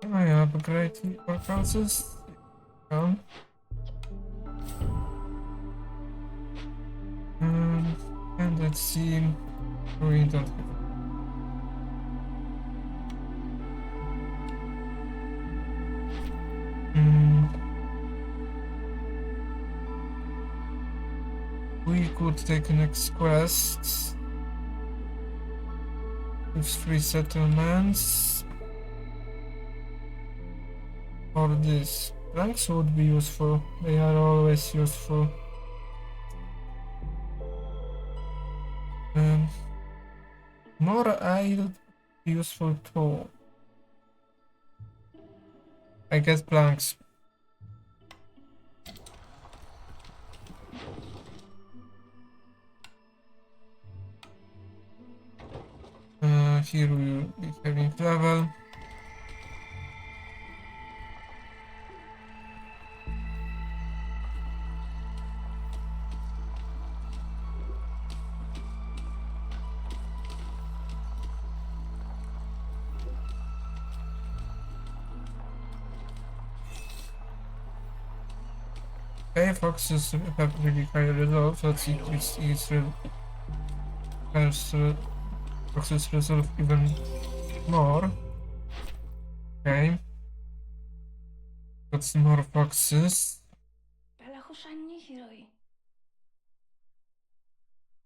Can I upgrade the workhouses? Can. And let's see. We don't have. We could take next quest with 3 settlements. Or this. Planks would be useful. They are always useful. More I'll be useful too. I guess planks. Here we will be having travel. Okay, foxes have really high resolve. Let's increase its foxes resolve even more. Okay. Got some more foxes.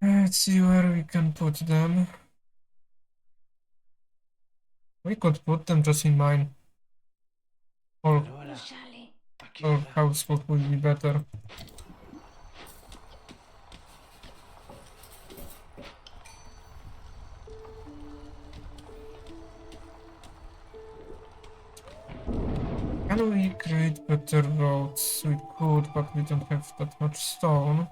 Let's see where we can put them. We could put them just in mine. Or Allora, aquí our alla. house would be better. Can we create better roads? We could, but we don't have that much stone.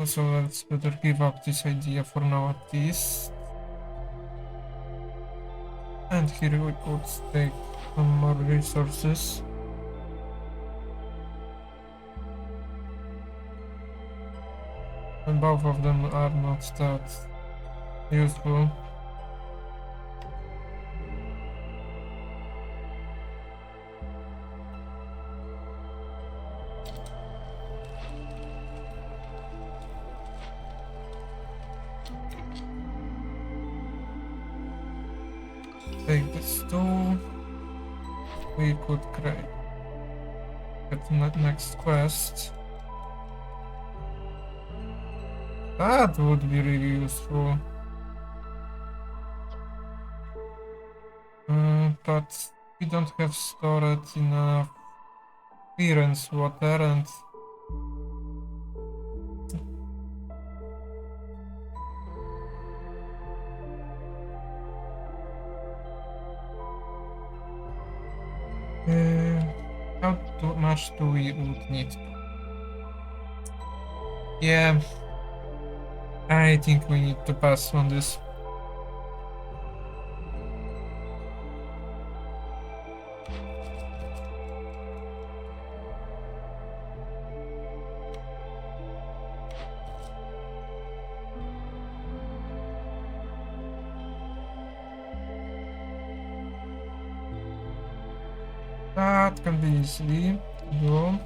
So let's better give up this idea for now at least. And here we could take some more resources. And both of them are not that useful. Take this too. We could create the next quest. That would be really useful. But we don't have stored enough clearance water and how much do we would need? Yeah, I think we need to pass on this. That can be easily do.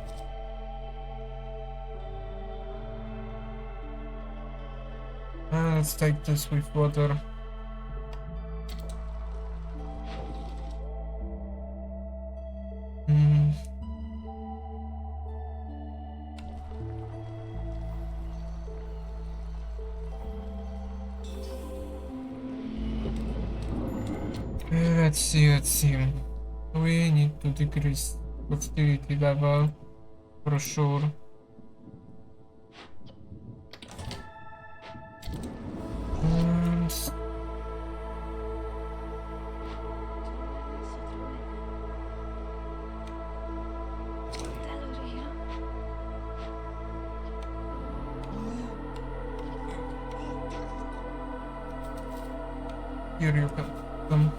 Let's take this with water. Hmm. Let's see. We need to decrease hostility level for sure. And here you can put them.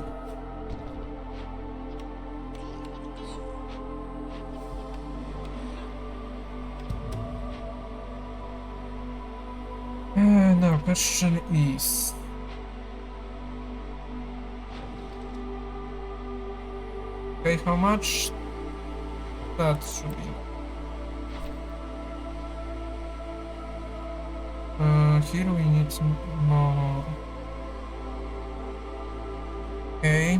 Now question is, okay, how much that should be? Here we need some more. Okay.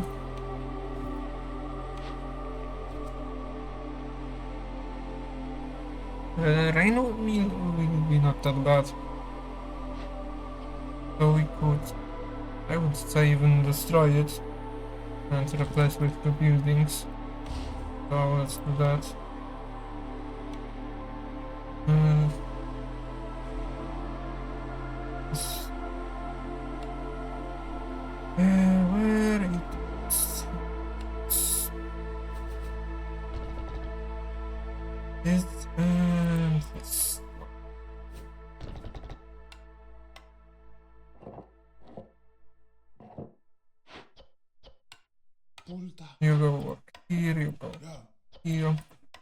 Rain will be not that bad. So we could, I would say, even destroy it and replace with two buildings. So let's do that. This- where it is? This and this. Pulta. You go work here, you go Ja. here.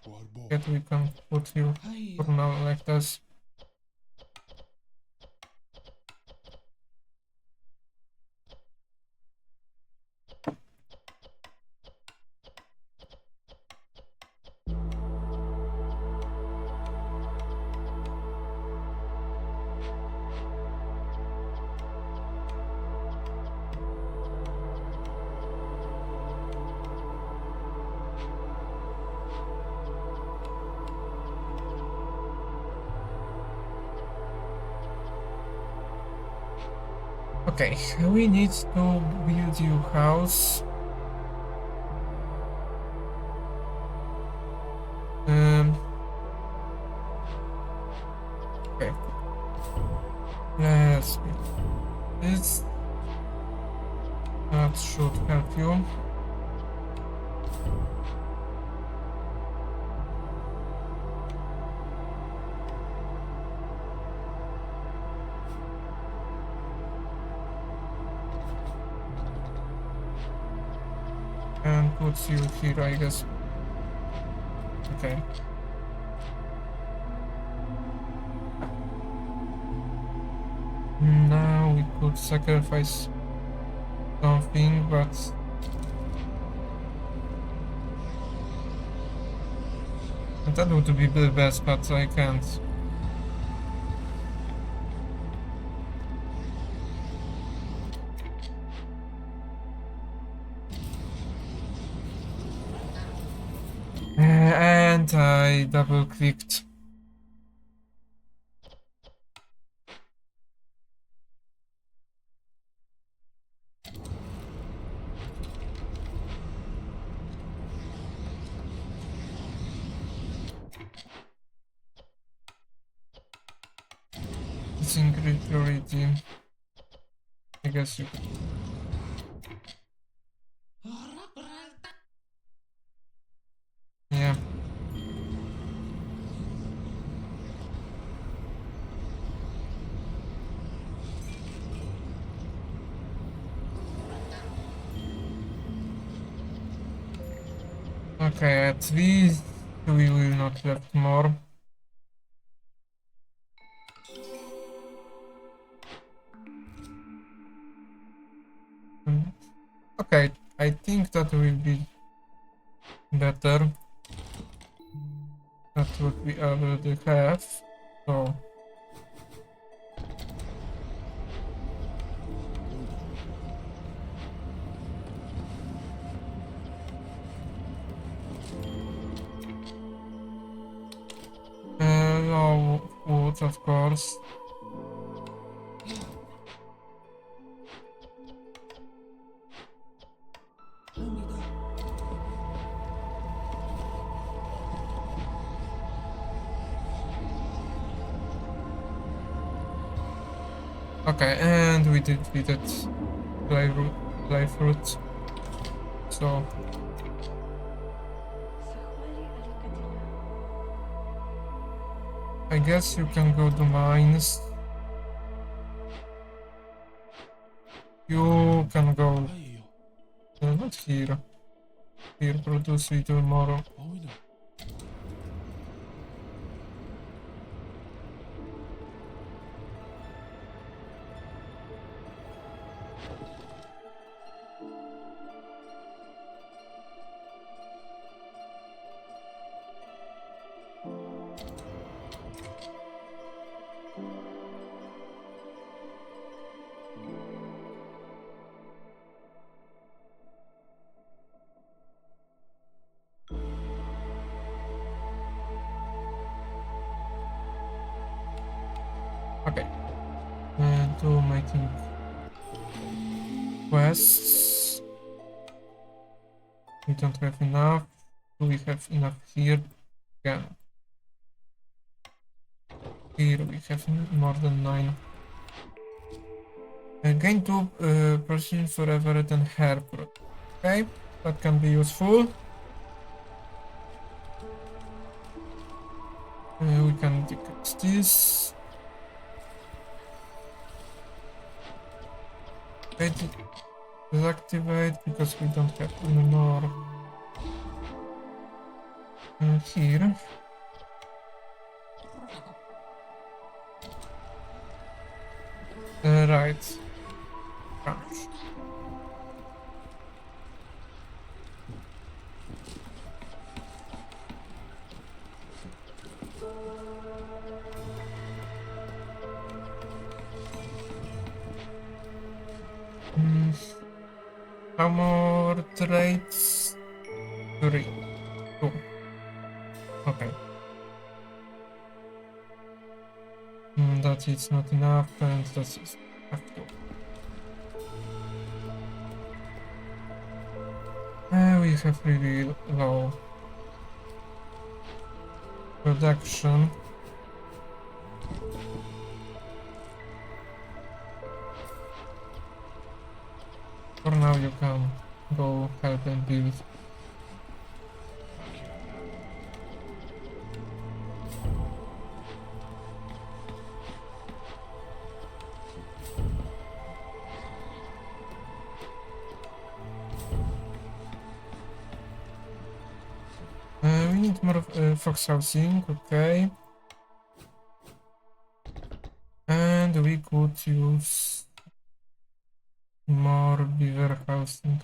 Warbo. Yet we can put you Hai. for now like this. Okay, we need to build your house. Okay. Let's build this. That should help you. And puts you here, I guess. Okay. Now we could sacrifice something, but that would be the best, but I can't. And I double clicked. It's in great priority. I guess you. Yeah. Okay, at least we will not left more. Okay, I think that will be better. That's what we already have. So low wood, of course. Okay, and we defeated life root. So I guess you can go to mines. You can go not here. Here, produce it tomorrow. Okay. And to making quests. We don't have enough. Do we have enough here? Yeah. Here we have more than 9. Gain 2% forever than hair. Okay, that can be useful. We can decrease this. Deactivate because we don't have any more here. Right. Crunch. How more trades? 3. 2. Okay. That is not enough, and that is enough too. We have really low production. For now you can go help and build. We need more fox housing, okay. And we could use more beaver housing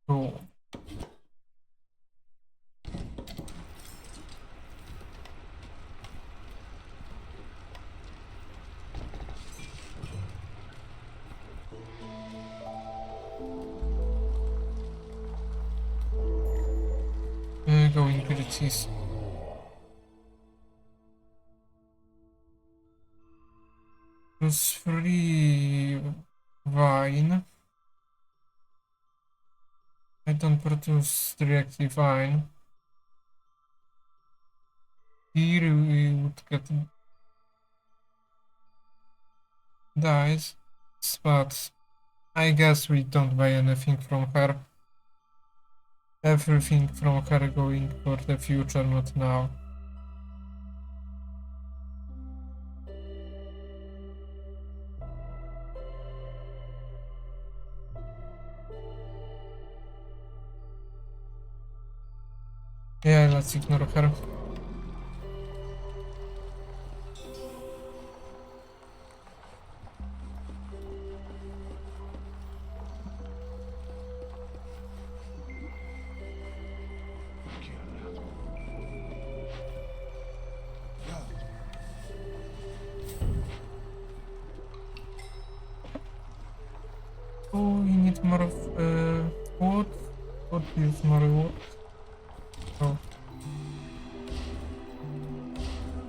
too. Going to the cheese. Plus 3 wine. I don't produce directly wine. Here we would get dice, but I guess we don't buy anything from her. Everything from her going for the future, not now. Yeah, let's ignore her. Oh, we need more of wood. Would use more wood. So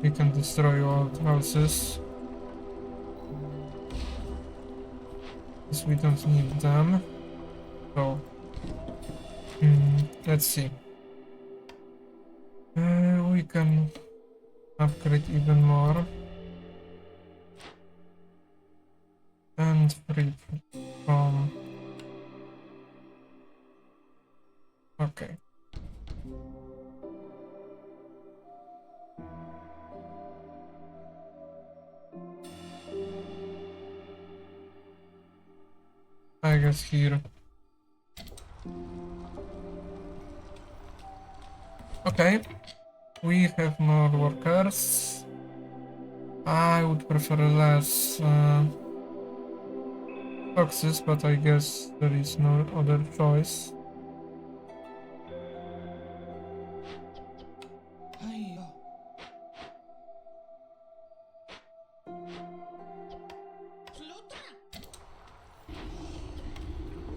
we can destroy old houses. Because we don't need them. So let's see. We can upgrade even more. And free from... Okay. I guess here. Okay. We have more workers. I would prefer less foxes, but I guess there is no other choice. Hiya.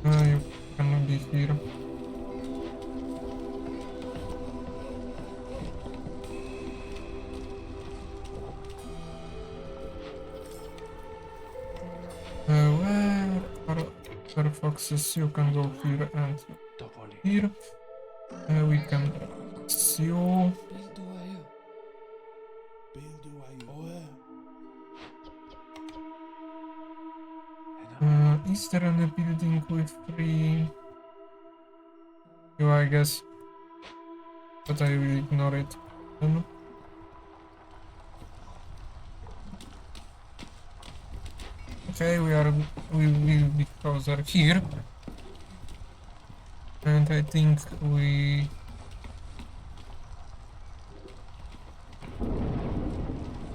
You cannot be here. Where foxes? You can go here and Topoli. here. We can see you. Pilduaju. Pilduaju. Oe. Is there any building with free? You, I guess, but I will ignore it. Then. Okay, we will be closer here, and I think we.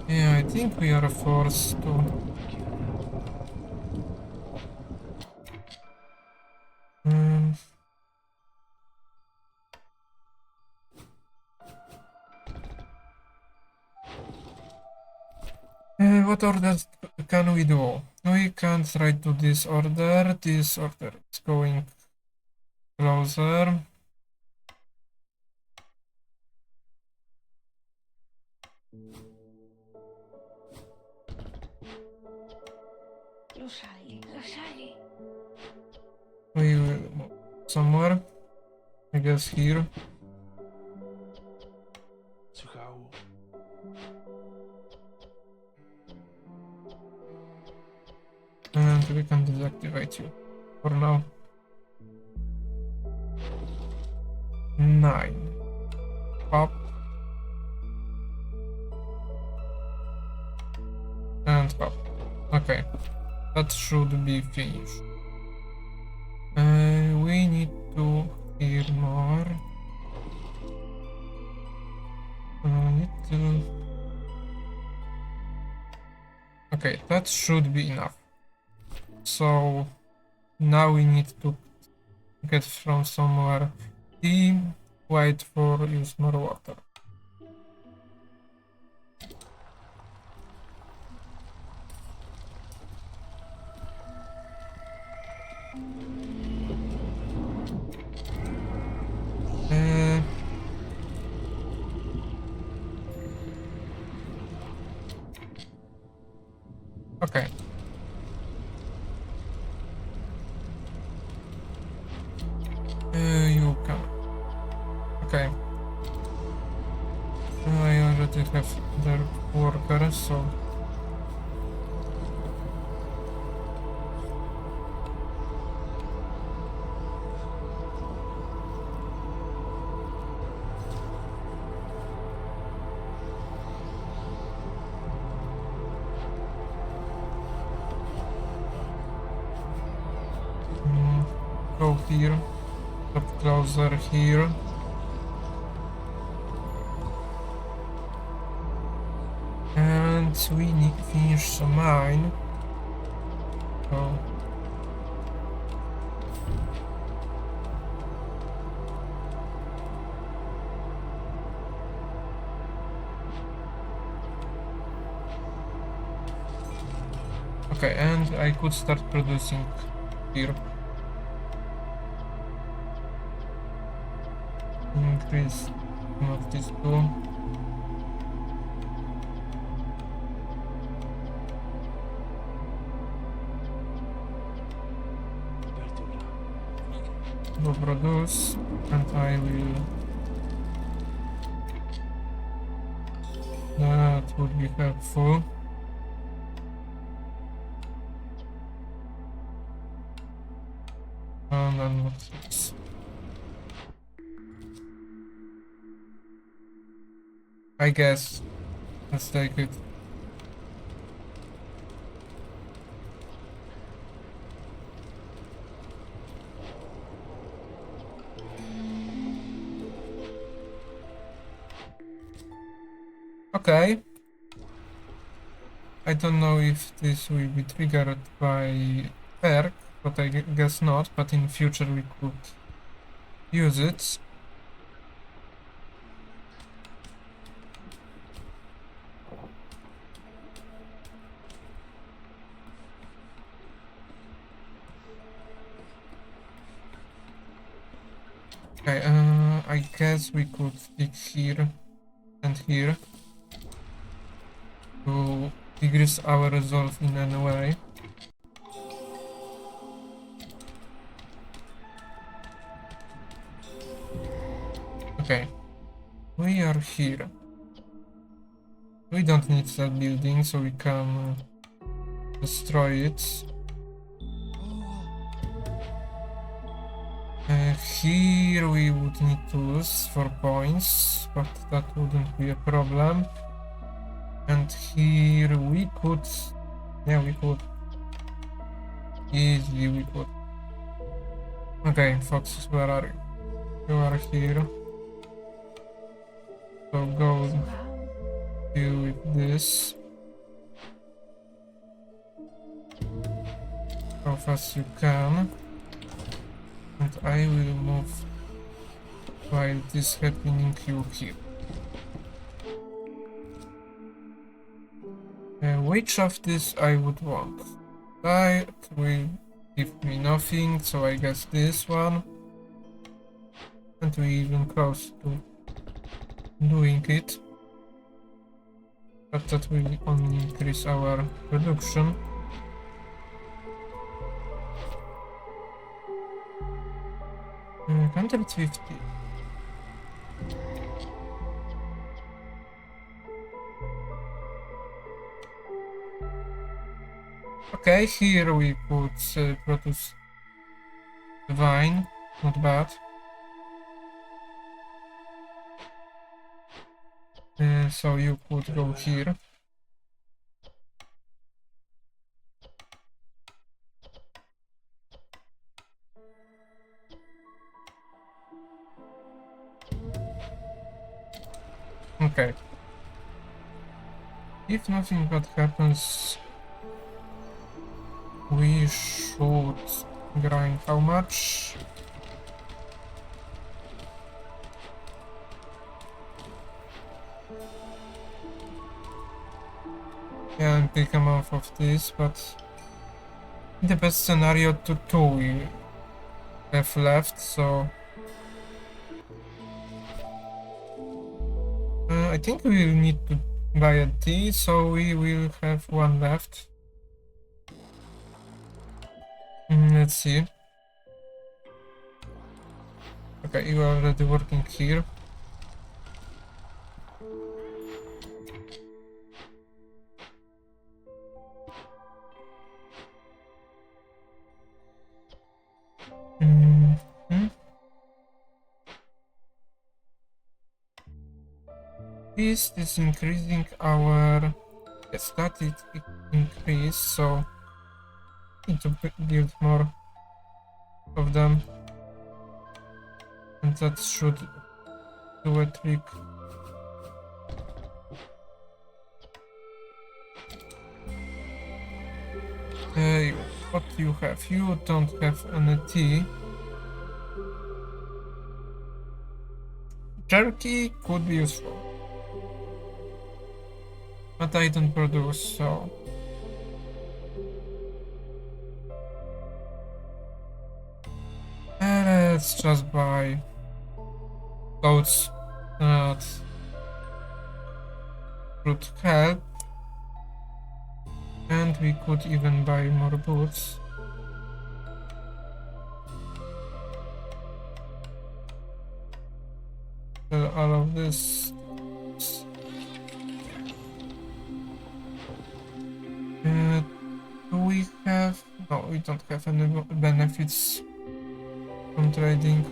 Yeah, I think we are forced to. What orders can we do? We can try to this order. This order is going closer. Lo sali, lo sali. We will move somewhere. I guess here. Zu gauw. And we can deactivate you for now. 9. Pop. And pop. Okay. That should be finished. We need to hear more. Need to... Okay, that should be enough. So now we need to get from somewhere tea, wait for use more water. Okay. You can. Okay. I already have the worker, so... Go here. Up closer here. And we need to finish some mine. So... Okay, and I could start producing here. Increase some of these two. Will produce, and I will... That would be helpful. And then what's this? I guess. Let's take it. Okay. I don't know if this will be triggered by perk, but I guess not, but in future we could use it. Okay, I guess we could stick here and here to decrease our resolve in any way. Okay, we are here. We don't need that building, so we can destroy it. Here we would need to lose 4 points, but that wouldn't be a problem. And here we could... Yeah, we could. Easily we could. Okay, foxes, where are you? You are here. So go deal with this. How fast you can. And I will move while this happening you here. Which of this I would want? That will give me nothing, so I guess this one. And we even close to doing it. But that will only increase our production. 150. Okay, here we could produce wine, not bad. So you could go here. Okay. If nothing bad happens, we should grind how much? Yeah, and take a month of this, but in the best scenario, two we have left, so I think we will need to buy a tea, so we will have one left. Let's see. Okay, you are already working here. This is increasing our static increase, so need to build more of them, and that should do a trick. What you have? You don't have any tea. Jerky could be useful, but I don't produce, so let's just buy clothes that would help, and we could even buy more boots. All of this. Do we have? No, we don't have any benefits from trading.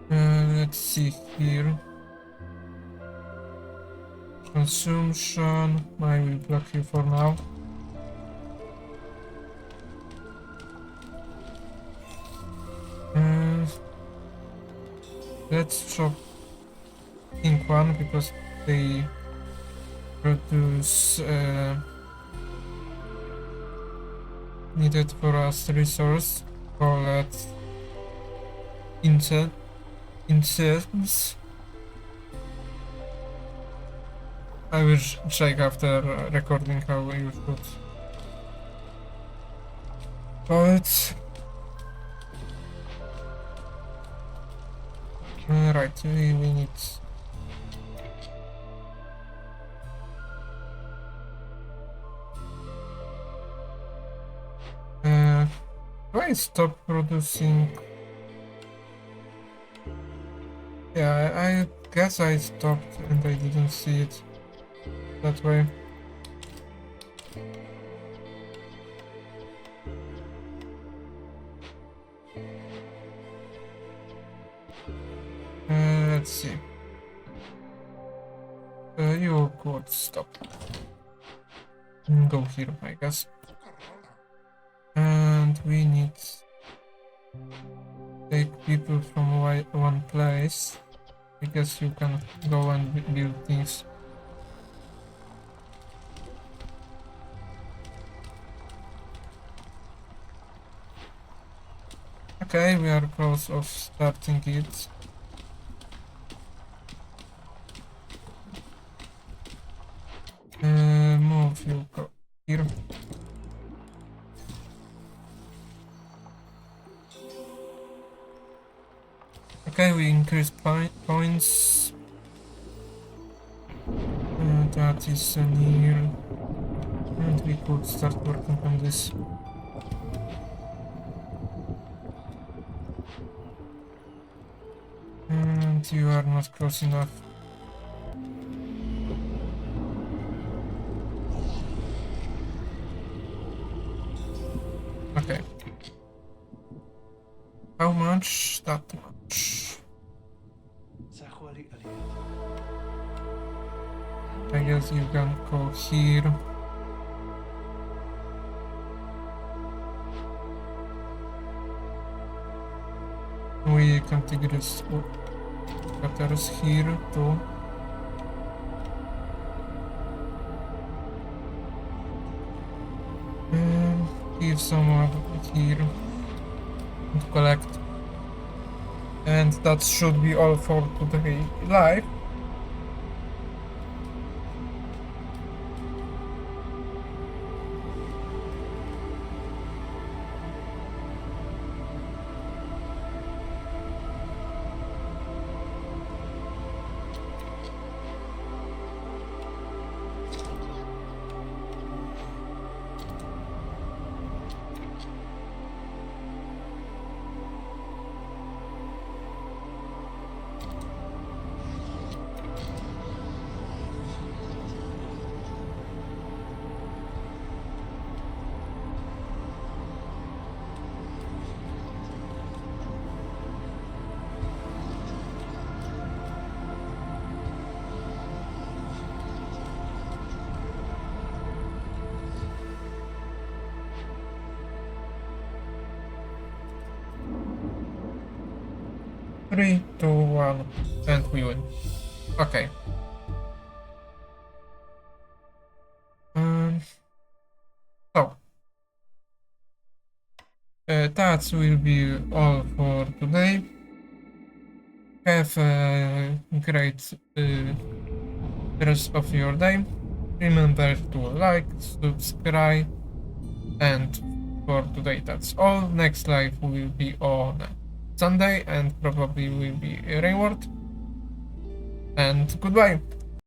Let's see here. Consumption. I will block you for now. Let's chop pink one because they produce needed for us resource called incense. I will check after recording how you should call it. Right, we need why stop producing? Yeah, I guess I stopped and I didn't see it that way. Let's see. You could stop. Go here, I guess. And we need take people from one place. I guess you can go and build things. Okay, we are close of starting it. Move you go here. Okay, we increase points. it is near, and we could start working on this. And you are not close enough. Okay. How much? That much. Zachwali Ali. I guess you can go here. We can take this cutters here too. And give some more here and collect. And that should be all for today live. Three, two, one, and we win. Okay. So that will be all for today. Have a great rest of your day. Remember to like, subscribe, and for today that's all. Next live will be on Sunday and probably will be a reward. And goodbye.